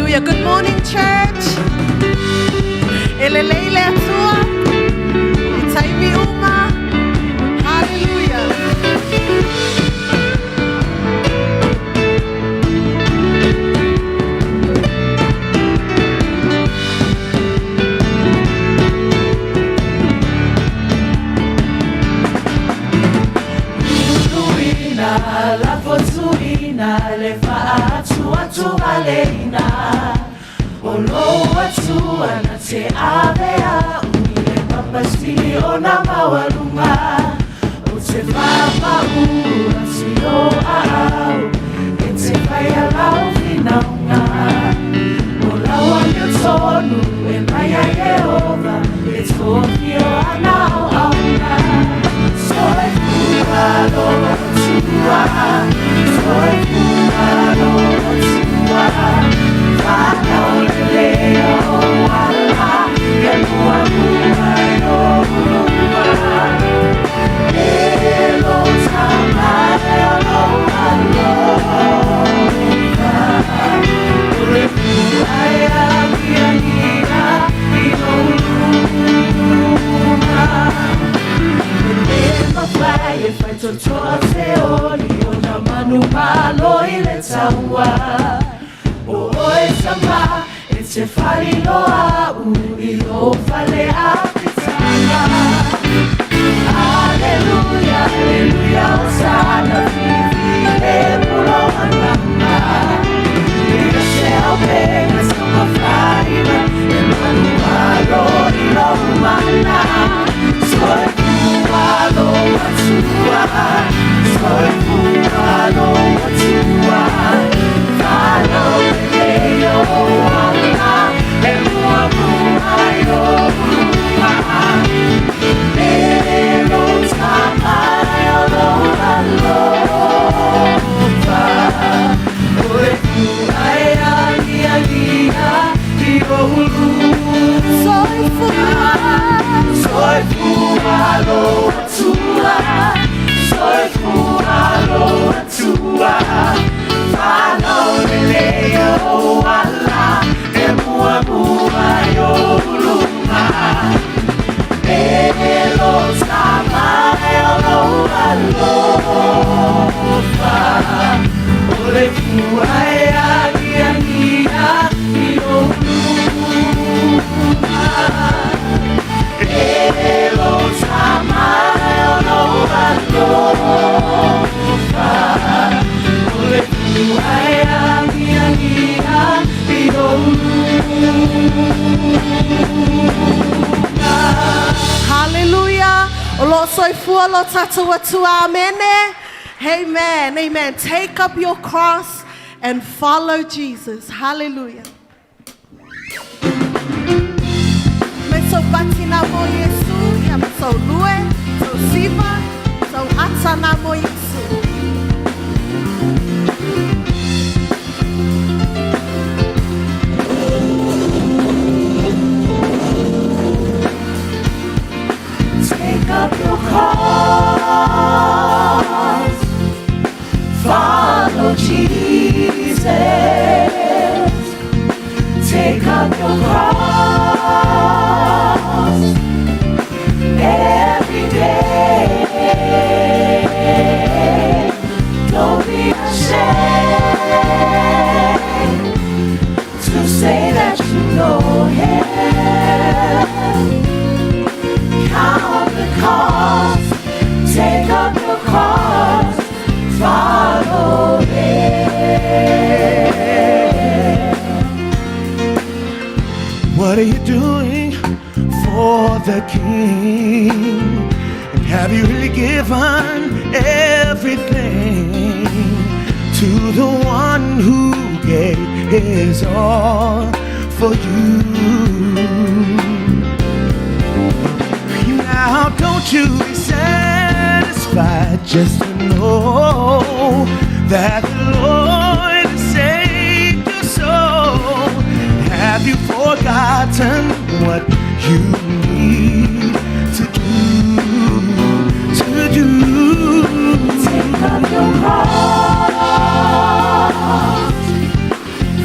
Hallelujah. Good morning, church. Eleleile atua. Itaimi uma. Hallelujah. La fortuna le fa tua valena olo atua na te avea unile papasti ona mawalunga o te papa ua si o au e te pai alau finaunga o laua mio tonu e mai a Jehova e tōki o anau auna soe kualo soy fumado tua fano leo ala que mua yo elo tamale lo alo aya mia if I told you manu malo ile taua o sama it's a fali loa ilo fale apitana hallelujah hallelujah osana vive pulo anama ila se opega sama faima e manu malo ilo mana soy fumado atua soy fumado atua falo leo ala e mua yo pero tamayo lo alofa oi fuaya dia soy fumado atua soy fumado atua falo leo ala e mua yo luma elo tamayo lo alofa ole fuaya dia io luma elo tamayo lo alofa ole fuaya dia io Hallelujah. Lo soifua lo tatua tua. Amen. Amen. Amen. Take up your cross and follow Jesus. Hallelujah. Me so batina mo Yesu, ya me so lue, so siva, so atana mo Yesu. Take up your cross, follow Jesus. Take up your cross every day. Don't be ashamed to say that you know Him. Count the cost, take up your cross, follow Him. What are you doing for the King? And have you really given everything to the one who gave his all for you? Now don't you be satisfied just to know that the Lord has saved your soul. Have you forgotten what you need to do? Take up your cross,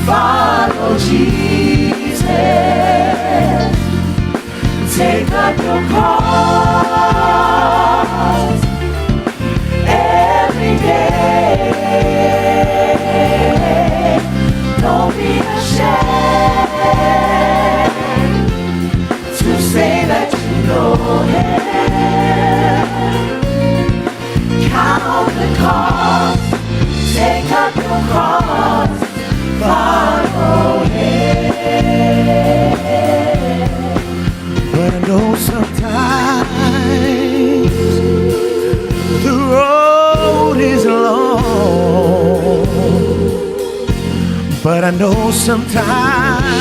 follow Follow Jesus. Take up your cross every day. Don't be ashamed to say that you know Him. Count the cost. Take up your cross. Follow Him. But I know sometimes the road is long. But I know sometimes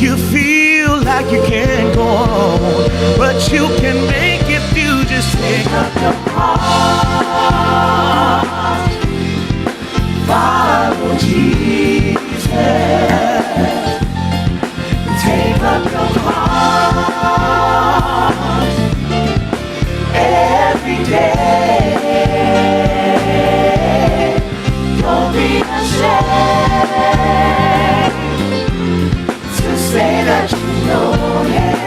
you feel like you can't go on, but you can make it if you just take up your cross. Follow Jesus. Take up your cross every day. Don't be ashamed to say that you know Him.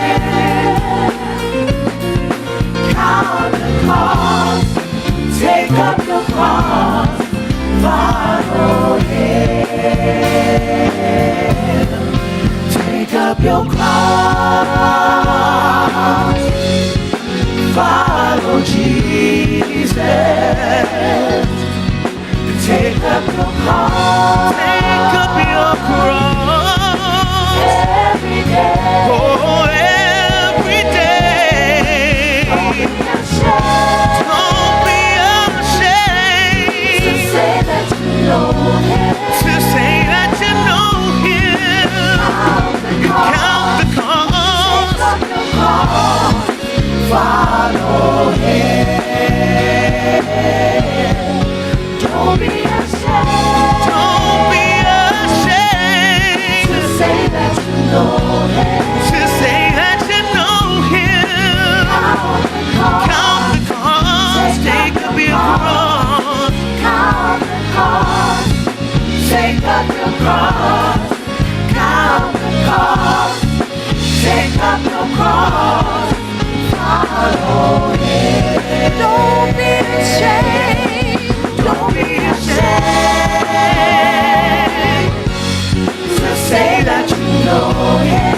Count the cost. Take up your cross. Follow Him. Take up your cross. Follow Jesus. Take up your cross. Take up your cross every day. Oh, every day. Don't be ashamed to say that you know Him. To say that you know Him. Count the cost. Take up your cross. Follow Him. Don't be ashamed. Don't be ashamed to say that you know Him. To say that you know Him. Count the cost. Take up your cross. Count the cost. Take up your cross. Count the cost. Take up your cross. Follow Him. Don't be ashamed. Don't be ashamed to say that you know Him.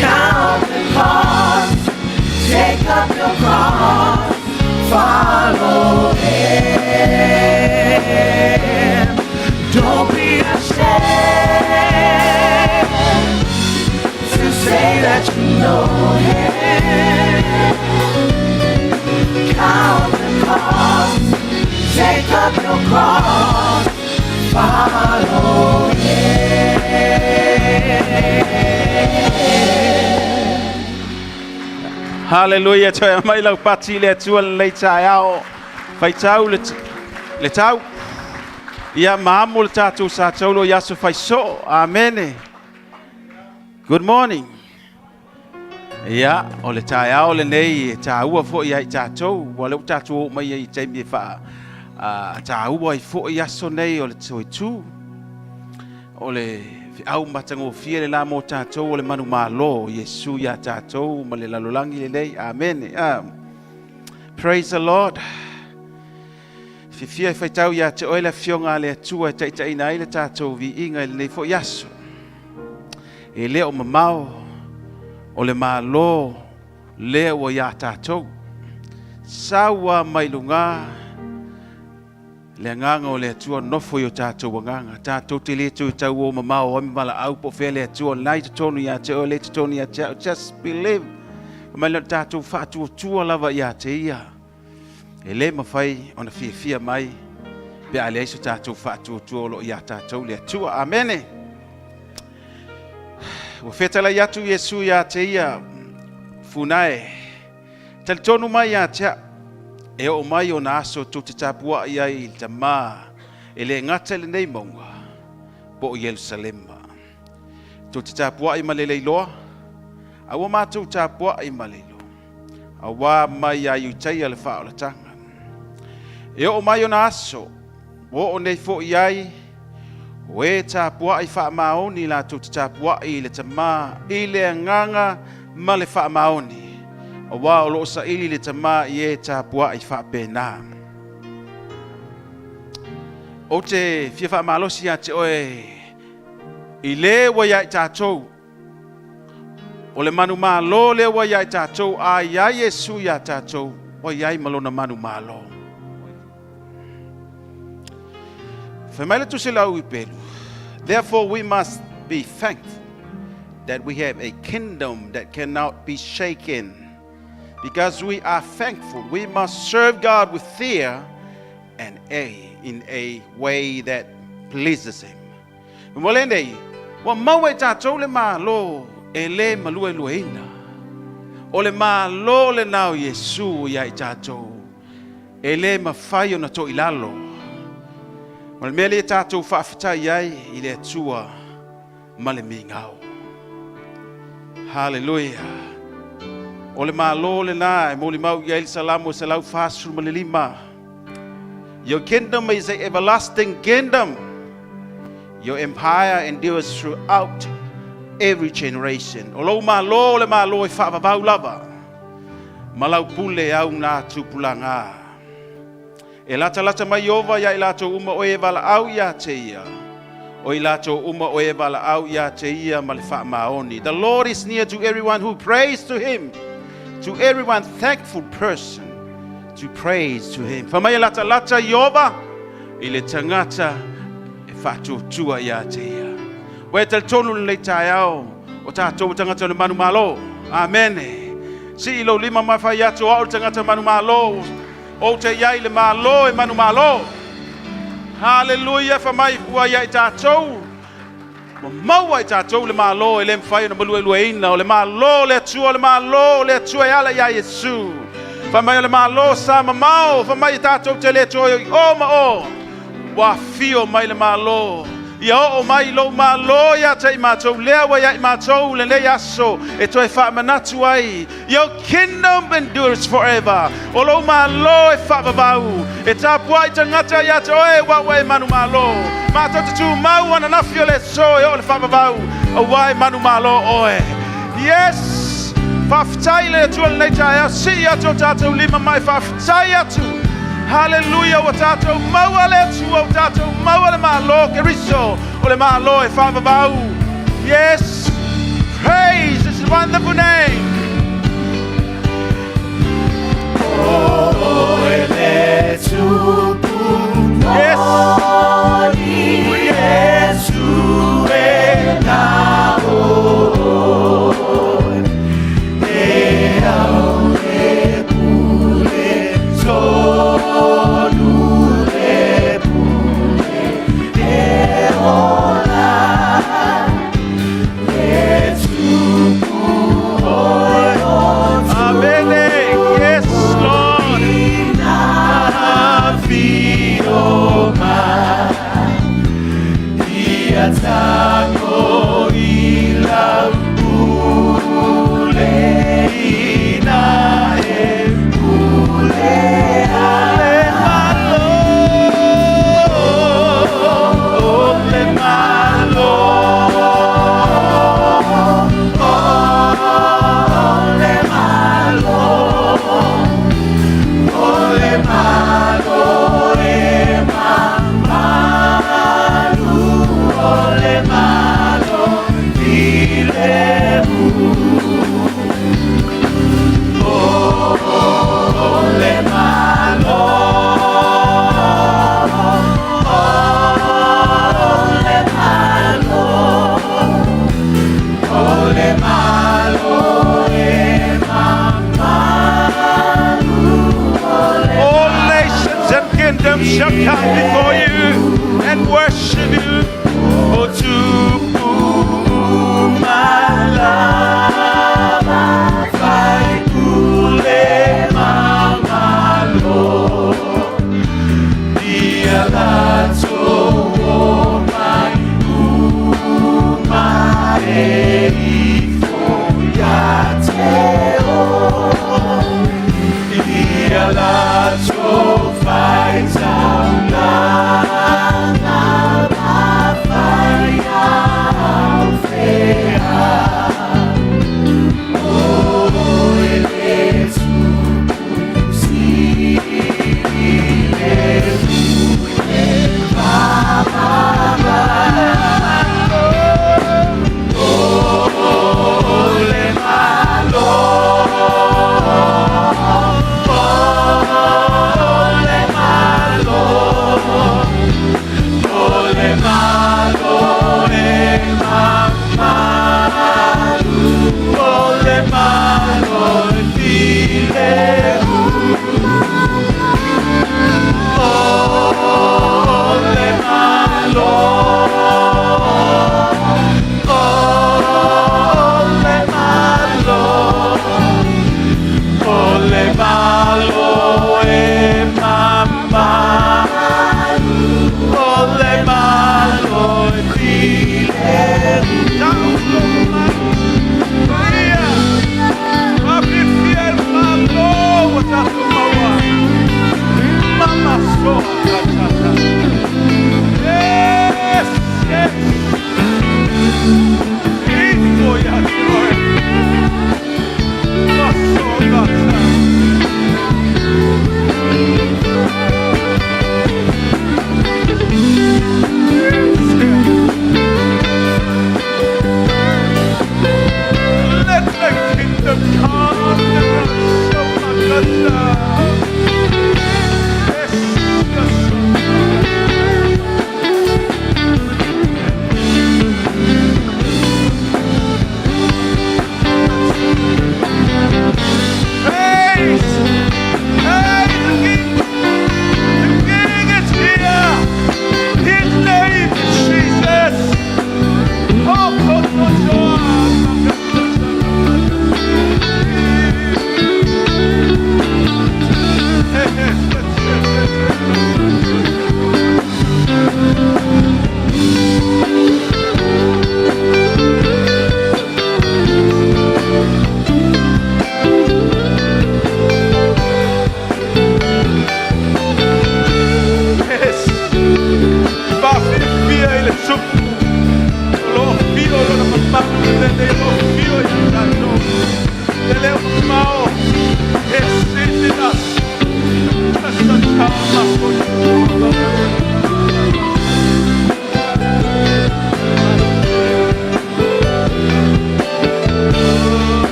Count the cost. Take up your cross. Follow Him. Don't be ashamed to say that you know Him. Count the cost. Take up your cross. Follow Him. Hallelujah. Trời mấy lâu bắt chi lệ chuan lấy trái ao phải cháu lệ cháu ya mamul cha chu sa cháu lo yasu phải so amen. Good morning. Ya ole trái ao le nei cha u fo ya cha cháu wa lo cha chu mai ya chai mi fa cha u boy fo ya so nei ole choi chu ole au matango fie la mo cha cháu ole manu malo Yesu ya cha cháu ma le lalolangi le nei amen. Praise the Lord. Fifia fai tau ya te oila fionga le atua tai nai le tātou vi inga le nei fo yaso. E leo mamao o le malo leo o ya tātou. Sawa mai lunga le nganga o le atua nofo yo tātou nganga. Tātou te le tu tau o mamao o mi mala au po fe le atua lai te tonu ya te o le te tonu ya te. Just believe. Mai le tātou whātua tua lava ya te ia. E le mawhai o na fia mai pe a le iso tātou whātua tua lo ia tātou le atua. Amene. Wa fetala yatu Yesu ya te ia funae. Tal tonu mai ya te e o mai o na aso tu te tapua ia I te mā. E le ngata le nei maunga po o Yerusalema. Tu te tapua I malele loa. Awa mātou tapua I malelo. Awa mai ya yutai ale wha o la tanga. E o mai o na aso O nei fo iai. We tapua I wha maoni la tu tapua I le tama I le nganga ma le wha maoni. O wā o loo sa ili le tama I e tapua I wha pēnā. O te fia wha malosi a te oe I le wa iai tātou. O le manu malo le wa iai tātou a iai Yesu ia tātou. Wa iai malona manu malo. Therefore, we must be thankful that we have a kingdom that cannot be shaken. Because we are thankful, we must serve God with fear and in a way that pleases Him. Molende, wa mawe tātou le malo e le malue lueina. O le malo le nao Yesu ia I tātou. E le mawhai o na to ilalo. Mal mele tātou whaafitai ai I le atua ma le mingau. Hallelujah. O le malo le nā e mo le mau I el salamu se lau whaasu ma le lima. Your kingdom is an everlasting kingdom. Your empire endures throughout every generation. O lo malo le malo e whaavavau lava. Malau pule au nā tupulanga. E lata mai ova ia I lato uma o e wala au ia te ia. O I lato uma o e wala au ia te ia ma le wha maoni. The Lord is near to everyone who prays to Him. To everyone thankful person to praise to Him. Whamai lata iova I le tangata e whatu tua ia te ia. Wea tel tonu le tai au o tātou tangata le manu malo. Amen. Si ilo lima mai whai atu au tangata manu malo. O te iai le malo e manu malo. Hallelujah, whamai ua iai tātou. Maua I tātou le malo e le mwhai na malue lueina. O le malo le atua, le malo le atua e ala iai Yesu. Whamai o le malo sa mamau. Whamai tātou te le atua o ma o. Wa fio mai le malo. Ia o mai lo malo ia te matou lea wa ia matou le le aso e toi fa manatu ai. Your kingdom endures forever. O lo malo e fa babau. E tapua I tangata ia te oe wa wai manu malo. Matou te tu mau ana nafio le so e o le fa babau. O wai manu malo oe. Yes. Fafitai le tu le nei tai au si ia to tatou lima mai fafitai atu. Hallelujah, o tātou maua le tua, o tātou maua le malo, ke riso, o le malo e whavavau. Yes, praise His wonderful name. Oh, ele tupu, Yes. Yesu e na o, e au e pule so. Shall come before you and worship you. Oh, to my love, I pule mamalo. Dia lato o mai umare ifo te o. Dia lato fights out loud.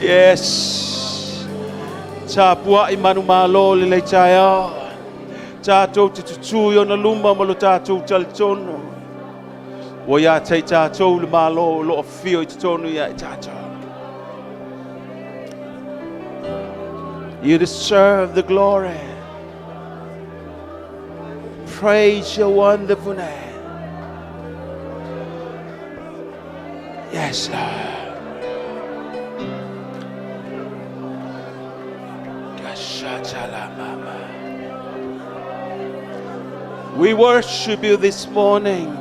Yes. Ta pua I manu malo le le chaya. Ta tau te tutu yo na luma malo ta tau talitono. Wo ya te ta tau le malo lo fio I tonu ya ta tau. You deserve the glory. Praise your wonderful name. Yes, Lord. We worship you this morning.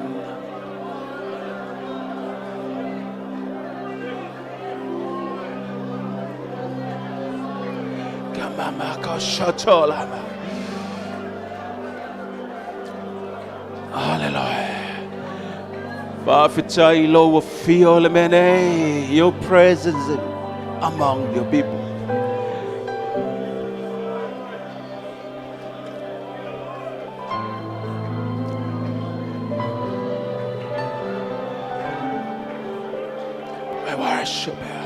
Hallelujah. Father, Lord, feel your presence among your people. I worship you.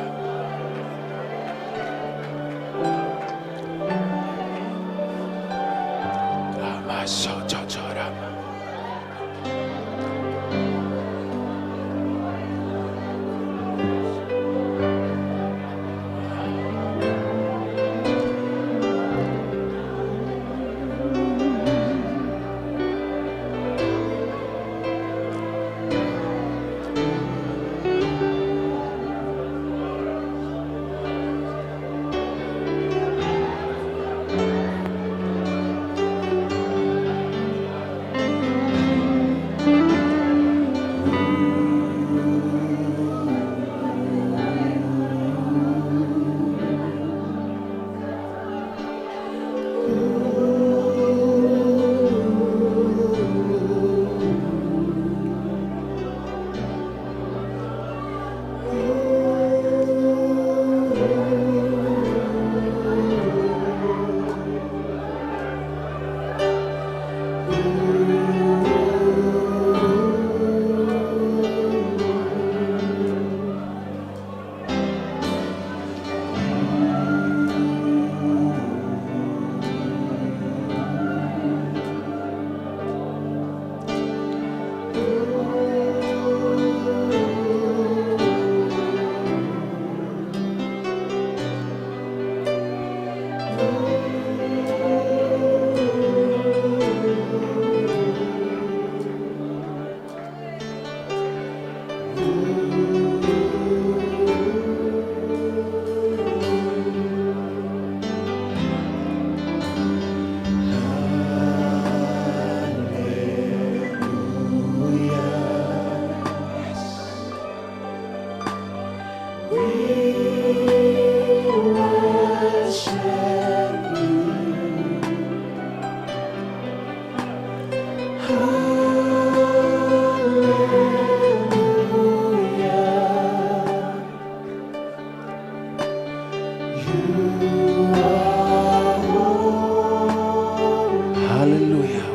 Hallelujah.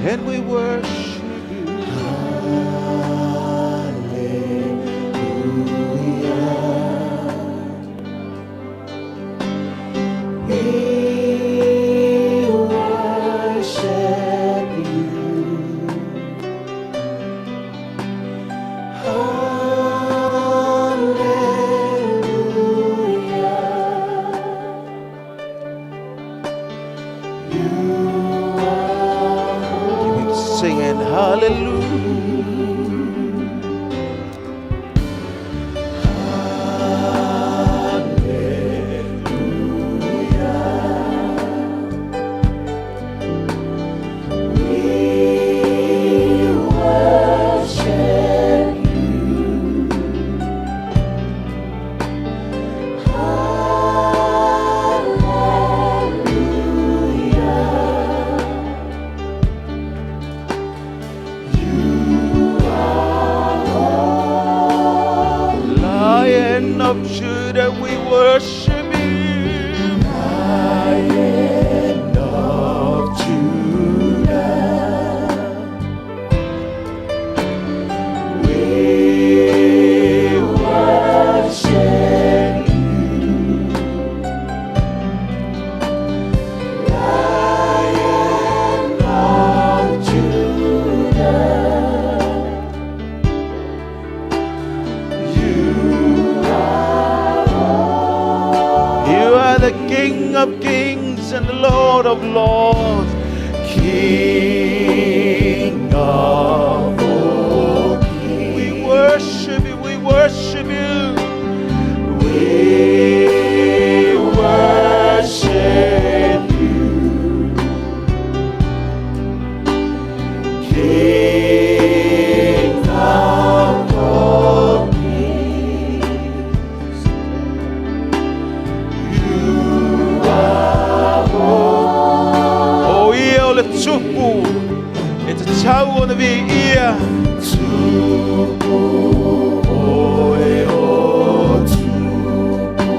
And we worship you. Singing hallelujah. Lion of Judah, we worship you. Lion of Judah, we worship you. Lion of Judah, you are the King of kings and the Lord of lords, King of all kings. We worship you, we worship you. We worship you, King of all kings. O ia o le tupu e te tau ona vi ia. Tupu oe o tupu,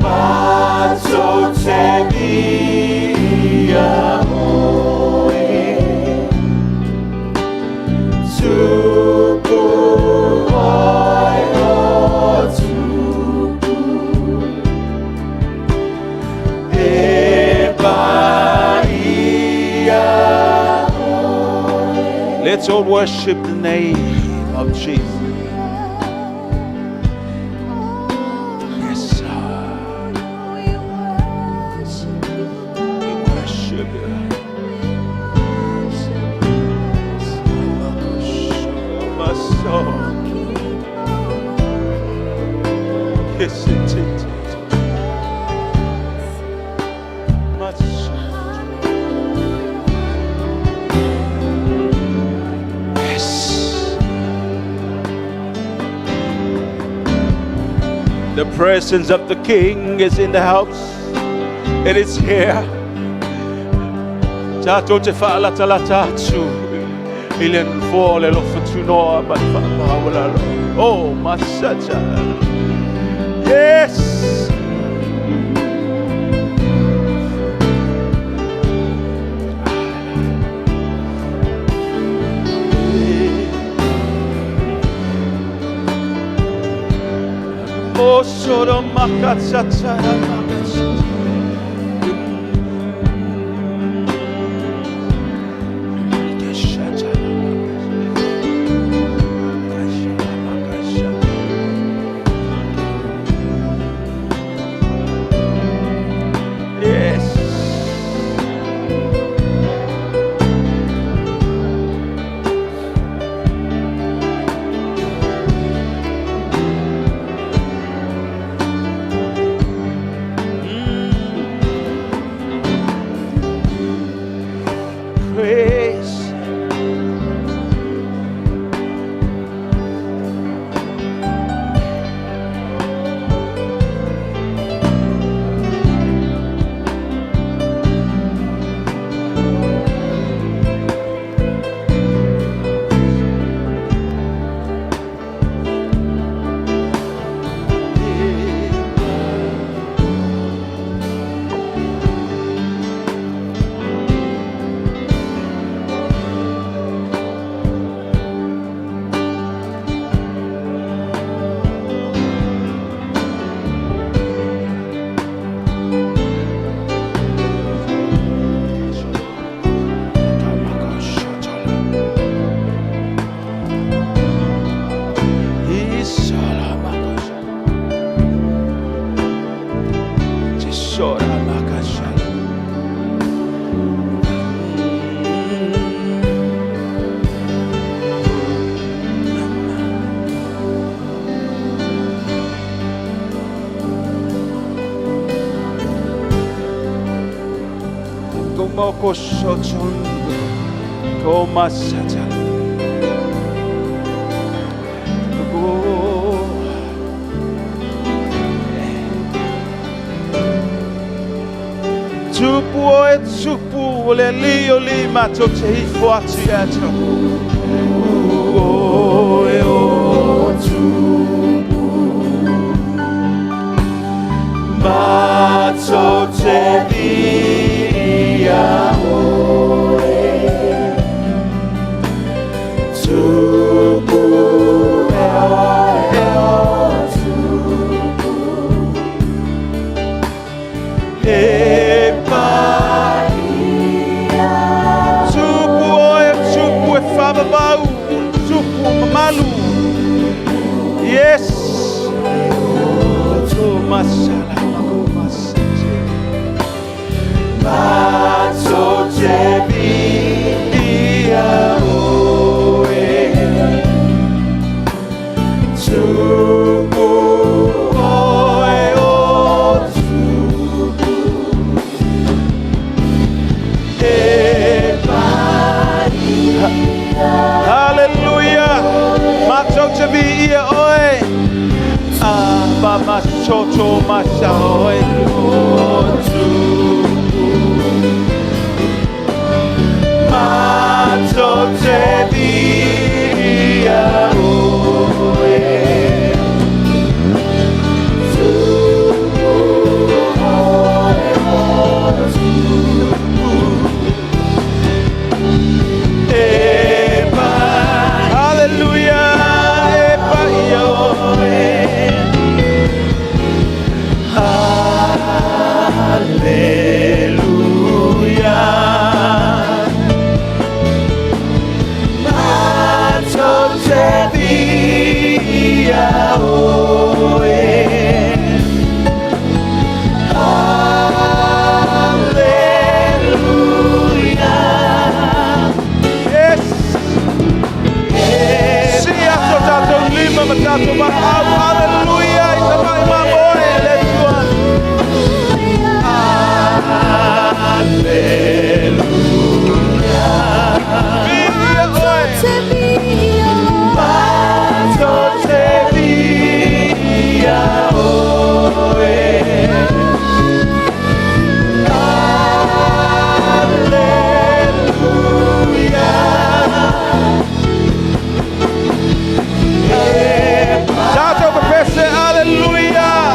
matou te via oe. Tupu oe o tupu, let's all worship the name of Jesus. Yes, sir. We worship you. My soul. Yes, it is. My soul. The presence of the King is in the house. It is here. Tato te whaalata tatu. Ilen fōle lo whatunoa but whapawala lo. Oh, masacha. Yes. Oh, soro makatsa. Yes. moko sochon. Koma sacha. Tupu e tupu o le li o li mato te hifo ati ato. O e o tupu mato te via o e tupu e o tupu e Bau, supu mamalu. Yes. Oh, masala, oh, masala. Mato te via oe. Supu oe o supu. E Hallelujah. Mato te via oe. Baba soto masha oe. Mato te via oe. Hallelujah. Hallelujah.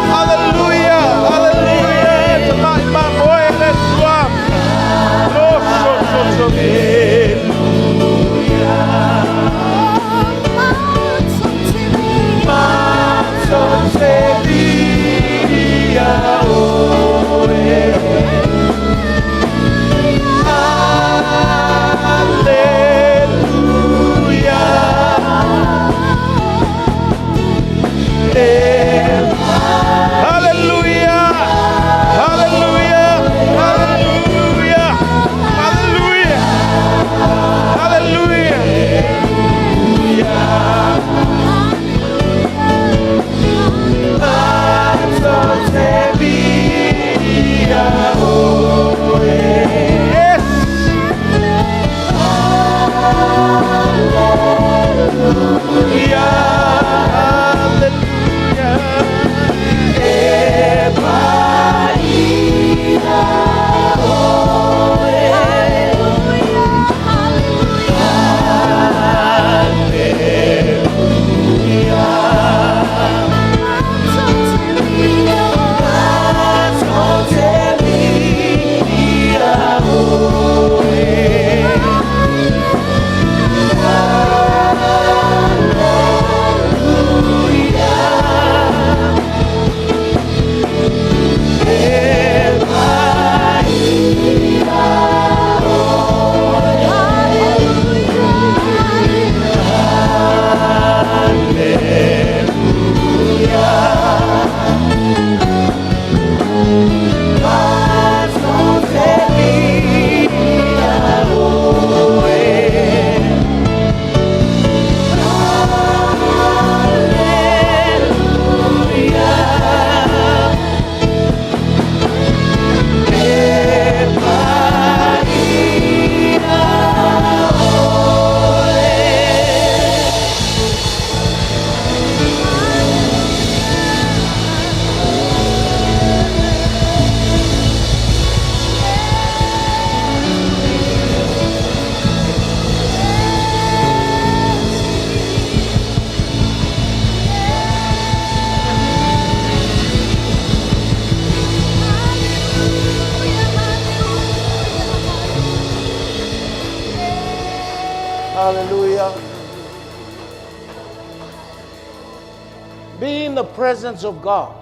Be in the presence of God.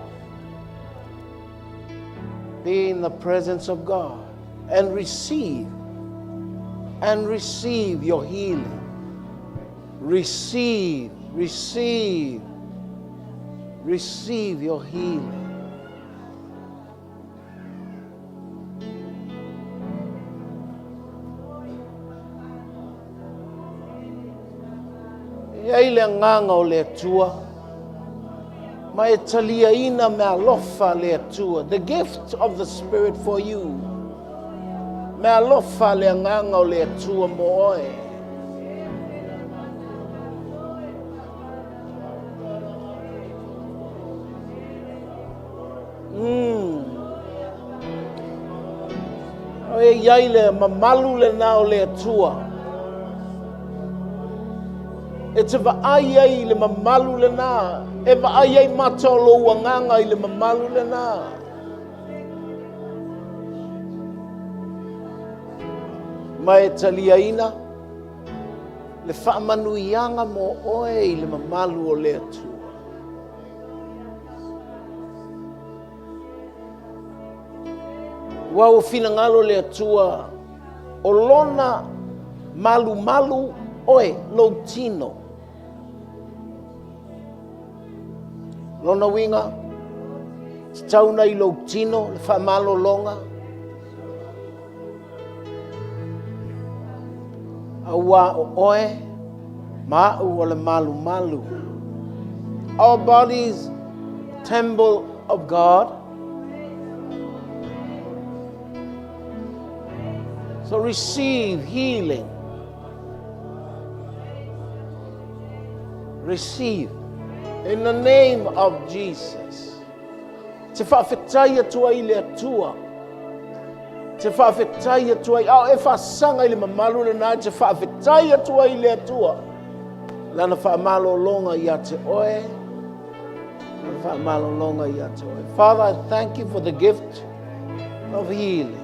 Be in the presence of God and receive your healing. Receive your healing. Ia le nganga o le atua. Mai talia ina me alofa le atua. The gift of the Spirit for you. Me alofa le nganga o le atua mo oe. Oe iai le mamalu le na o le atua. E te vaai ai le mamalu le na. E vaai ai matolo wanganga i le mamalu le na. Mai talia ina. Le whaamanuianga mo oe i le mamalu o le atua. Wa o fina ngalo le atua. O lona malu oe lo tino. Lona winga, tauna I lo tino, le whamalo longa. Awa oe, ma'u o le malu. Our bodies, temple of God. So receive healing. Receive. In the name of Jesus. Te whawhetaya tua I le atua. Te whawhetaya tua I... Au e whasanga I le mamalu le nai. Te whawhetaya tua I le atua. Lana whamalo longa I a te oe. Lana whamalo longa I a te oe. Father, I thank you for the gift of healing.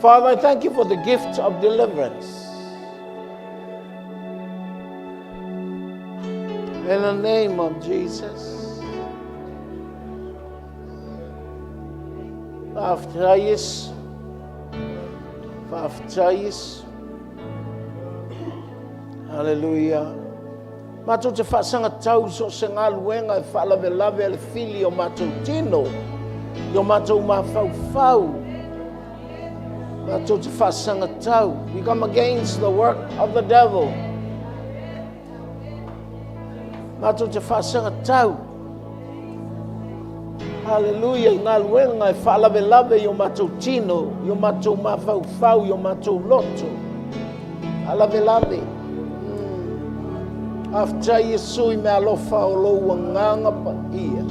Father, I thank you for the gift of deliverance. In the name of Jesus. After Hallelujah. Matou te whaasanga tau so se ngā luenga e whaalawe lawe ale fili o matou tino. I o matou mawhau. Matou te whaasanga tau. We come against the work of the devil. Matou te whaasanga tau. Hallelujah. I ngā luenga e whaalawe I o matou tino. I o matou mawhau, I o matou loto. Alawe lawe. After Yesu I me alofa o lo wanganga pa ia.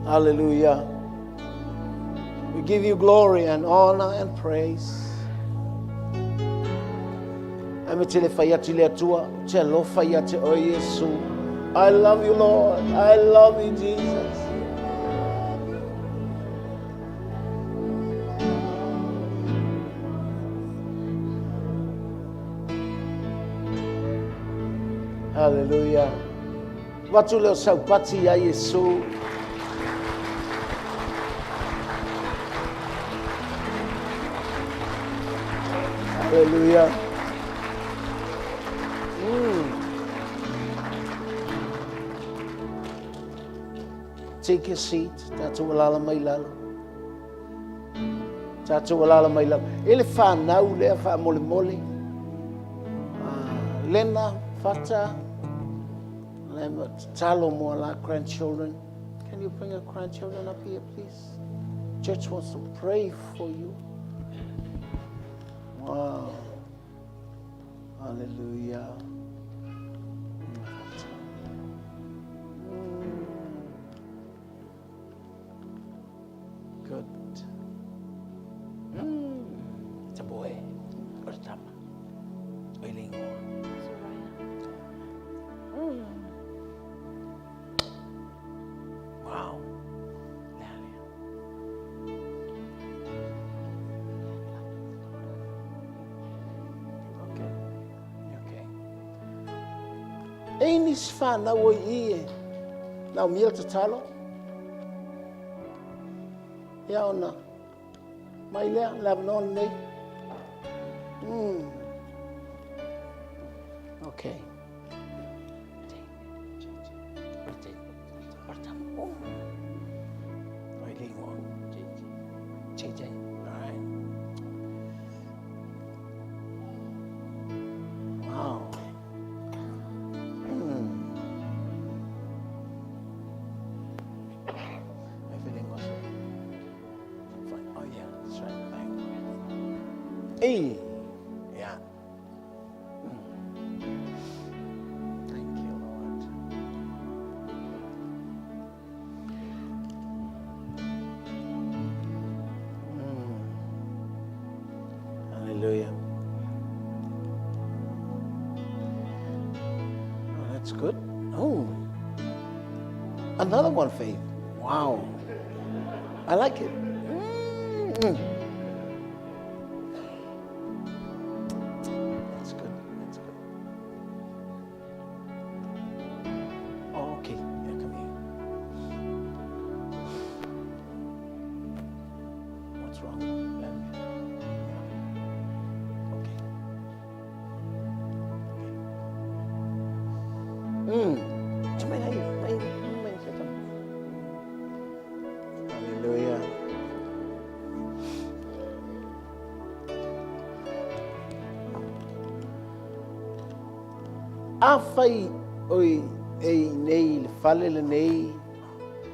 Hallelujah. We give you glory and honor and praise. Ame te le whaiati le atua, te alofa ia te o Yesu. I love you, Lord. I love you, Jesus. Hallelujah. Watu leo saupati ya Yesu. Hallelujah. Take your seat. Tatu walala mai lalo. Tatu walala mai lalo. Ele whanau lea wha mole mole. Lena, Fata. Talo more like grandchildren. Can you bring your grandchildren up here, please? Church wants to pray for you. Wow. Hallelujah. Good. It's a boy. What's that? Wow. Okay. Any fan now we now meal to talo. Ya ona. Mai le non nei. Okay. Wow. Everything was fine. Oh yeah, that's right. Hey, yeah. Thank you, Lord. Hallelujah. Oh, that's good. Oh, another one, Faith. Wow. I like it. That's good. That's good. Oh, okay. Yeah, come here. What's wrong? Hallelujah. Afai oi ei nei le fale le nei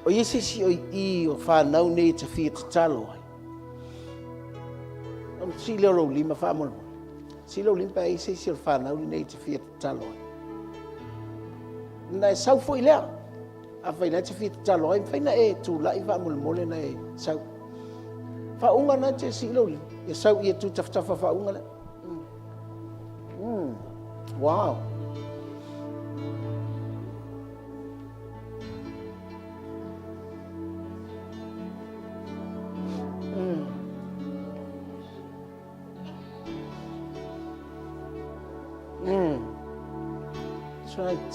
o yesi si oi I o fa nau nei te fia te talo ai. Am si le ro lima fa mo. Si lo limpa ai se si fa nau nei te fia te talo ai. Na sau foi lea. Afai na te fia te talo ai fai na e tu lai fa mo le na e sau. Fa unga na te si lo lima. E sau ia tu taftafa fa unga le. Wow. That's right.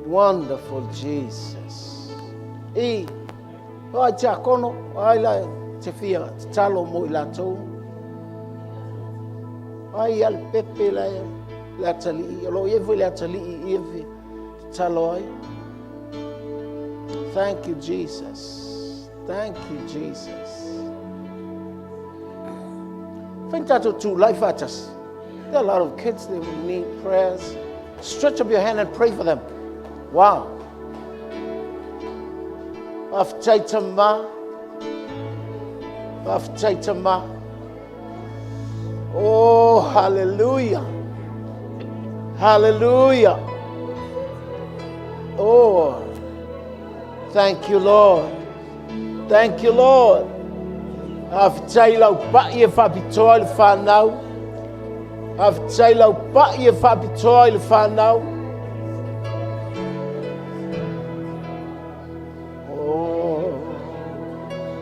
Wonderful Jesus. E ai te akono, ai la te fia, te talo mo I la tau. Ai al pepe la tali, alo evo la tali evo talo ai. Thank you, Jesus. Thank you, Jesus. Fentato tu life at us. There are a lot of kids that will need prayers. Stretch up your hand and pray for them. Wow. Aftaitama. Aftaitama. Oh, hallelujah. Hallelujah. Oh, thank you, Lord. Thank you, Lord. Aftaila pa ye fa bitol fa now. Aftaila pa ye fa bitol fa now. Oh,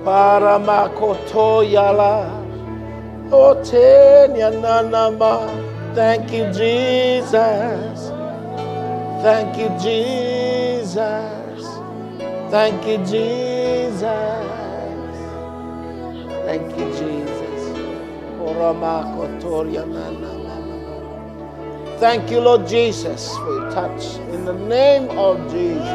para makoto yala. Oh, tenya nanama. Thank you, Jesus. Thank you, Jesus. Thank you, Jesus. Thank you, Jesus. Thank you, Lord Jesus, for your touch. In the name of Jesus.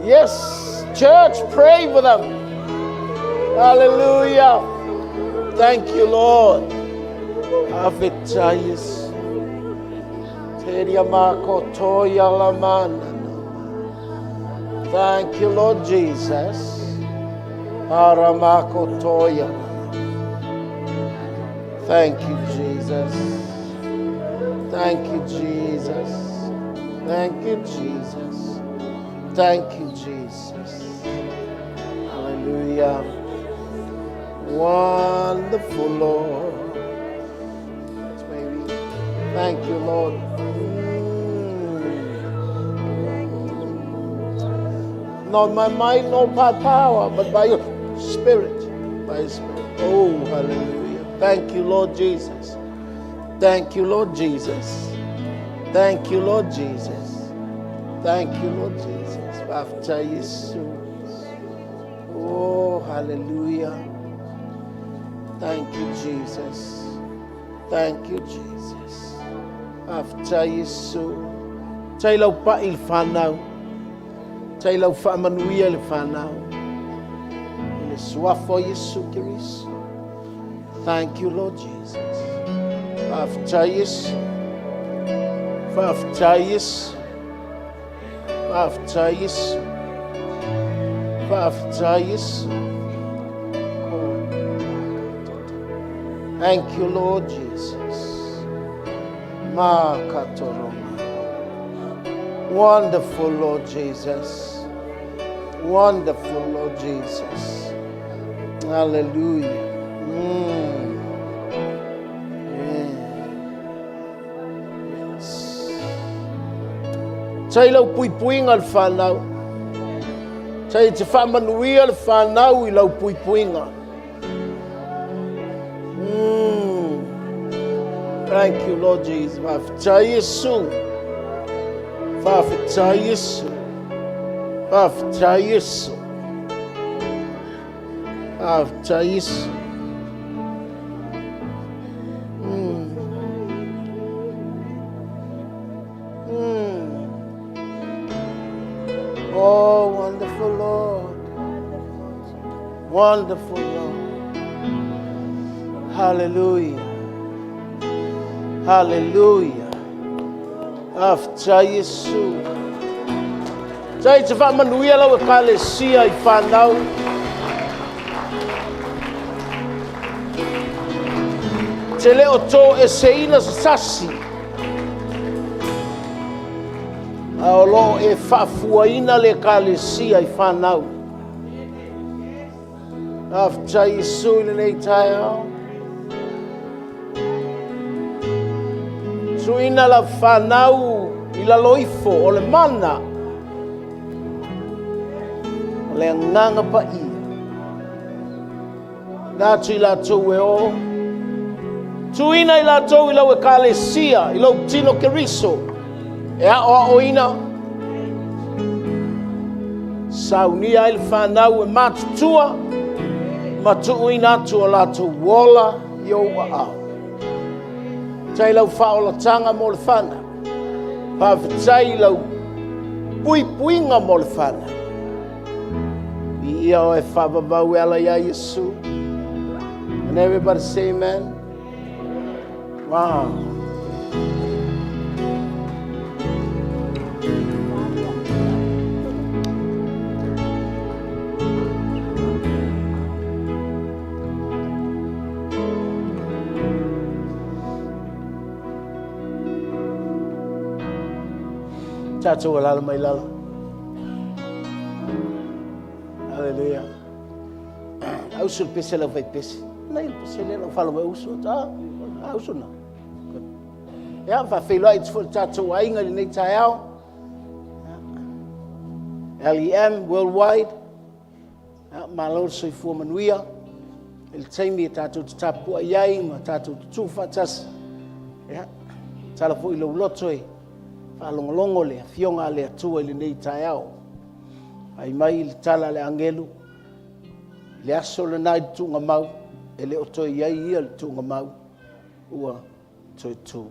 Yes, church, pray for them. Hallelujah. Thank you, Lord. Avitayis. Thank you, Lord Jesus. Aramakotoya. Thank you, Jesus. Thank you, Jesus. Thank you, Jesus. Thank you, Jesus. Hallelujah. Wonderful Lord. Thank you, Lord. Not by might, not by power, but by your Spirit. By your Spirit. Oh, hallelujah. Thank you, Lord Jesus. Thank you, Lord Jesus. Thank you, Lord Jesus. Thank you, Lord Jesus. Bafta Yesu. Oh, hallelujah. Thank you, Jesus. Thank you, Jesus. Bafta Yesu. Tailau pa il fanau. Tailau fa manuia il fanau. Le swafo Yesu Christ. Thank you, Lord Jesus. Bafta Yesu. Bafta Yesu. Bafta Yesu. Bafta Yesu. Thank you, Lord Jesus. Makatoroma. Wonderful Lord Jesus. Wonderful Lord Jesus. Hallelujah. Yes. Tailau pui-puinga al whanau. Tai te whamanuia al whanau I lau pui-puinga. Thank you, Lord Jesus. Whawhita Yesu. Whawhita Yesu. Whawhita Yesu. Whawhita Yesu. Oh, wonderful Lord. Wonderful Lord. Hallelujah. Hallelujah. After Yesu. Tai te whamanuia lau e kalesia I whanau. Te leo tō e seina sasi. Aolo e whafuaina le kalesia I whanau. After Yesu I nei tai au. Suina la whanau I la loifo o le mana. O le nganga pa ia. Nātu I la tau e o. Tuina I la tau I lau e kalesia, I lau tino keriso. E a o oina. Saunia I le whanau e matutua. Matuina atu o la tau wola I o a au. Tai lau whaolatanga mo le whana. Pawhitai lau pui-puinga mo le whana. I ia o e whawawau ala ia Yesu. And everybody say amen. Wow. Tātou alala mai lala. Hallelujah. Ausul pese la vai pese. Nei pese le la falo mai usu. Ausu na. Ja, va felo iets voor tātou ainga le nei tai au. LEM worldwide. Ja, ma lo soi fu manuia. El taimi tātou te tapu ai ma tātou te tufa tas. Ja. Tala fu I lo lotoi. Alongolongo le fionga le atua le nei tai au. Ai mai le tala le angelu. Le aso le nai tunga mau. E le oto iai ia le tunga mau. Ua toi tu.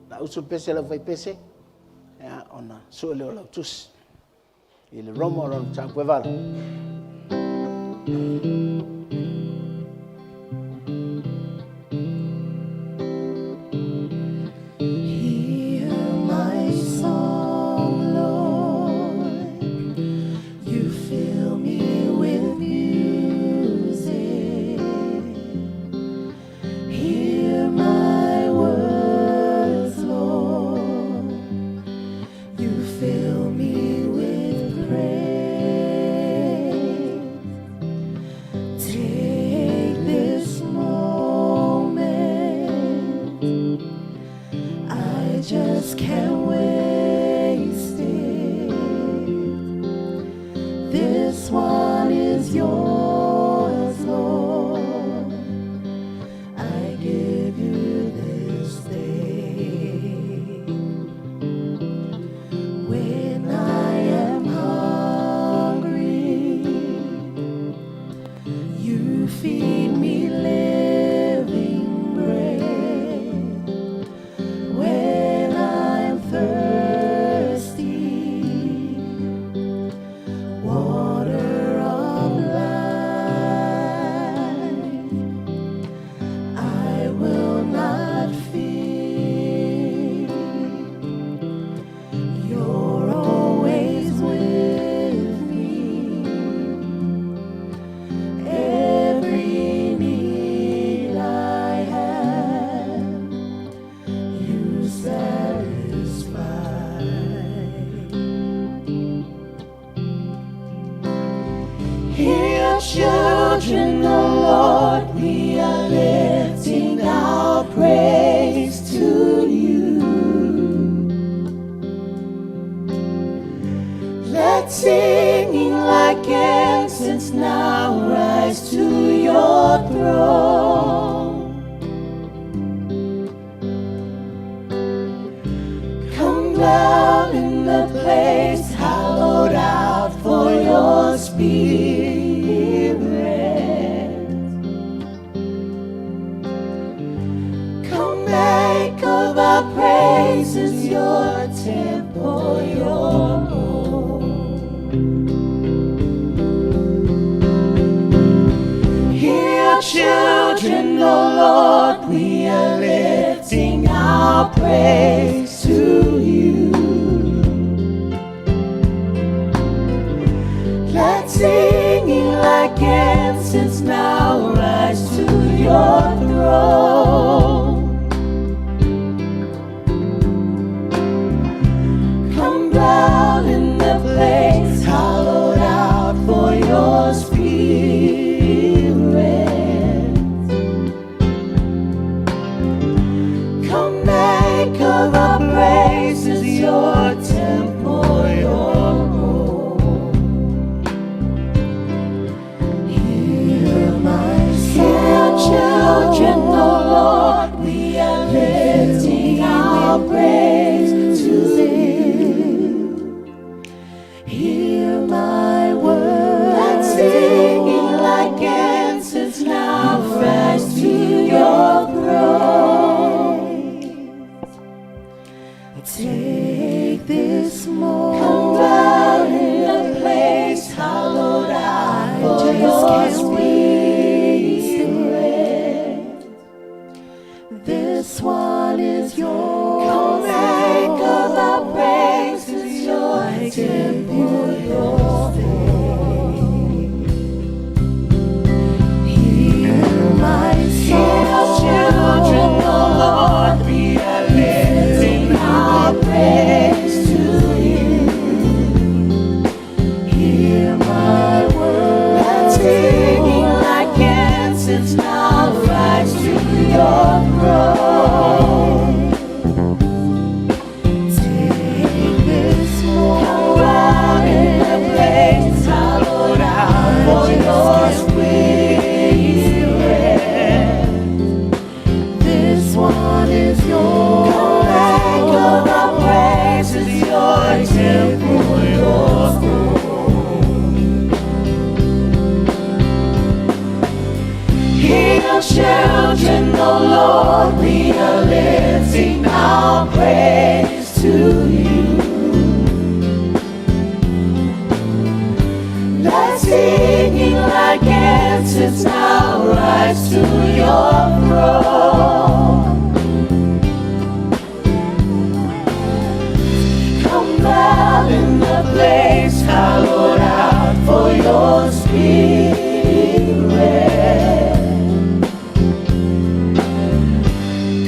Na usul pese la vai pese. Ya ona so le ola tus. I le romo ron tapu e vala. Take Hear children, O Lord, we are lifting our praise to you. Let singing like incense now rise to your throne. Come down in the place hallowed out for your spirit. Come make of our praises your temple, your home. Hear children, O Lord, we are lifting our praise to you. Let singing like incense now rise to your throne. Come down in the place hallowed out for your spirit. Come make of our praises your temple, your home. Hear my children, O Lord, we are lifting our praise to you. Hear my word. Let singing like incense now rise to your throne. Take this moment. Come down in the place hallowed out for your spirit. This one is yours. Come make of our praises your temple, your faith. Hear my children, O Lord, we are lifting our praise to you. Hear my word. Let singing like incense now rise to your throne. Take this moment. Come round in the place hallowed out for your spirit. This one is yours. Come make of our praises your temple, your home. Hear children, O Lord, we are lifting our praise to you. Let singing like incense now rise to your throne. Come down in the place hallowed out for your spirit.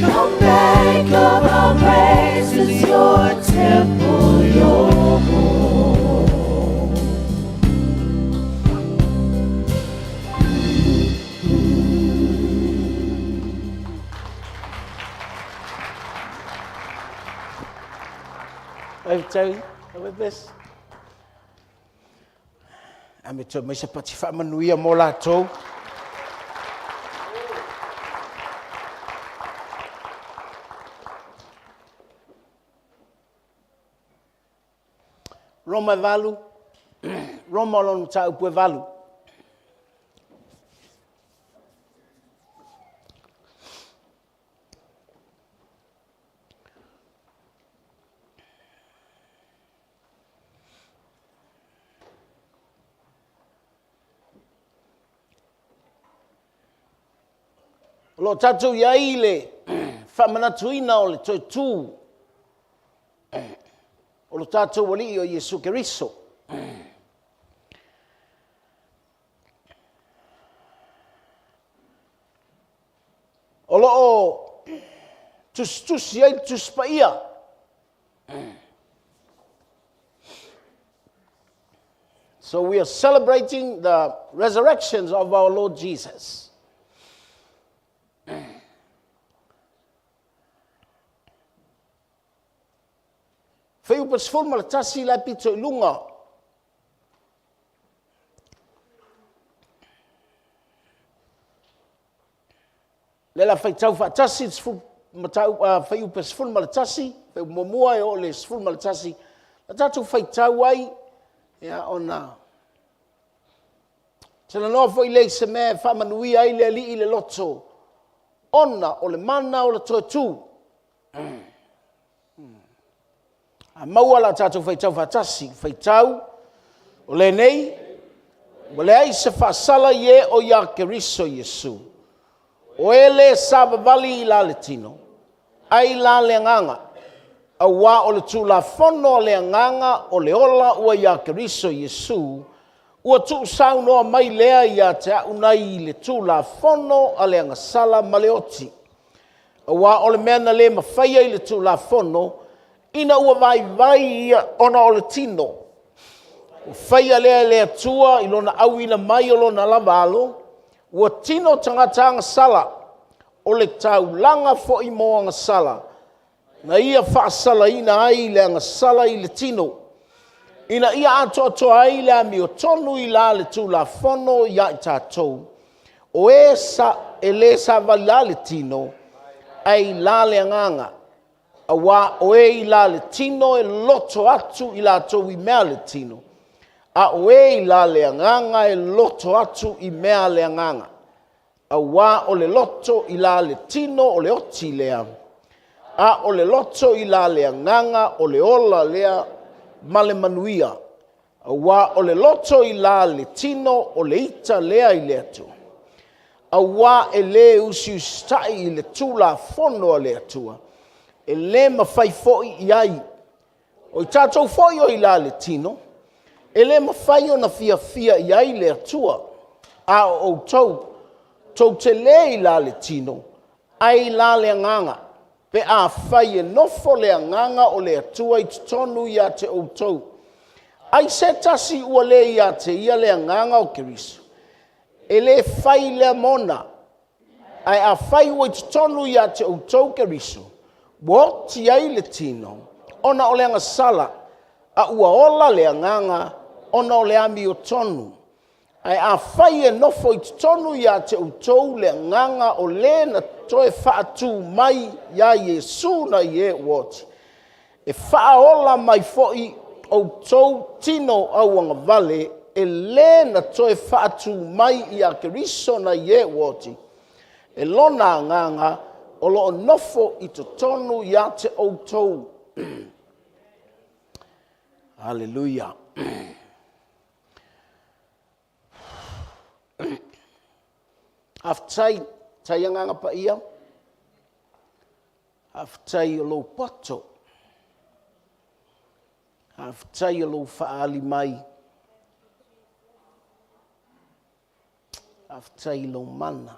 Come make of our praises your temple, your home. I've told with this. Ame to me se pati whamanuia mo lātou. Roma valu, Roma lonu tau pue valu. Lo tatou ia i le whamanatuina o le toi tū. O lo tatou wali o Yesu Keriso. O lo o tusi ai tuspaia. So we are celebrating the resurrections of our Lord Jesus. Feu pasfol malatasi la pito ilunga. Lela fai tau fatasi sful matau feu pasfol malatasi, feu momua e o le sful malatasi. La tatu fai tau ai ya ona. Tena noa fo ile se me fa manui ai le ali ile loto. Ona o le mana o le totu. A maua la tatu fai tau fatasi, fai tau o le nei, o le ai se fasala ye o ya Keriso Yesu. O ele sabavali ila le tino, ai la le nganga, a wa o le tula fono le nganga o le ola ua ya Keriso Yesu, ua tu sau noa mai lea ia te unai le tula fono a le ngasala maleoti. A wa o le mena le mawhaia i le tula fono, ina ua vai ia ona o le tino. O whaia lea lea tua i lona au ina mai o lona lavalo, ua tino tangata anga sala, o le tau langa fo i mo anga sala. Na ia whaasala ina ai le anga sala i le tino. Ina ia ato ai le ami o tonu i la le tula fono ia i tātou. O e le valila le tino, ai la le anganga. Awa o e i la le tino e loto atu i la tau i mea le tino. A o e i la le anganga e loto atu i mea le anganga. Awa o le loto i la le tino o le oti lea. A o le loto i la le anganga o le ola lea male manuia. Awa o le loto i la le tino o le ita lea i lea tu. Awa e le usi ustai i le tula fono a lea tua. E le mawhai foi i ai. O i tātou foi o i la le tino. E le mawhai o na fia i ai le atua. A o tau. Tau te le i la le tino. Ai la le nganga. Pe a whai e nofo le nganga o le atua i tonu i a te o tau. Ai se tasi ua le i a te ia le nganga o Keriso. E le whai le mona. Ai a whai ua i tonu i a te o tau Keriso. Wo ti ai le tino, ona o le anga sala, a ua ola le anganga, ona o le ami o tonu. Ai a whai e nofo i tonu ia te utou le anganga o le na toe whaatu mai ia Yesu na ie woti. E wha ola mai foi o tou tino au anga vale, e le na toe whaatu mai ia Keriso na ie woti. E lona anganga, o lo nofo i to tonu ia te outou. Hallelujah. Aftai, tai anganga pa ia. Aftai o lo poto. Aftai o lo faali mai. Aftai lo mana.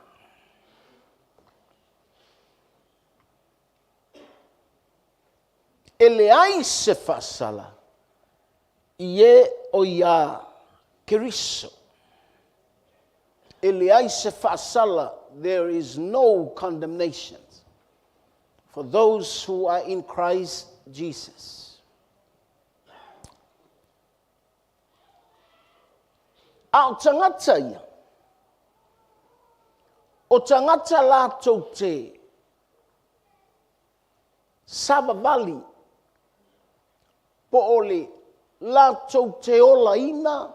Ele ai se fasala. Ie o ia Keriso. Ele ai se fasala. There is no condemnation for those who are in Christ Jesus. Au tangata ia. O tangata la te sabavali po ole la te ola ina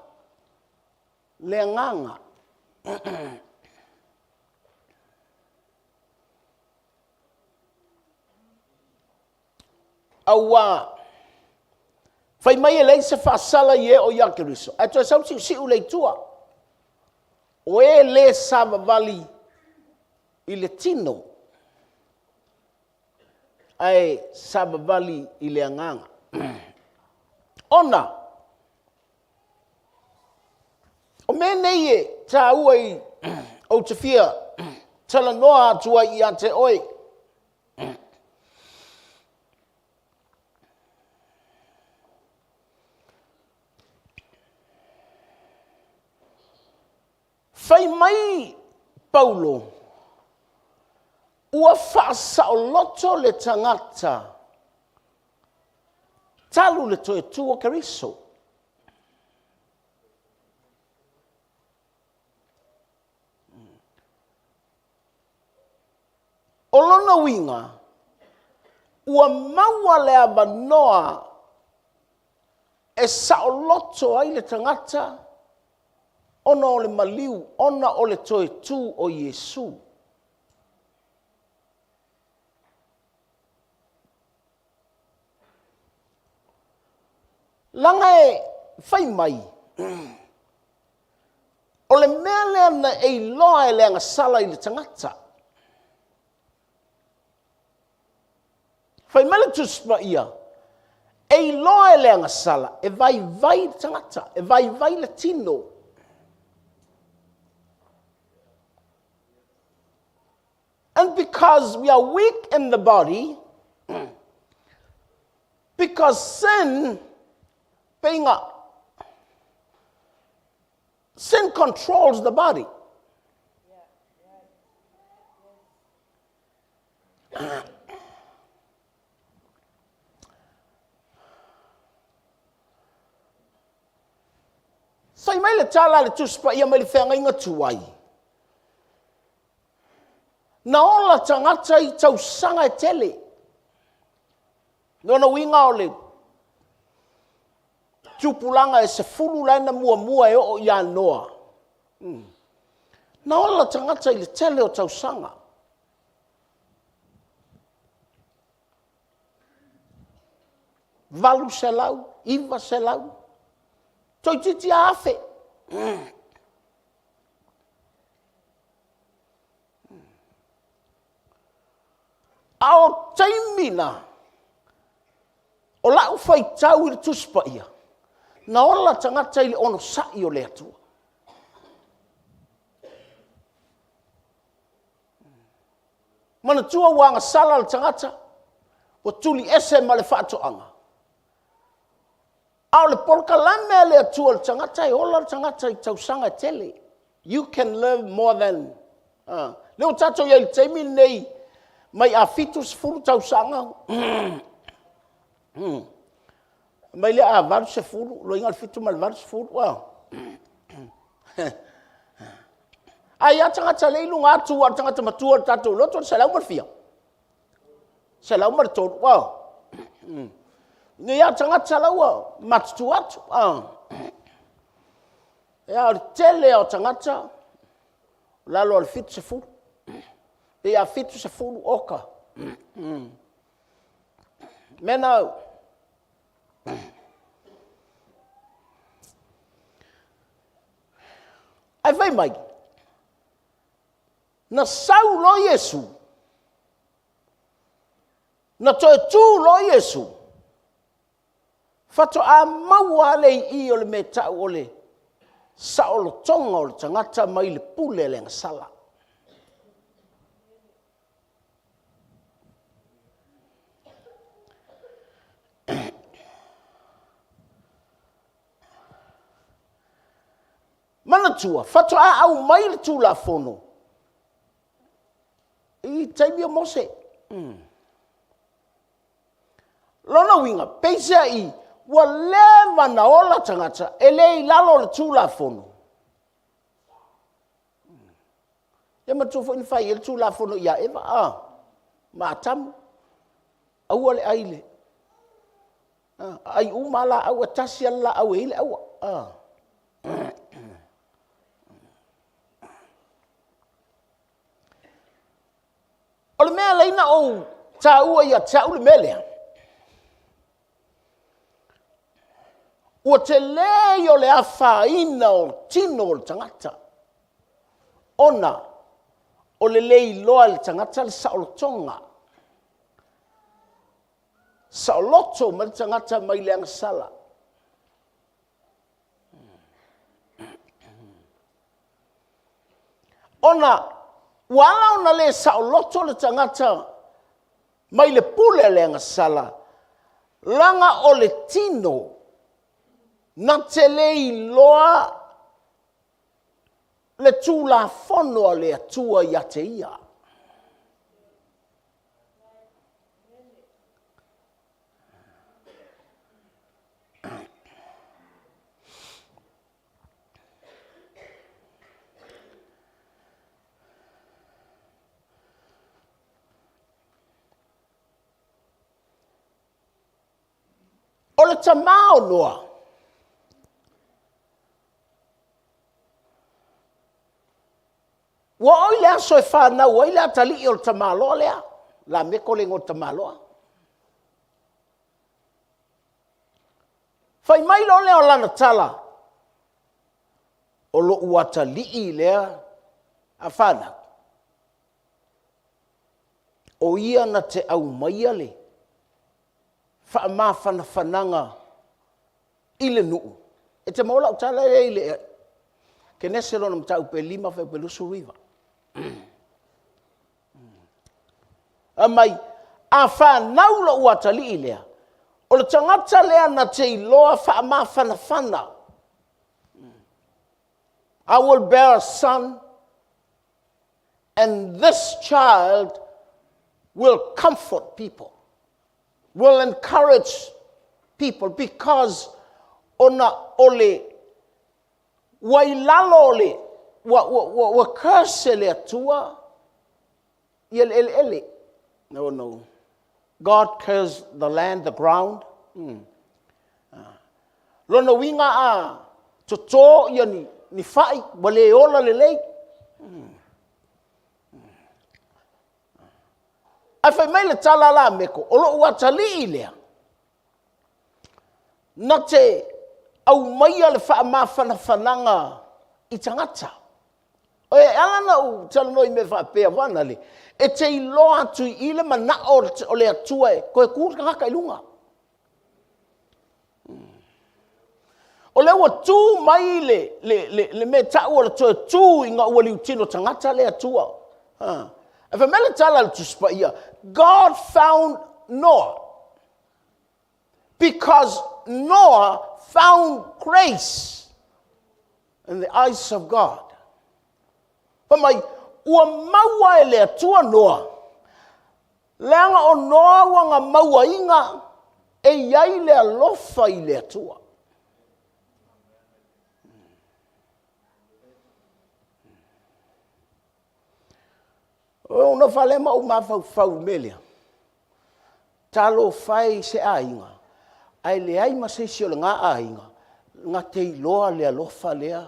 le nganga. Awa fai mai ele se fasala ye o ya Keriso. Ato sa si ule tua. O ele sabavali i le tino. Ai sabavali i le nganga. Ona. O mene ye ta uai o te fia. Tala noa atua i a te oi. Fai mai Paulo ua whaasa'oloto le tangata talu le toe tu o Keriso. O lona winga, ua maua le abanoa e sa'oloto ai le tangata ona o le maliu, ona o le toe tu o Yesu. Langa e fai mai. O le mea lea na e loa e leanga sala i le tangata. Fai mele tuspa ia. E loa e leanga sala. E vai le tangata. E vai le tino. And because we are weak in the body, because sin controls the body. Sai mai le tala le tuspa ia mai le whenga inga tuai. Na ola tangata i tausanga e tele. Nona winga o le tupulanga e se fulu laina mua e o ia noa. Na ola tangata i le tele o tausanga. Valu se lau, iwa se lau. Toi titi a afe. Ao taimina, o lau fai tau i le tuspa ia, na ola tangata i le ono sai o le atua. Mana tua wanga sala le tangata, o tuli ese ma le whaatoanga. Ao le porka lame le atua le tangata i ola le tangata I tausanga tele. You can live more than, leo tato ia le taimina nei, mai a fitu se furu tausanga. Mai le a varu se furu, lo inga le fitu ma le varu se furu. Wow. Ai a tangata leilu ngā tua, tangata matua tato, loto se lau marfia. Se lau marito, wow. Ni a tangata lau matutu atu. Ia o tele o tangata, lalo al fitu se furu. E a fitu se fulu oka. Mena ai vai mai. Na sau lo Yesu. Na toe tu lo Yesu. Fato a maua le I o le meta o le saolo tonga o le tangata mai le pule le ngasala. Mana tua, fato a au mai le tu la fono. I taimi o Mose. Lona winga, peisa I, wa leva na ola tangata, ele I lalo le tu la fono. Ia matufu in fai le tu la fono ia eva, ma atamu, au ale aile. Ai umala au atasi ala au ele au, o le mea leina o taua ia tau le melea. Ua te lei o le awhaina o tino o le tangata. Ona o le lei loa le tangata le saolotonga. Saoloto ma le tangata mai le angasala. Ona wala ona le saoloto le tangata mai le pule le angasala. Langa o le tino na te lei loa le tū la whono le atua ia te ia. O le tamao noa. Wa oi lea soe whanau, oi lea tali o le tamaloa lea. La meko le ngō tamaloa. Whai mai lo lea o lana tala. O lo ua tali lea a whanau. O ia na te au maia le. Whaamawhana whananga i le nuu. E te maola utala e le ke nese lona mtau pe lima whai pe lusu riva. Amai, a whanau la ua tali i lea. O le tangata lea na te iloa whaamawhana whana. I will bear a son, and this child will comfort people. Will encourage people because ona ole wailalo ole wa curse le atua yel ele. No. God cursed the land, the ground. Lona winga a toto ia ni fai wale ola le lei. Ai whai mai le tala la meko, o lo ua tali i lea. Na te au maia le whaamawhana whananga i tangata. O e alana u tala noi me whaapea wana le. E te iloa atu i le mana o le atua e, koe kūrika haka i lunga. O le ua tū mai le me tau o le toa tū i ngā ua liu tino tangata le atua. If a melatala to spaia, God found Noah because Noah found grace in the eyes of God. But my ua maua ele atua Noah. Leanga o Noah wanga maua inga e iai le alofa i le atua. O no fale ma o mafau melia. Talo fai se ainga. Ai le ai ma se sio nga ainga. Nga te iloa le alofa lea.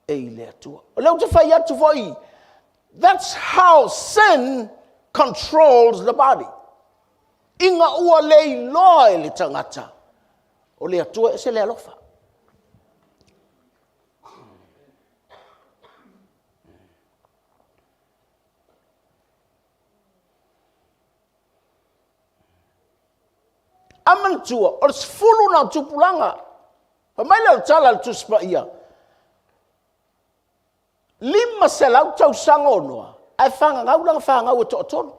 E le atua. O leo te fai atu foi. That's how sin controls the body. Inga ua le iloa e le tangata. O le atua e se le alofa. Aman tua, o se fulu na tupulanga. Pa mai le tala le tuspa ia. Lima se lau tau sanga onoa. Ai whanga ngau langa whanga ngau e to tonu.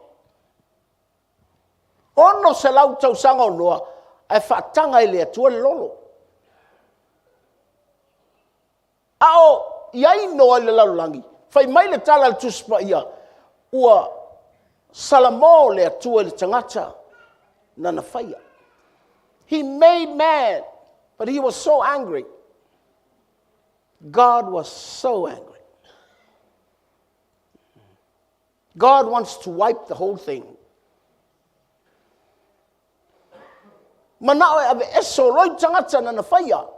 Ono se lau tau sanga onoa. Ai whaatanga i le atua le lolo. Ao, iai noa le lalulangi. Whai mai le tala le tuspa ia. Ua salamo le atua le tangata. Nana whaia. He made man, but he was so angry. God was so angry. God wants to wipe the whole thing. Manao ave eso loi tangata na whaia.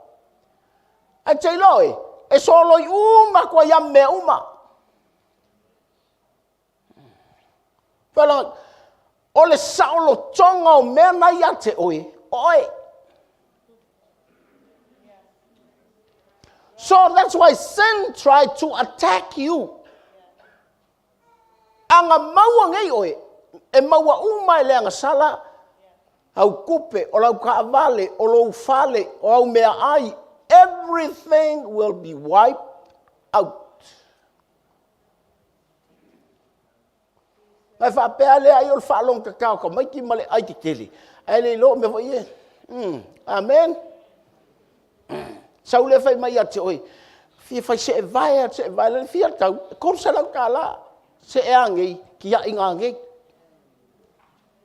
Ai te loi, eso loi uma kwa yam me uma. Whala, ole saulo tonga o mena iate oe. Oi. So that's why sin tried to attack you. Anga maua ngai oe, e maua umai le anga sala, au kupe, o lau kaavale, o lau fale, o au mea ai, everything will be wiped out. Mai whapea lea i o le whaalong kakao, ka maiki male aiti tele. Ai le lo me foi. Amen. Sau le fai mai ate oi. Fia fai se vai le fia tau. Kor sa lau ta la. Se e angei ki ia inga angei.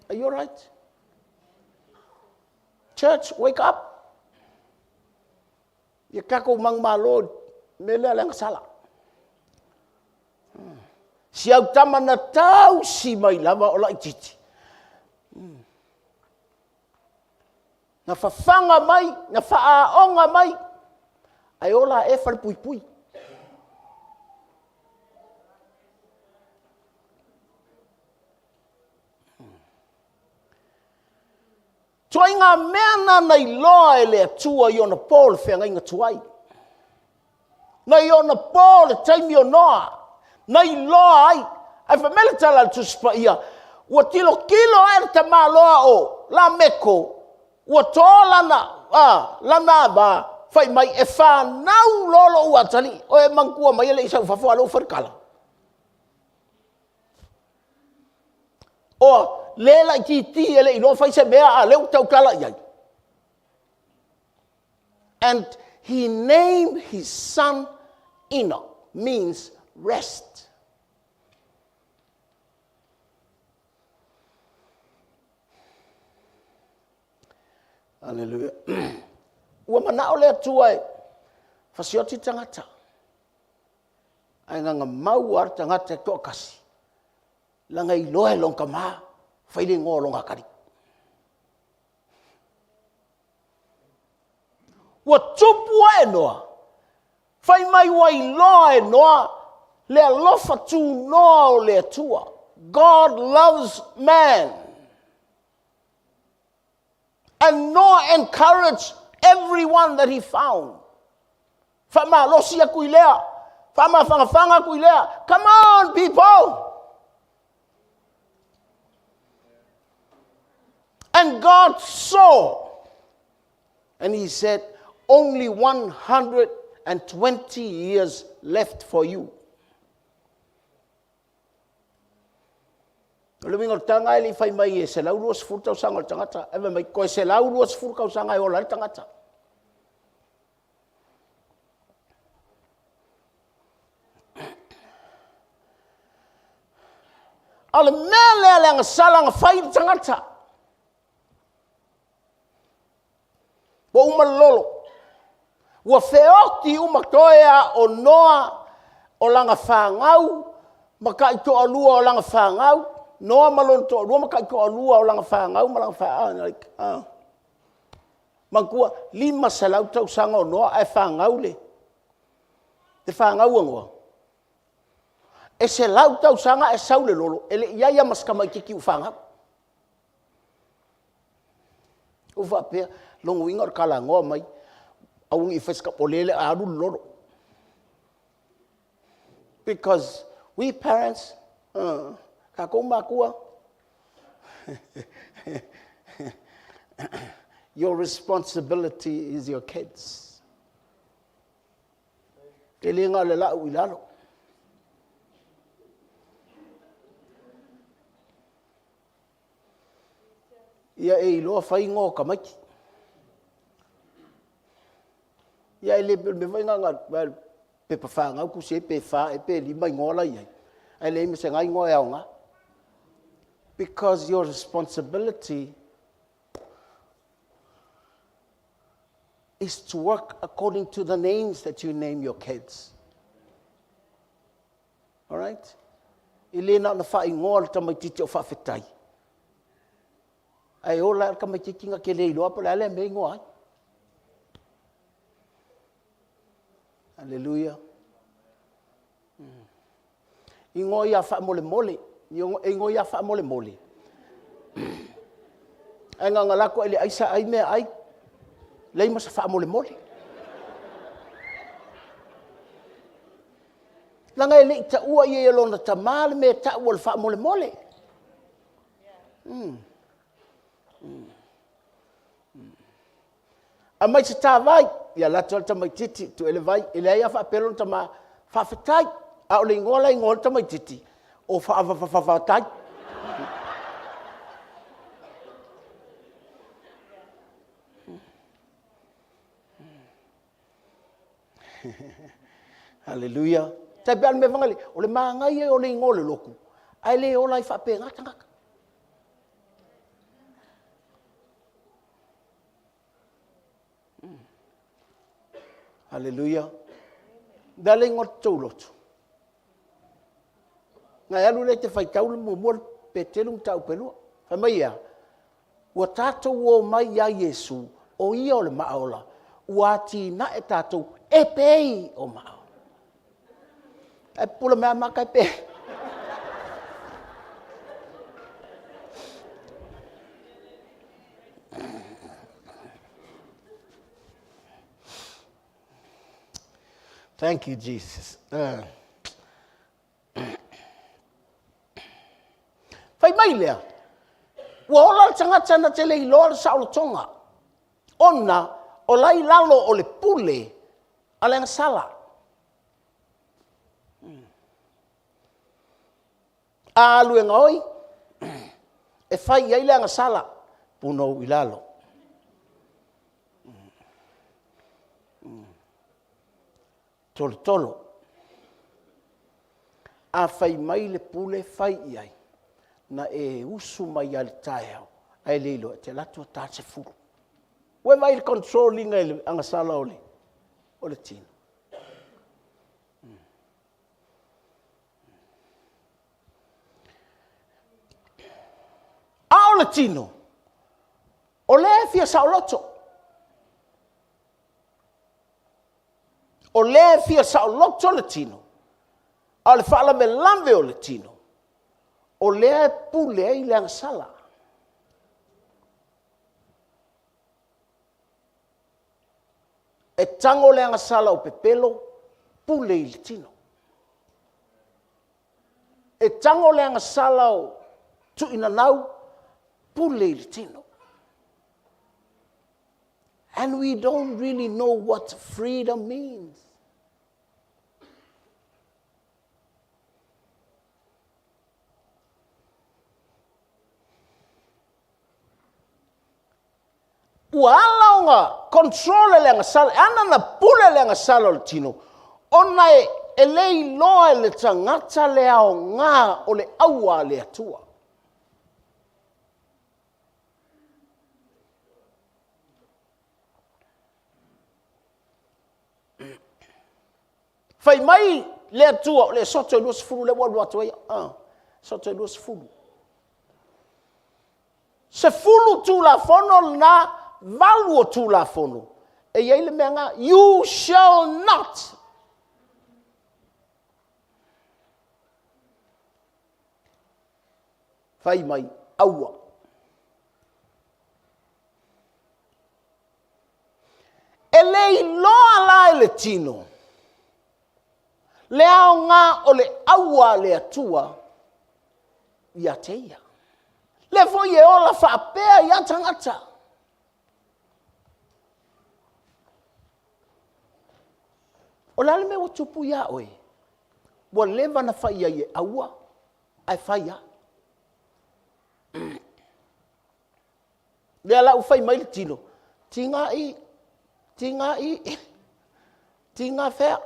Are you all right? Church, wake up. Ia kako mang malo me le lang sala. Si au tamana tau si mai lava o lai titi. Na whawhanga mai, na whaaonga mai, ai ola e whare pui pui. Tua inga mea nei loa e le atua i ona Paul whenga inga tuai. Nei ona Paul e taimi o noa. Nei loa ai. Ai whamele tala tu spa ia. Ua tilo kilo ai ta maa loa o la meko. Ua tō lana ba. Whai mai e whanau lolo ua tali. O e mangkua mai ele isau whafua lo wharkala. O lela I ti ele ino fai se mea a leu tau kala iai. And he named his son Enoch, means rest. Hallelujah. Ua mana o lea tuai, fasioti tangata. Ai nganga mau ar tangata e toa kasi. Langa I loe longa maa. Whaile ngō longa kari. Ua tupu e noa. Whai mai wai loa e noa. Lea lofa tū noa o lea tua. God loves man. And Noah encouraged everyone that he found. Whama losi aku I lea. Whama whangawhanga aku I lea. Come on, people. And God saw, and he said, only 120 years left for you. Livingstone tanga ili fai mai e se lau ruas furta usanga tangata. Ewe mai koe se lau ruas furta usanga e ola tangata. Ale mele ale anga salanga fai tangata. Wa uma lolo. Wa feoti uma toea o noa o langa whangau. Maka I toa lua o langa whangau. Noa malon toa lua maka I toa lua o langa whangau. Malanga whangau. Mangkua 5 salau tau sanga o noa e whangau le. Te whangau angoa. E se lau tau sanga e saule lolo. Ele iaia maskama I kiki u whangau. Uwa pia. Longo ingar kala ngoa mai. Awung I wheska polele a aru loro. Because we parents, kako makua. Your responsibility is your kids. Te linga le lau I lalo. Ia e iloa whai ngō kamaki. Ia ele me vai nganga pe pa whanga ku se pe wha e pe 5 ngola iai. Ele me se ngai ngoa nga. Because your responsibility is to work according to the names that you name your kids. All right? Ile na wha ngoa ta mai titi o wha whetai. Ai ola ka mai titi nga ke le iloa pa le me ngoa. Hallelujah. Ingo ia wha mole mole. Ingo ia wha mole mole. Ai nganga lako ele aisa ai mea ai. Lei masa wha mole mole. Langa ele ta ua ia ia lona ta male me ta ua le wha mole mole. A mai se tā vai. Ia la tol tamai titi tu ele vai ele ia fa pelon tama fa fatai a o le ngola ngol tamai titi o fa fatai Hallelujah. Tai pe me vangali o le mangai e o le ngole loku. Ai le ola I whape ngata. Hallelujah. Dale ngot tūlotu. Ngai alu le te whaikau le mua pe telung tau pelua. Whamai ea. Ua tātou o mai ia Yesu o ia o le maaola. Ua ti na e tātou e pei o maaola. E pula mea maka e pei. Thank you, Jesus. Fai mai lea. Ua ola tangata na te lei loa sa o tonga. Ona o lai lalo o le pule a le sala. A alue ngoi e fai ai le sala puno I lalo. Tolo. A fai mai le pule fai iai. Na e usu mai al taeo. Ai leilo te latu ta se furu. We mai le controlling ai anga sala ole. Ole tino. A ole tino. Ole fia sa loto. O le fia sa o loto le tino. A le fala me lambe o le tino. O le pule ai le angasala. E tango le angasala o pepelo, pule I le tino. E tango le angasala o tuinanau, pule I le tino. And we don't really know what freedom means. Ua ala o ngā control le ngasala, ana na pule le ngasala o tino, ona e lei loa le tangata le ao ngā o le aua le atua. Fai mai le atua, le soto e luas furu le walu atua ia. Soto e luas furu. Se fulu tu la fono na valu o tu la fono. E iei le mea you shall not. Fai mai aua. E lei loa la le tino. Le ao ngā o le aua le atua ia te ia. Le foi e ola whaapea ia tangata. O lale me o tupu ia oe. Wa leva na whai ia e aua. Ai whai ia. Le ala u whai mai le tino. Tinga whea.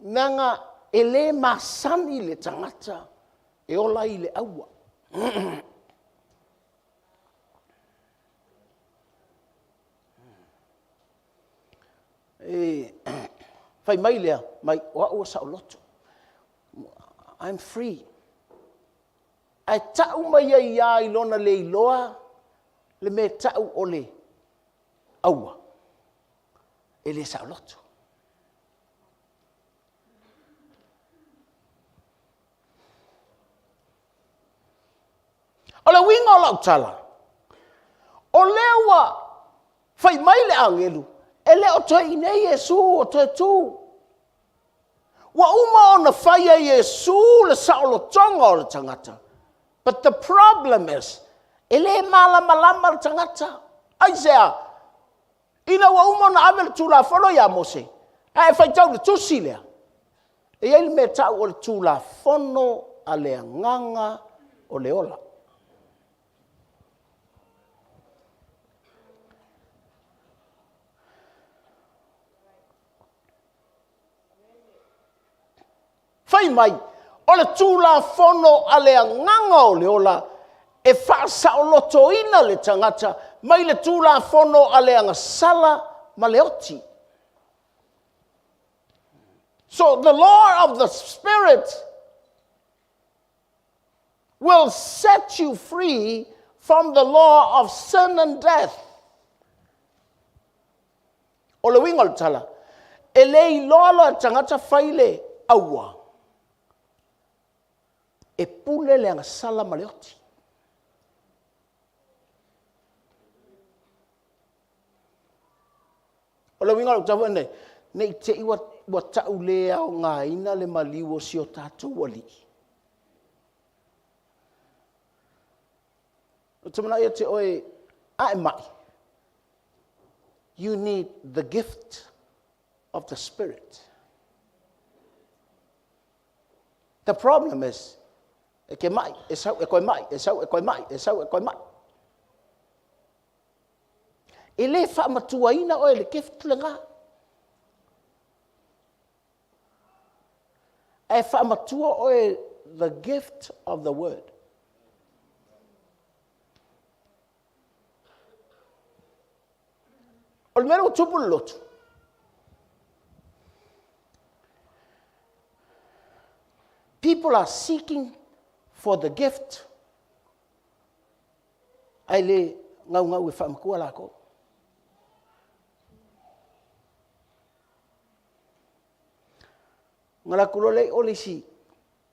Nanga ele masani le tangata e ola I le aua. Fai mai lea, mai oa ua sa loto. I'm free. Ai tau mai ia I lona le iloa, le me tau o le aua. E le sa loto. O le winga o lau tala. O lewa fai mai le angelu. E le o toi nei Yesu o toi tu. Wa uma o na fai a Yesu le saolo tonga o le tangata. But the problem is, e le malama le tangata. Aisea, ina wa uma na ame le tula fono ya Mose. E fai tau le tusi lea. E ele me tau o le tula fono a le nganga o le ola. fai mai, o le tūla fono a le nganga o le ola, e whaasa o loto ina le tangata, mai le tūla fono a le angasala ma le oti. So the law of the Spirit will set you free from the law of sin and death. O le winga o le tala, e lei lola tangata faile aua, e pule le angasala ma le oti. O le winga o le tafu ene, nei te iwa tau lea o ngā ina le maliwo si o tātou wali. O te mana ia te oe, ae mai. You need the gift of the Spirit. The problem is, e ke mai, e sau e koe mai, e sau e koe mai, e sau e koe mai. E le whaamatua ina oe le gift le ngā. E whaamatua oe the gift of the word. O le mera o tupu lotu. People are seeking for the gift. Ai le ngau ngau e whaamakua lako. Ngala kulole ole si.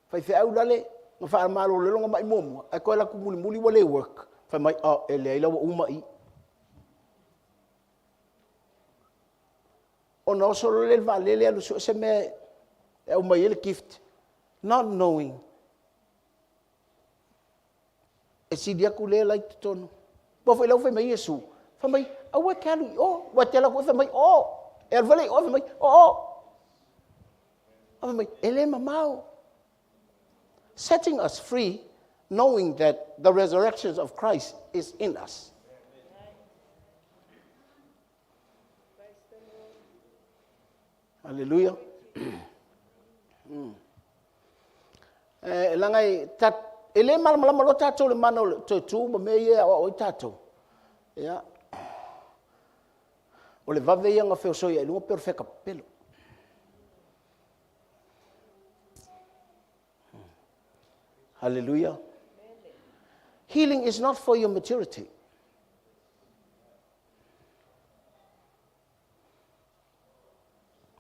Fai fe au lale, nga wha malo le longa mai momo. Ai koe la kumuli muli wale work. Fai mai ele ai lawa umai. O no solo le valele alu so se me e umai ele gift. Not knowing. E si dia kule lai tono. Bo fai lau fai mai Yesu. Fai mai awa kalu o, wa te la ko fai mai o. E vale o fai mai o. Ele mamau. Setting us free, knowing that the resurrection of Christ is in us. Hallelujah. Langai tat ele mal lo tatou le mano tu ma me ia o tatou. Ya. O le vave ia nga feo so ia lu perfect pelo. Hallelujah. Healing is not for your maturity.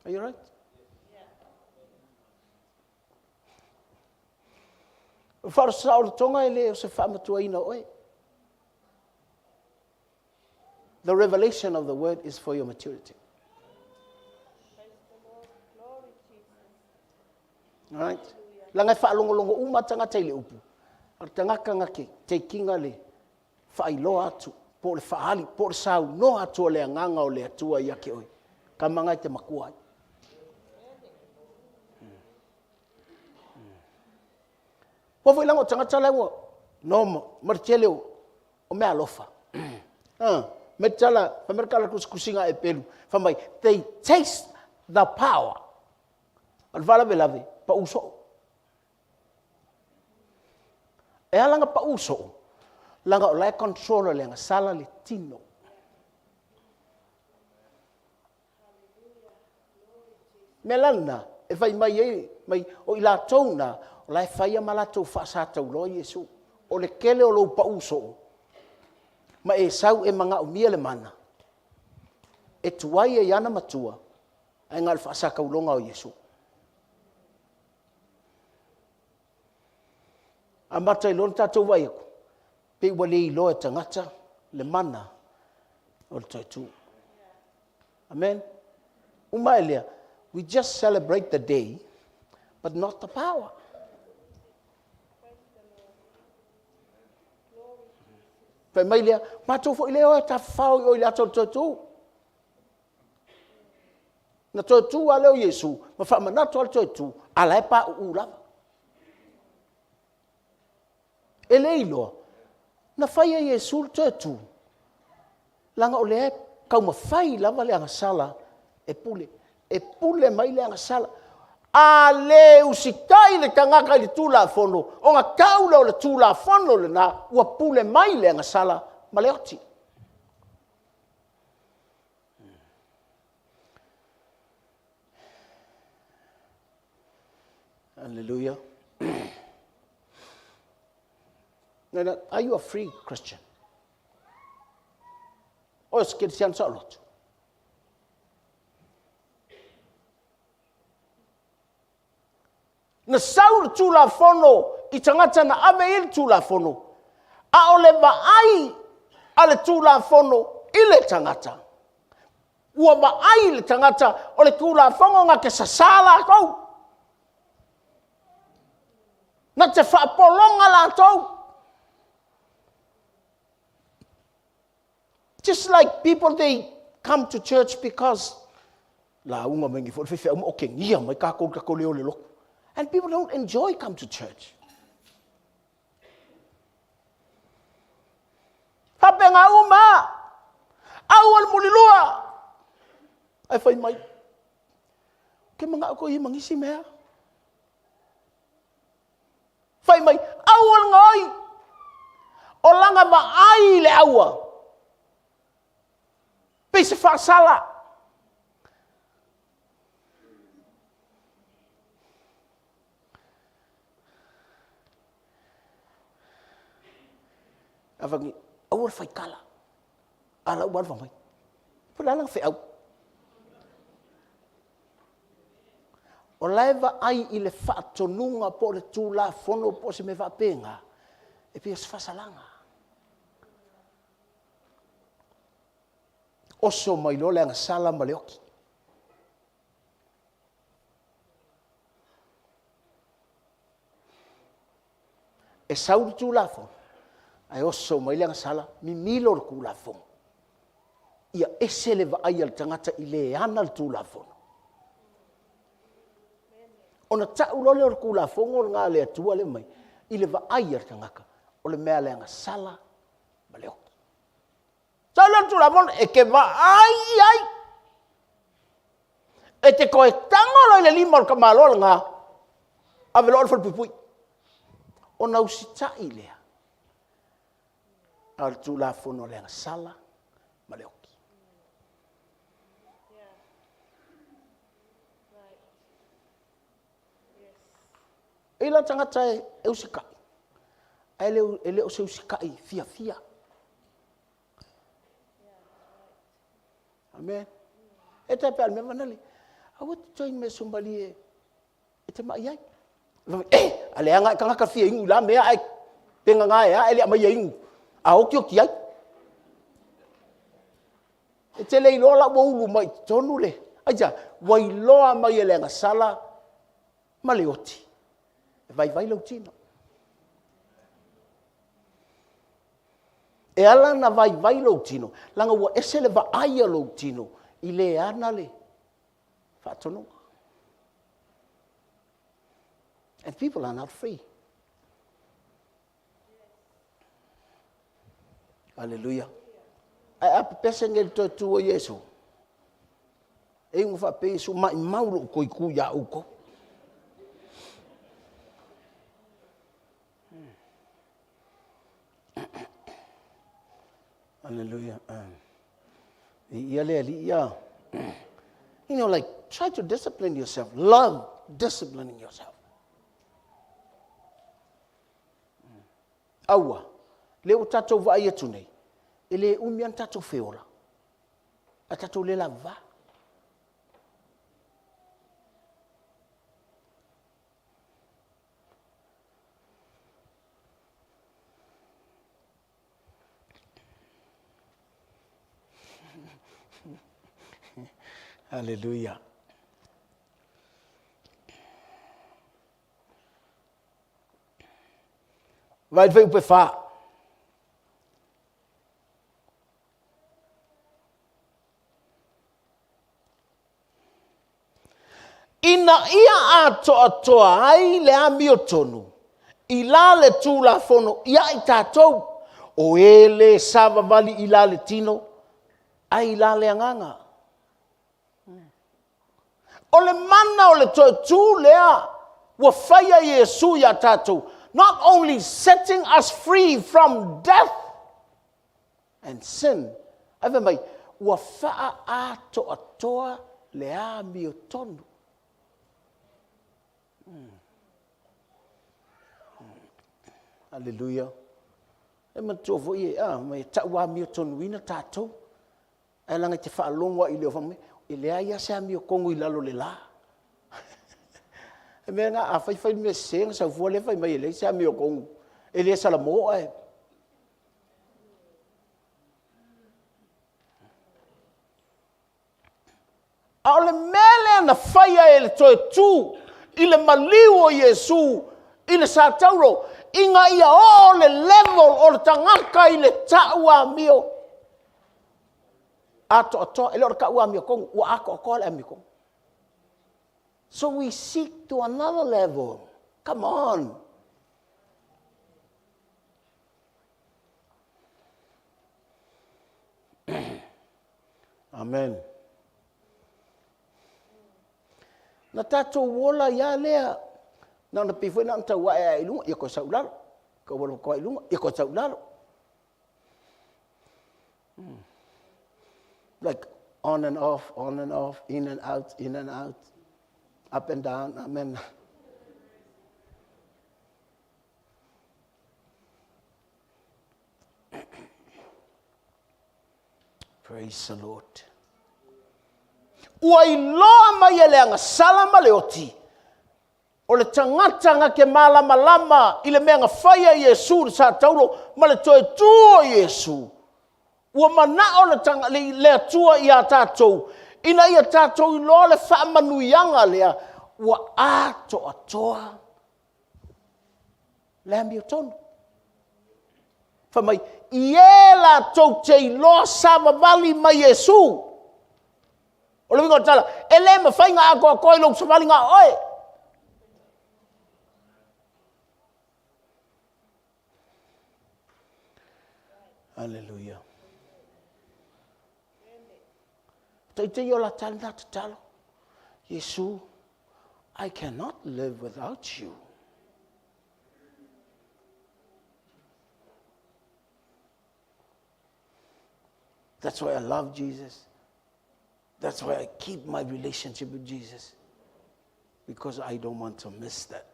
Are you right? The revelation of the word is for your maturity. All right? Langa whaalongolongo umatanga teile upu. Ar tangaka ngake, te kinga le whailo atu, po le whaali, po le sau, no atu o le nganga o le atua i ake oi. Ka mangai te makuai. Pofo ilango tangata lewa, no, marteleo, o mea lofa. Metala, pamerkala kusinga e pelu. Famai, they taste the power. Al vala velave, pa uso. E alanga pa uso, langa o lai controller le nga sala le tino. Melana, e fai mai o ila tona, o lai fai malato fasata u lo Yesu. O le kele o lo pa uso. Ma e sau e manga o mia le mana. E tuai e yana matua, ai ngal fasaka u longa o Yesu. Amata ilon tatou vai aku. Pe wale ilo e tangata le mana o le toitu. Amen. Umaelia, we just celebrate the day, but not the power. Pe mailia, matou fo ileo e ta fau o ila toitu. Na toitu a leo Yesu, ma fa manato al toitu, ala e pa ulava. Eleilo, na fai a Yesu tu. Langa o le kau ma fai lava le anga sala e pule mai le anga sala. a le usikai le tangaka le tula fono o nga kaula o le tula fono le na ua pule mai le nga sala ma le oti. Hallelujah. Now, are you a free Christian? O es Christian sa lot? Na saul tula fono I tangata na ave il tula fono. A ole ai ale tula fono ile tangata. Ua ai le tangata ole tula fono nga ke sasala kau. Na te whaapolonga la tau. Just like people, they come to church because la unga mengi fo fe okay ngia mai ka ko leo le loko. And people don't enjoy come to church. Hapenga uma awal mulilua. Ai fai mai. Ke manga ko I mangisi mea. Fai mai awal ngai. O langa ma ai le aua. Pese fa sala. Avangi awal fai kala. Ala uan famai. Pula lang fai au. O laiva ai I le whaatonunga po le tūla fono po se me whapenga. E pia se whasalanga. Oso mai lo le anga sala ma le oki. E sauri tūla fono. Ai oso mai le anga sala mi milo le kūla fono. Ia ese le va ai al tangata I le ana le tūla fono. Ona tau lole o kula fongo ngā le atua le mai. I le vaai ar tangaka. O le mea le anga sala ma leo. Tau le tula mon e ke vaai ai. E te koe tangolo I le lima o kamalo ngā. Ave lo alfa pupui. Ona usitai lea. Al tula fono le anga sala ma leo. E la tangata e usikai. Ele o se usikai fia. Amen. E te pēl me manali. Awa te toi me sumbali e te mai ai. Ale anga e kangaka fia ingu la mea ai. Penga ngā ea, ele a mai ingu. A oki ai. E te lei lola waulu mai tonu le. Aja, wailoa mai ele anga sala ma le oti. Vai lau tino. E ala na vai lau tino. Langa ua ese le va aia lau tino. I le ana le. Whātono. And people are not free. Hallelujah. Ai apa pese ngel to tu o Yesu. E ngu fa pesu mai mauro ko iku ya uko. Hallelujah. You know, like, try to discipline yourself. Love disciplining yourself. Aua, leo tatou va ia tunei. Ele umian tatou feola. A tatou le lava. Hallelujah. Vai ver o pefá. Ina ia atoa ai le amio tonu. I la le tūla fono ia I tātou. O ele sava vali I la le tino. Ai la le anganga. O le mana o le toe tū lea, ua whaia Iesu ia tātou. Not only setting us free from death and sin, ave mai, ua whaa ato atoa lea mi o tonu. Hallelujah. E matua vo ie, mai taua mi o tonu ina tātou. E langa te wha longwa i leo whame, i lea ia sea mi o kongo i lalo le la. E mea ngā a whai me senga sa vua le whai mai e lea sea mi o kongo. E lea sala moa e. A o le mele na whaia e le toe tū, i le maliu o Iesu, i le sa tauro, inga ia o le level o le tangaka i le taua mio. Ato ato, ele o le kaua mio kong, ua ako ako le mio kong. So we seek to another level. Come on. Amen. Na tātou wola ia lea, na pifoi na tau wa e ilunga, ia ko sau lalo. Ka wala ko ilunga, ia ko sau lalo. Like on and off, in and out, up and down, amen. Praise the Lord. Ua i loa mai e leanga salama leoti. O le tangata ke malama lama i le mea nga whaia Iesu sa tauro ma le toe tua Iesu. Ua mana o le tanga le atua i a tātou. Ina i a tātou i loa le whaamanuianga lea. Ua ato atoa. Lea mi o tonu. Whamai, i e la tau te i loa sa mawali ma Iesu. O le wingo tala, e le ma whainga a koa koi lok sa wali ngā oe. Hallelujah. Taitei o la tala na te talo. Yesu, I cannot live without you. That's why I love Jesus. That's why I keep my relationship with Jesus. Because I don't want to miss that.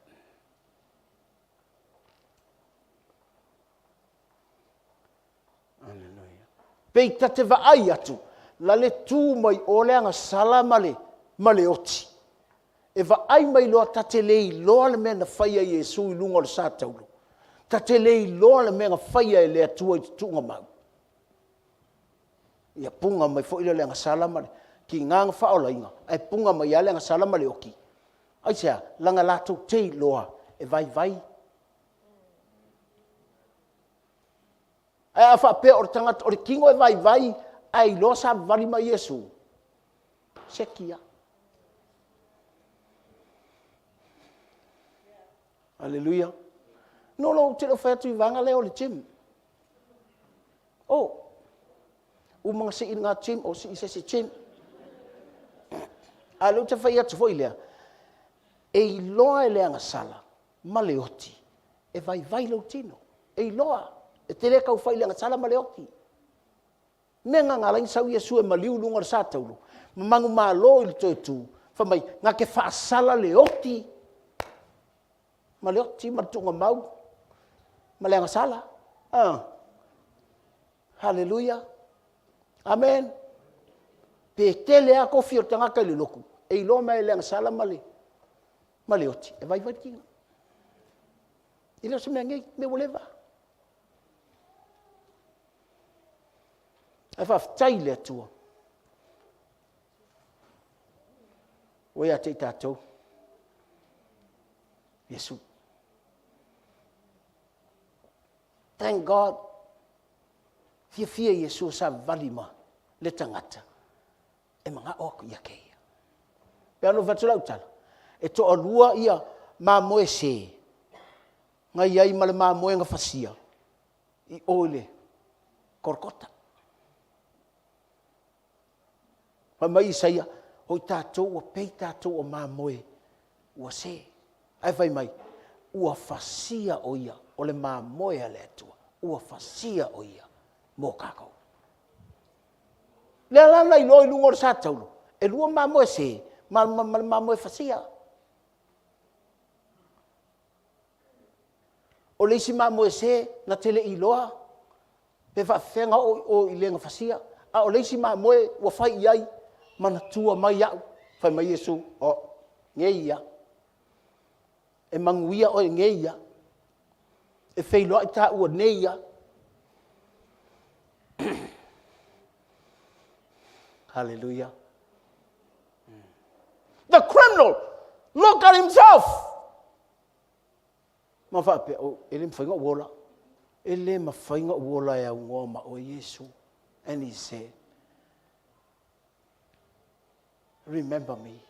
Hallelujah. Pei tate vaai atu. La le tū mai o leanga sala male oti. E vaai mai loa tate lei loa le mea na whaia Iesu i lunga o le sātaulu. Tate lei loa le mea na whaia e lea tua i tunga mau. Ia punga mai fo ilo leanga sala male. Ki nganga whaola inga. Ai punga mai a leanga sala male oki. Ai sea, langa lātou tei loa e vai. Ai a whapea o tangata o le kingo e vai. Ai loa sa vali mai Iesu. Sekia. Hallelujah. No, te lo whaiatu i vanga leo le gym. Oh. O mga si ngā gym o si isa si gym. A leo te whaiatu foi lea. E loa e leanga sala. Maleoti. E vai lau tino. E loa. E te leka u whai leanga sala maleoti. Nenga ngā lain sau Iesu e maliu lunga ra sātaulu. Mamangu mā lo i toi tū. Whamai, ngā ke whaasala leoti. Maleoti, martunga mau. Maleanga sala. Hallelujah. Amen. Pe te lea kofi o tangaka le loku. E ilo mai leanga sala maleoti. E vai kinga. Ilo se mea ngei, me woleva. E whaftai lea tua. Oe a te tātou. Yesu. Thank God. Fia Yesu sa valima le tangata. E mga oku ia keia. Pe anu whatula utala. E to alua ia mā moe se. Ngai iai male mā moe nga whasia. I ole. Korkota. Mai Isaia, hoi tātou ua pei tātou o māmoe ua se. Ai whai mai, ua whasia o ia, o le māmoe a le atua, ua whasia o ia, mō kākou. Lea lana i loa i lunga o sa taulu, e lua māmoe se, māmoe whasia. O leisi māmoe se, na tele i loa, pe whawhenga o i lenga whasia, a o leisi māmoe ua whai iai, mana tua mai au, whai mai Yesu, o, nge ia. E manguia o nge ia. E whailoa i tā ua ne ia. Hallelujah. The criminal, look at himself. Ma whape, ele mwhainga uola. Ele mwhainga uola e au ngoma o Yesu. And he said, remember me.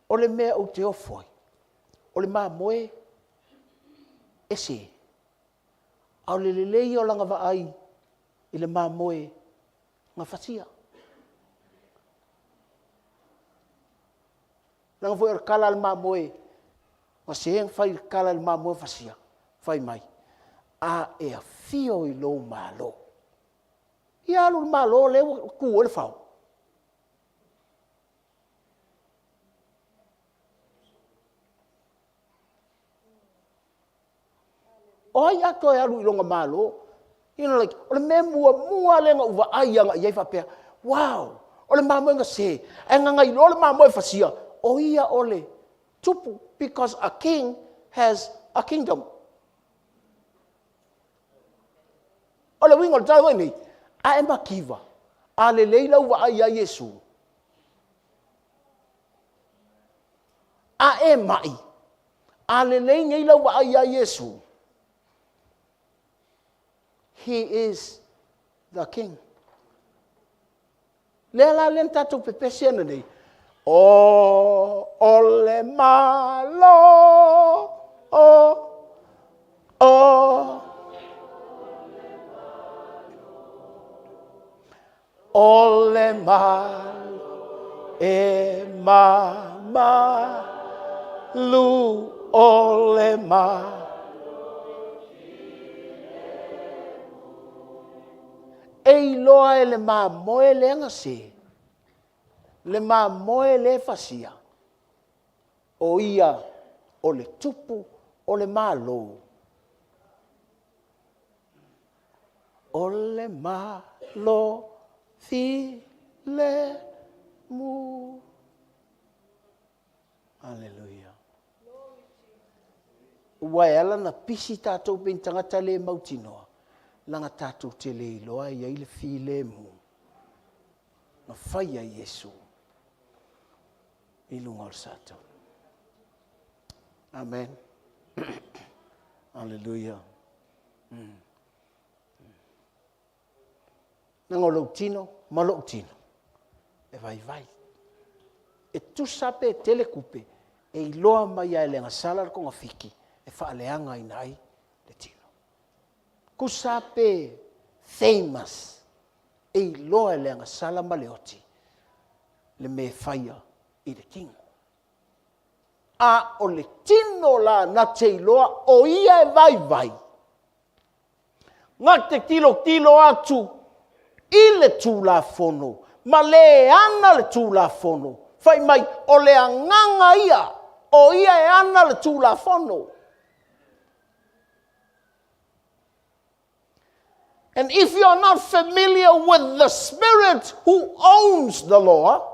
O le mea o te ofoi. O le maa moe. Ese. Au le lelei o langa vaai. I le maa moe. Nga whasia. Langa fo e kala le maa moe. Nga seheng whai kala le maa moe whasia. Whai mai. A e a fio i lo maa lo. I alu le maa lo le ku o le whao. O ai ato e alu i longa malo. You know, like, o le me mua lenga uwa ai anga iai whapea. Wow! O le mamoe nga se. E nganga i lo le mamoe whasia. O ia o le tupu. Because a king has a kingdom. O le wingo le tau e nei. A e makiva. A le leila uwa ai a Yesu. A e mai. A le leila uwa ai a Yesu. He is the king. Lela len tatou pepesi ana nei. O le malo. O le malo. E mama. Lu o le malo. E loa e le mā moe le anga se. Le mā moe le whasia. O ia o le tupu o le mā lo. O le mā lo fi le mu. Hallelujah. Ua e ala na pisi tātou pintangata le mautinoa. Langa tātou te le iloa i aile fi le mu. Na whai a Yesu. I lunga o sātou. Amen. Hallelujah. Nanga o lau tino, ma lau tino. E vai vai. E tu sape e telekupe. E iloa mai a lenga salar ko ngā fiki. E whaaleanga i nai le tino. Kusape famous e loa le anga sala maleoti le me faia i le king. A o le tino la na te loa o ia e vai vai. Ngā te tilo atu i le tūla fono. Ma le ana le tūla fono. Whai mai o le anganga ia o ia e ana le tūla fono. And if you are not familiar with the Spirit who owns the law,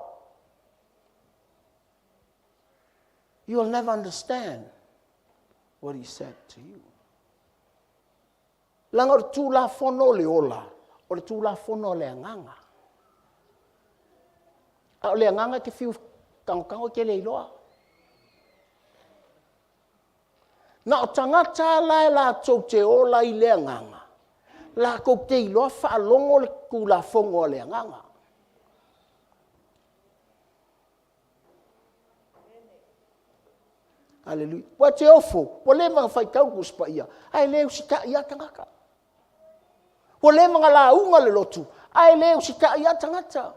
you will never understand what he said to you. Langa o tūla fono le ola, o le tūla fono le anganga. O le anganga ke fiu kango ke le iloa. Na o tangata lai la tau te ola i le anganga. La ko te iloa whaalongo le kula fongo le anganga. Hallelujah. Wa te ofo, wa le mga whaikau kuspa ia. Ai leo si ta ia tangaka. Wa le mga launga le lotu. Ai leo si ta ia tangata.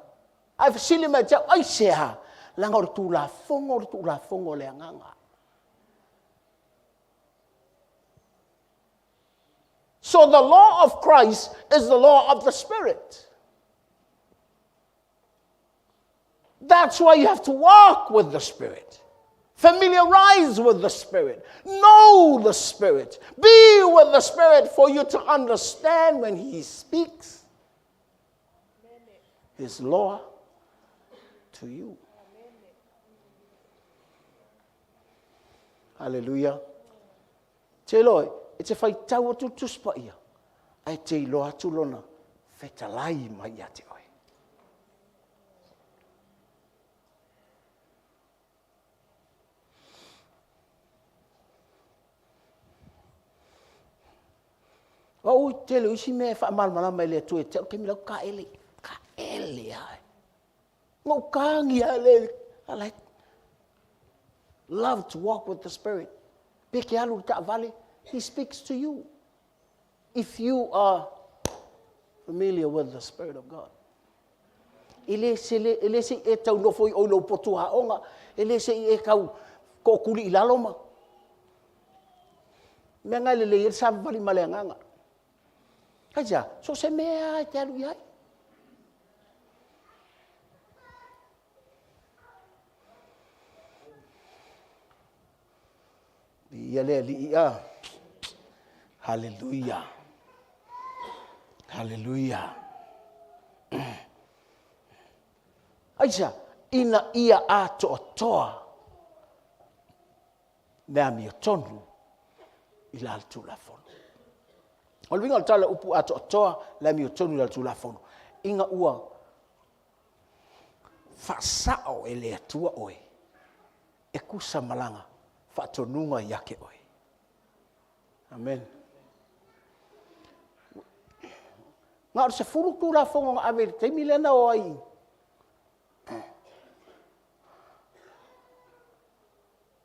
Ai fasili mai tau ai sea. Langa o tu la fongo le anganga. So the law of Christ is the law of the Spirit. That's why you have to walk with the Spirit. Familiarize with the Spirit. Know the Spirit. Be with the Spirit for you to understand when He speaks His law to you. Hallelujah. Te loi, e te whai tau atu tuspa ia. Ai te ilo atu lona, whetalai mai a te oi. Wa ui te le usi me wha malmana mai le tu e te o ke milau ka ele ai. Ngau kāngi a le, I like, love to walk with the Spirit. Peke alu ta vale, He speaks to you. If you are familiar with the Spirit of God. Ele se e tau nofo i oilo potu haonga, ele se e kau ko kuli i laloma. Mea ngai le e sa vali male anganga. Kaja, so se mea te alu iai. Ia le li ia. Hallelujah. Hallelujah. Aisa, ina ia ato toa. Mea mi tonu ila altu la fono. O le winga o tala upu ato toa, la mi tonu ila altu la fono. Inga ua fasao ele atua oe. E kusa malanga. Whatonunga yake oi. Amen. Ngā se furuku la whonga ngā awe te milena o ai.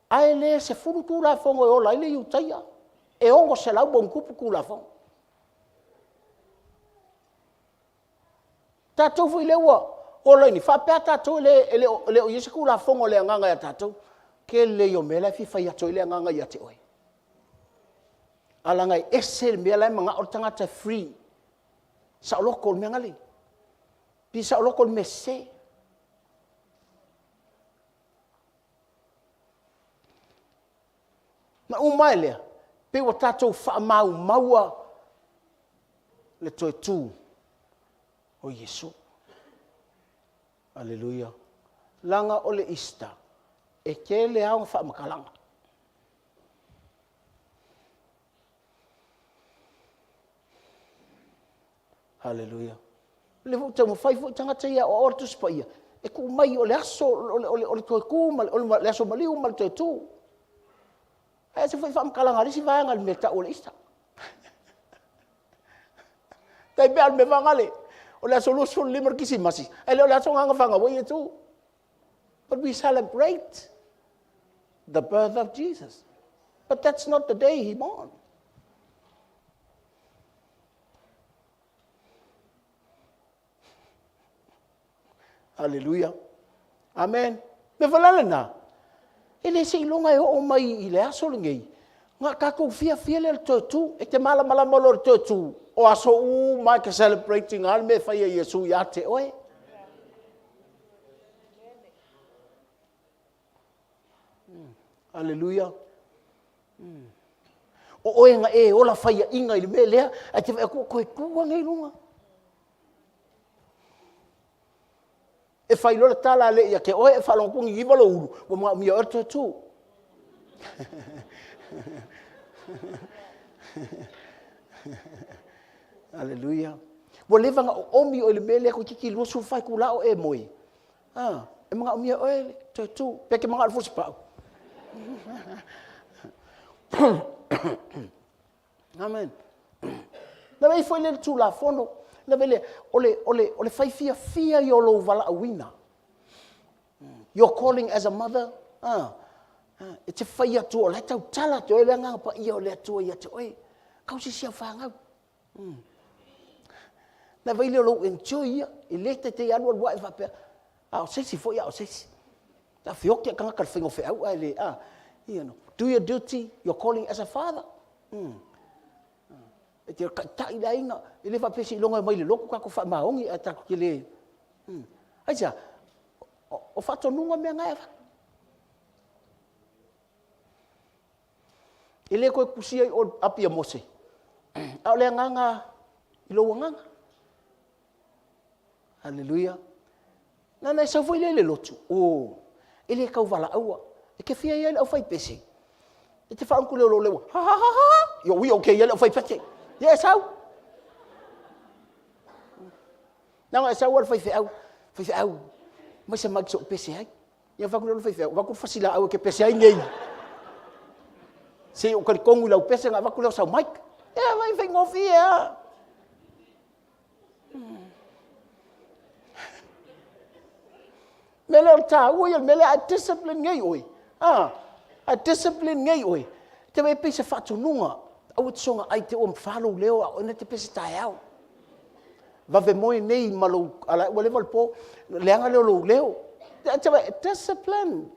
Ai le se furuku la whonga o lai le iutaia. E ongo se lau bon kupuku la whonga. Tātou fui le ua. O lai ni whapea tātou le o yesiku la whonga le anganga ya tātou. Ke le yo mela fi fa ya toile nganga ya te oi. Ala ngai ese mela mga o tangata free. Sa lokol me ngali. Pi sa lokol me se. Na umaile pe o tatou fa maua le toi tu o Yesu. Hallelujah. Langa ole Easter. E ke le au wha makalanga. Hallelujah. Le vuta mo fai fu tangata ia o ortu spa ia. E ku mai o le aso o le toi ku mal o le aso maliu mal toi tu. E se fai wha makalanga le si vanga le meta o le Easter. Tai be al me vangale. O le aso lusu limar kisimasi. E le o le aso nganga vanga wai e tu. But we celebrate the birth of Jesus. But that's not the day He born. Hallelujah. Amen. Me falale na. Ele se ilonga e o mai I le aso ngei. Nga kako fia le tu e te mala molo le tu. O aso u mai ka celebrating al me fa Yesu ya te oe. Hallelujah. O oe nga e ola fai inga I le me lea, a te ko kua ngai lunga. E fai lola tala le ia ke oe e whalongpungi I wala uru, wa mga mia orto tu. Hallelujah. Wa levanga o omi o le me lea ko kiki lusu fai kulao e moi. E mga mia oe tu, peke mga alfusi pao. Amen. Na vai foi le tu la fono, na vele ole fai fia yo lo vala awina. You're calling as a mother, it's a fai tu o le tau tala te ole nga pa ia ole tu ia te oi. Kau si sia fa nga. Na vai le lo enjoy ia, I le te anu wa fa pe. A o sesi fo ia o sesi. Ta fioke kanga ka fingo fe au ele you know, do your duty, your calling as a father. E te ta ila inga, ele fa pesi longa mai le loko ka ko fa maongi ata ke le. Aja o fa tonunga me ngai fa. Ele ko kusia o apia mose. A le nganga ilo nganga. Hallelujah. Na sa foi le lotu. Ele ka vala aua. E ke fia ele au fai pese. E te fa le lo le. Ha ha ha ha. Yo we okay ele au fai pese. Yes how? Na sa wal fai au. Fai au. Mas sa mag so pese ai. Ya fa lo fai au. Va ku fasila au ke pese ai nei. Se o ka kongu lau pese nga va ku lo sa mic. Ja, vai fai ngofia. Mele o ta ui, mele a discipline ngai oi. A discipline ngai oi. Te wei pese whatununga. Au te songa ai te o mwhalo leo a ona te pese tae au. Vave moe nei malo, ala ua level po, leanga leo leo. Te wei, discipline.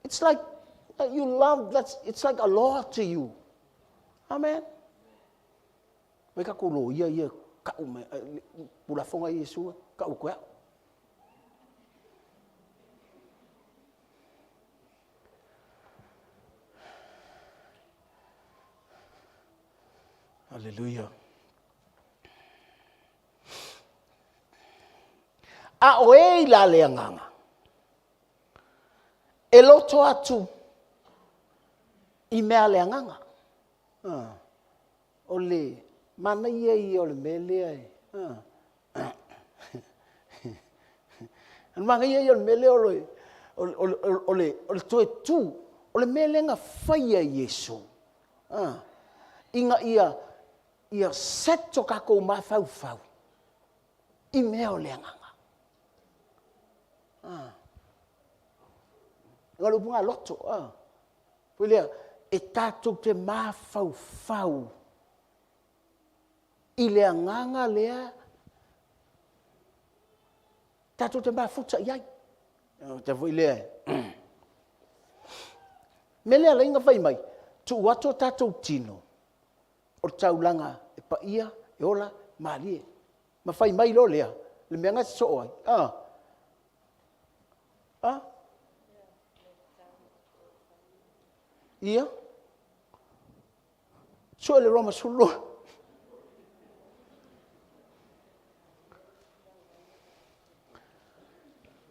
It's like you love, it's like a law to you. Amen. Wei ka kolo ia ka ume, pula fonga Yesu, ka ukoea. Hallelujah. A oe la leanganga. E loto atu I mea leanganga. O le mana ia I o le mele ai. An manga ia I o le mele o le toe tu. O le melenga whaia Yesu. Inga ia seto kako mawhau whau. I mea o leanganga. Ngā lupunga loto. Pulea, e tātou te mawhau whau. I leanganga lea. Tātou te mawhuta iai. Te vui lea. Me lea lainga whai mai. Tu wato tātou tino. O taulanga e pa ia, e ola, maalie. Ma whai mai lo lea. Le meanga se so ai. Ia. So le roma sulu.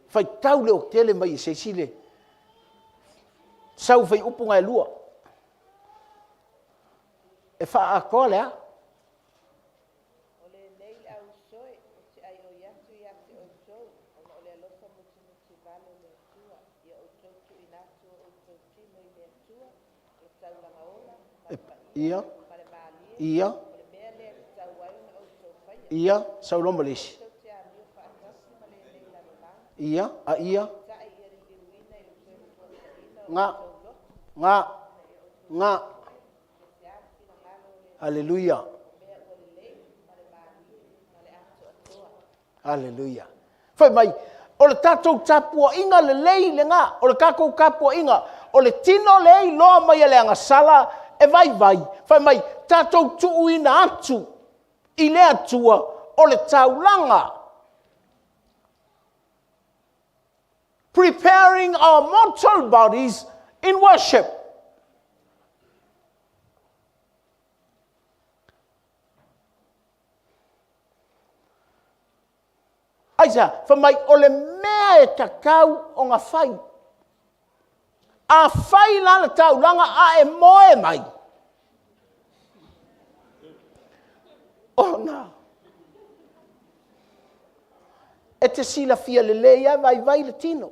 Fai tau le o tele mai se sile. Sau fai upunga e lua. E fa a koa lea. Ia. Ia. Ia. Sau lomba lesi. Ia. A ia. Nga. Hallelujah. Hallelujah. Fai mai. O le tātou tāpua inga le lei le ngā. O le kākou kāpua inga. O le tino lei loa mai le anga sala. E vai. Fai mai. Tātou tuu ina atu. I le atua. O le taulanga. Preparing our mortal bodies in worship. Aisa, whamai o le mea e takau o ngā whai. A whai lana taulanga a e moe mai. Oh, nā. E te sila fia le leia vai le tino.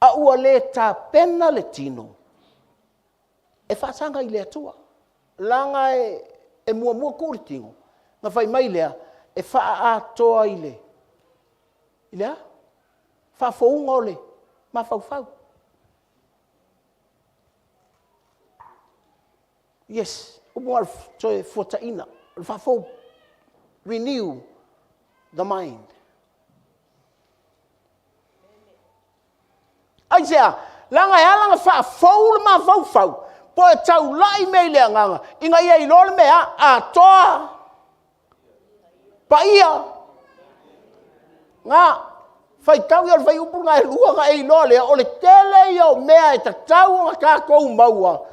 A ua le tā pena le tino. E whaatanga I le atua. Langa e mua kōritingo. Ngā whai mai lea, e wha atoa I le. I lea? Wha whaunga o le. Ma whau. Yes. Umu al toe fota ina. Wha whau. renew the mind. Ai sea, langa ya langa fa fau ma fau. Po tau lai me le nganga. Inga ia I lole me a toa. Pa ia. Nga fai tau ia fai upu ngai lua nga I lole o le tele ia mea e tau nga ka kou maua.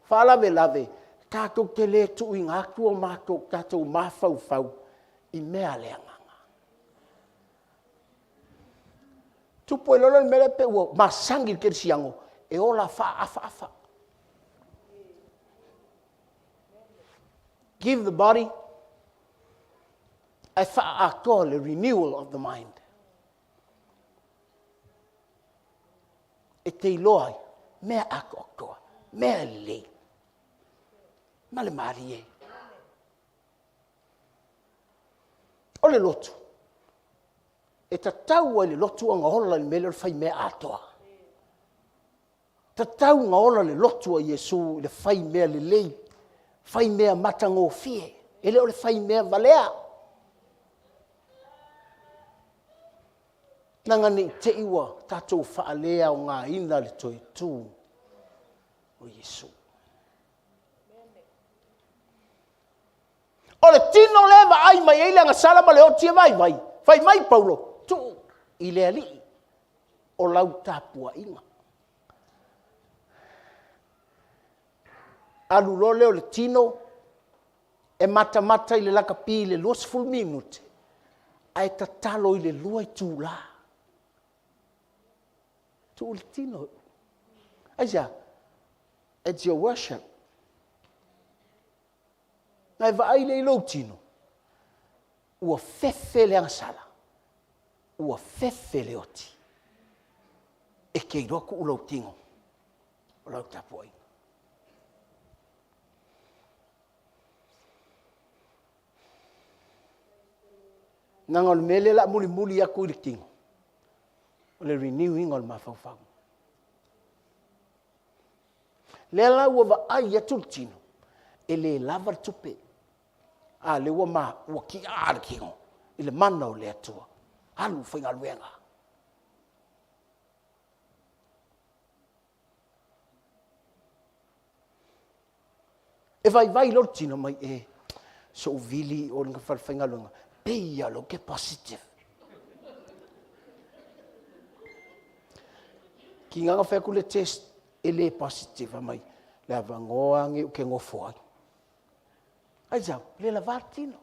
Fa lave. Tātou te le tu I ngā kua mātou tātou mafau I mea le nganga. Tupo e lolo mele pe ua masangi ke siango e ola afa. Give the body a the renewal of the mind. E te iloa mea akoa, mea le. Male marie. O le lotu. E tatau le lotu anga hola le mele fai mea atoa. Tatau nga hola le lotu a Yesu le fai mea le lei. Fai mea matango fie. Ele o le fai mea valea. Nanga ni te iwa tatou faalea o ngā ina le toi tū o Yesu. O le tino lewa ai mai eile nga salama le o tia vai. Fai mai Paulo, tu I le ali o lau tāpua inga. Alulo leo le tino e mata I le lakapi le 20 minute. Ai tatalo I le lua I tūla. Tu le tino. Aisa, it's your worship. Ngai vai le lo tino. Ua fefe le angasala. Ua fefe le oti. E kei roku ulau tingo. Ulau tapoi. Nanga le mele la muli aku I le tingo. O le renewing o le mafau. Le la ua va ai atu tino. E le lava tupe. A le ua ki aare kingo. I le mana o le atua. Alu whainga luenga. E vai lor tino mai e so vili o nga whainga luenga. Peia lo ke positive. Ki nganga whaku le test e le positive mai. Le avangoa nge uke ngofoa. Ai jau, le lavar tino.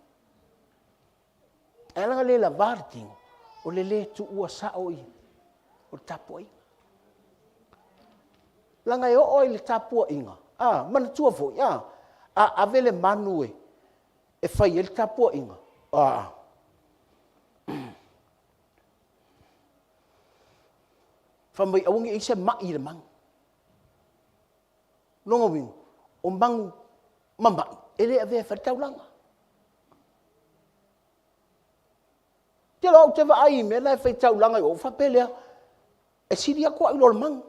Ai langa le lavar tino. O le tu ua saoi. O tapu ai. Langa e o le tapu inga. Mana tua foi. Avele manue. E fai el tapu inga. Famai awangi isa mai le mang. Longa wing. O mang mamai. Ele ave fatau langa. Te lo te va ai me la fatau langa o fa pelea. E siria ko ai lo mang.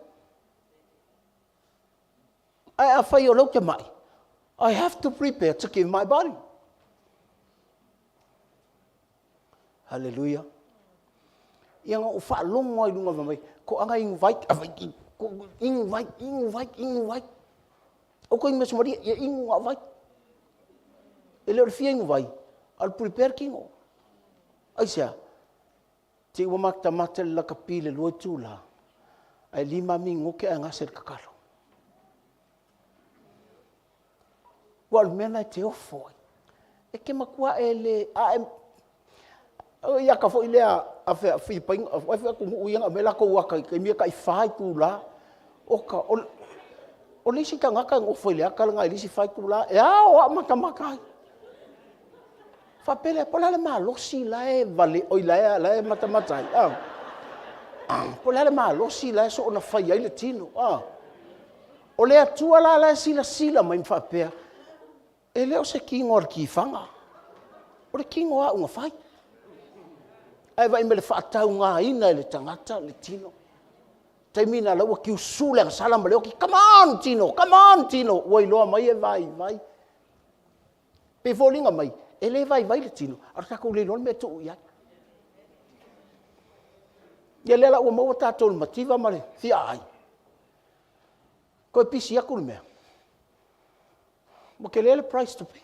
I afai o lo te mai. I have to prepare to give my body. Hallelujah. Yang o fa longo ai lunga mai. Ko anga invite ko invite. O ko inga somari ia inga vai. Ele o fia inga vai. Al prepare kingo. Aisia. Te ua mata la kapile lo tula. Ai lima mingo ke anga ser kakalo. Wal mena te ofoi. E ke makua ele ia ka foi lea a fi paing a foi ku uianga mela ko waka ke mia kai fai tu la o ka o lisi ka ngaka ngo foi lea ka nga lisi fai tu la o maka fa pele pola le malo si la e vale o la e mata pola le malo si la so na fai ai le tino o le atua la sila mai fa pe e le o se kingo ki fanga o le kingo a unha fai. Ai vai me le whaatau ngā ina le tangata, le tino. Te mina laua ki usule ang salama leo ki, come on tino, oi loa mai e vai. Pe fōlinga mai, E le vai le tino. Ar takou le lon me tu ia. Ia lela ua maua tātou le mativa ma le fia ai. Koe pisi aku le mea. Mo ke lele price to pay.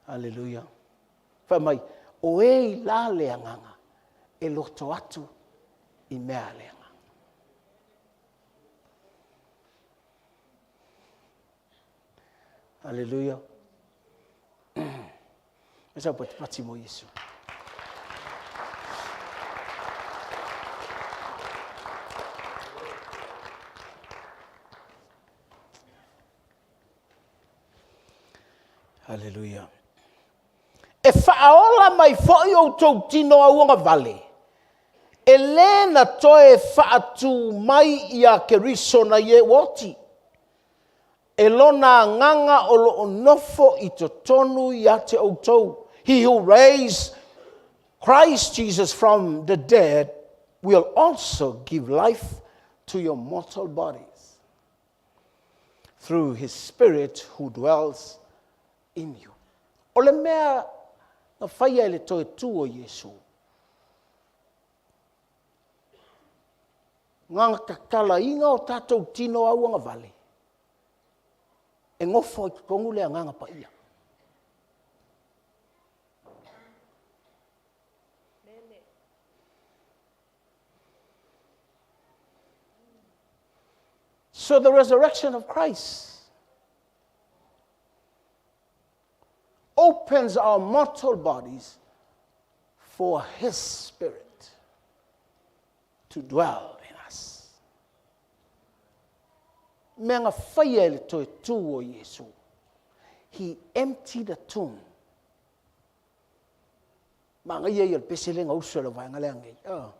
Hallelujah. Whamai, o e la leanganga e loto atu i mea leanganga. Hallelujah. Esa pati pati mo Yesu. Hallelujah. E whaaola mai fōi o tau tino a uanga vale. E lēna toe whaatu mai i a keriso na ye woti. E lona nganga o lo onofo i to tonu i a te outou. He who raised Christ Jesus from the dead will also give life to your mortal bodies through his spirit who dwells in you. O le mea na whaia le toe tu o Yesu. Nganga kakala inga o tātou tino au anga vale. E ngofo i kongu lea nganga pa ia. So the resurrection of Christ opens our mortal bodies for his spirit to dwell in us. Menga whaia le toi tu o Yesu. He emptied the tomb. Manga ia il peselenga usura vai ngalenga.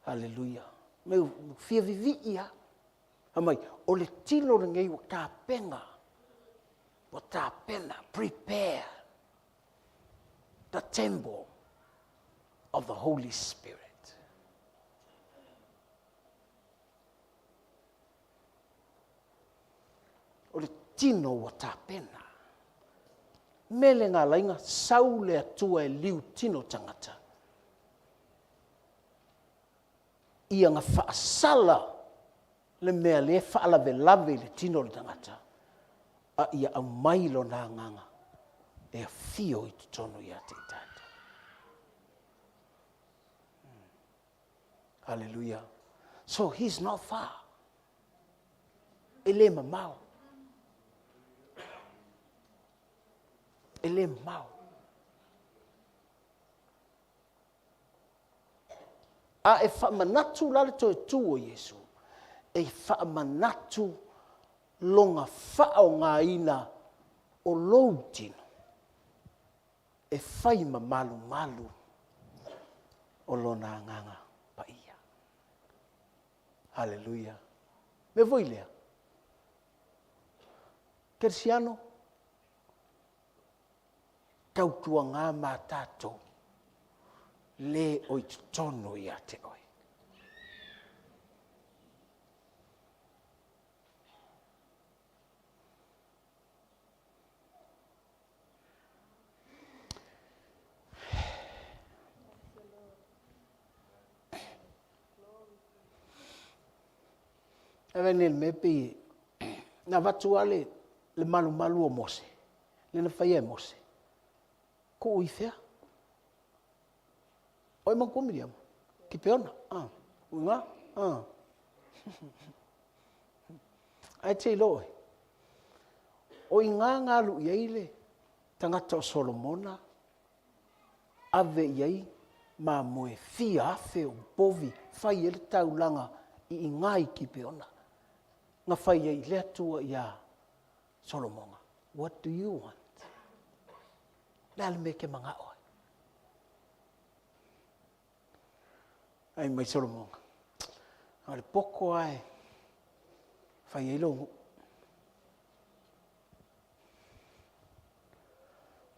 Hallelujah. Me fia vivi ia. Amai, o le tilo ngei o ka penga. O ta pena, prepare the temple of the Holy Spirit. O le tino o ta pena. Mele ngā lainga, saule atua e liu tino tangata. Ia ngā whaasala le mea le whaalave lave le tino le tangata. A ia au mailo nā nganga e a fio i tutono i a te tata. Hallelujah. So he's not far. Ele mamau. Ele mamau. A e whaamanatu lale toi tu o Yesu. E whaamanatu longa whao ngā ina o loutino. E whai malu malu o lona nganga pa ia. Hallelujah. Me voi lea. Kersiano, kautua ngā mā tātou le o i tono i a te oi. Ewe nel me pi na watu ale le malu malu o Mose. Le na whaia Mose. Ko ui whea? Oi man kumiriam. Ki peona? Ui ngā? Ai te loi. Oi ngā ngalu iei tangata o Solomona. Ave iei ma moe fia afe o bovi. Whai ele taulanga i ngai ki peona. Ngā whai ei lea tua ia Solomona. What do you want? Nāle me ke mga oi. Ai mai Solomona. Ngā le poko ai. Whai ei longu.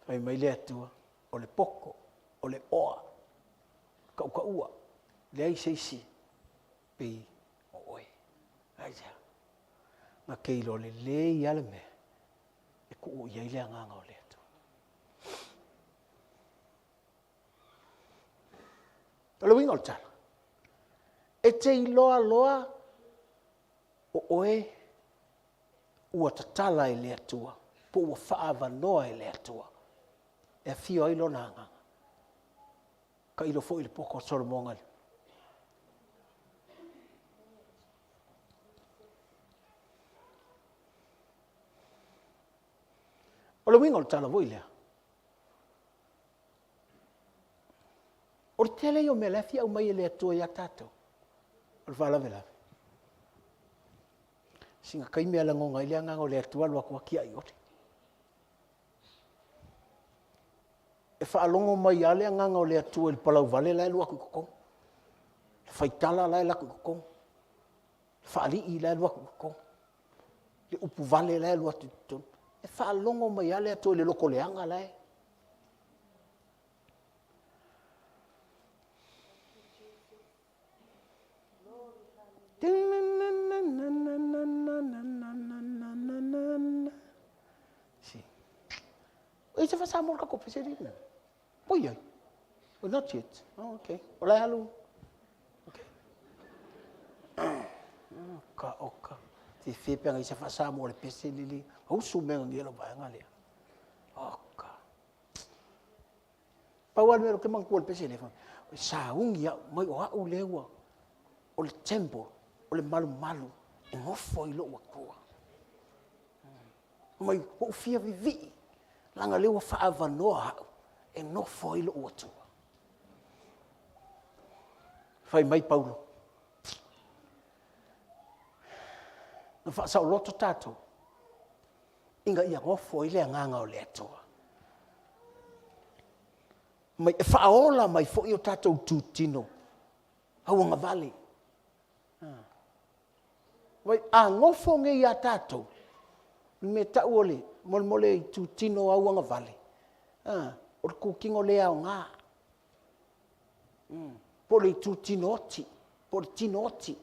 Whai mai lea tua. O le poko. O le oa. Ka ua. Le ai seisi. Pei o oi. Ai tea. Nga keilo le ia le me. E ku o ia ile nganga o le atua. Tala winga o tala. E te iloa loa o oe ua tatala e le atua. Po ua whaava noa e le atua. E fio ai lo nanga. Ka ilo fo ili poko soro mongali. O le winga o tala voi lea. O le tele i o me lefi au mai e le atua i a tatou. O le whalave lave. Singa kai mea la ngonga i lea nganga o le atua lua kua kia i ote. E whaalongo mai ale a nganga o le atua i palau vale lai lua kui kokong. Le whaitala lai la kui kokong. Le whaali i lai lua kui kokong. Le upu vale lai lua tutun. E whaalongo mai ale atua le loko leanga lai. Si. O se fa mo ka ko pese ri. Oi ai. Well, not yet. Oh, okay. Ola halu. Okay. Oka. Ti fepe ngai se fa mo le pese lili. Au su me ngai lo ba ngale. Oka. Pa wa me lo ke man ko le pese le fa. Sa ungia mai o au lewa. O le temple, o le malu, e ngofo i loo akua. Mai, o fia vivi, langa lewa whaava noa hau, e ngofo i loo atua. Whai mai Paulo. Na whaasau loto tātou, inga ia ngofo i lea nganga o le atua. Mai, e whaola mai fo i o tātou tūtino, hauanga vale. Wai a ngofo nge ia tātou. Me tau ole, mole i tu tino au anga vale. O le kukingo le au ngā. Po le tu tino oti. Po le tino oti.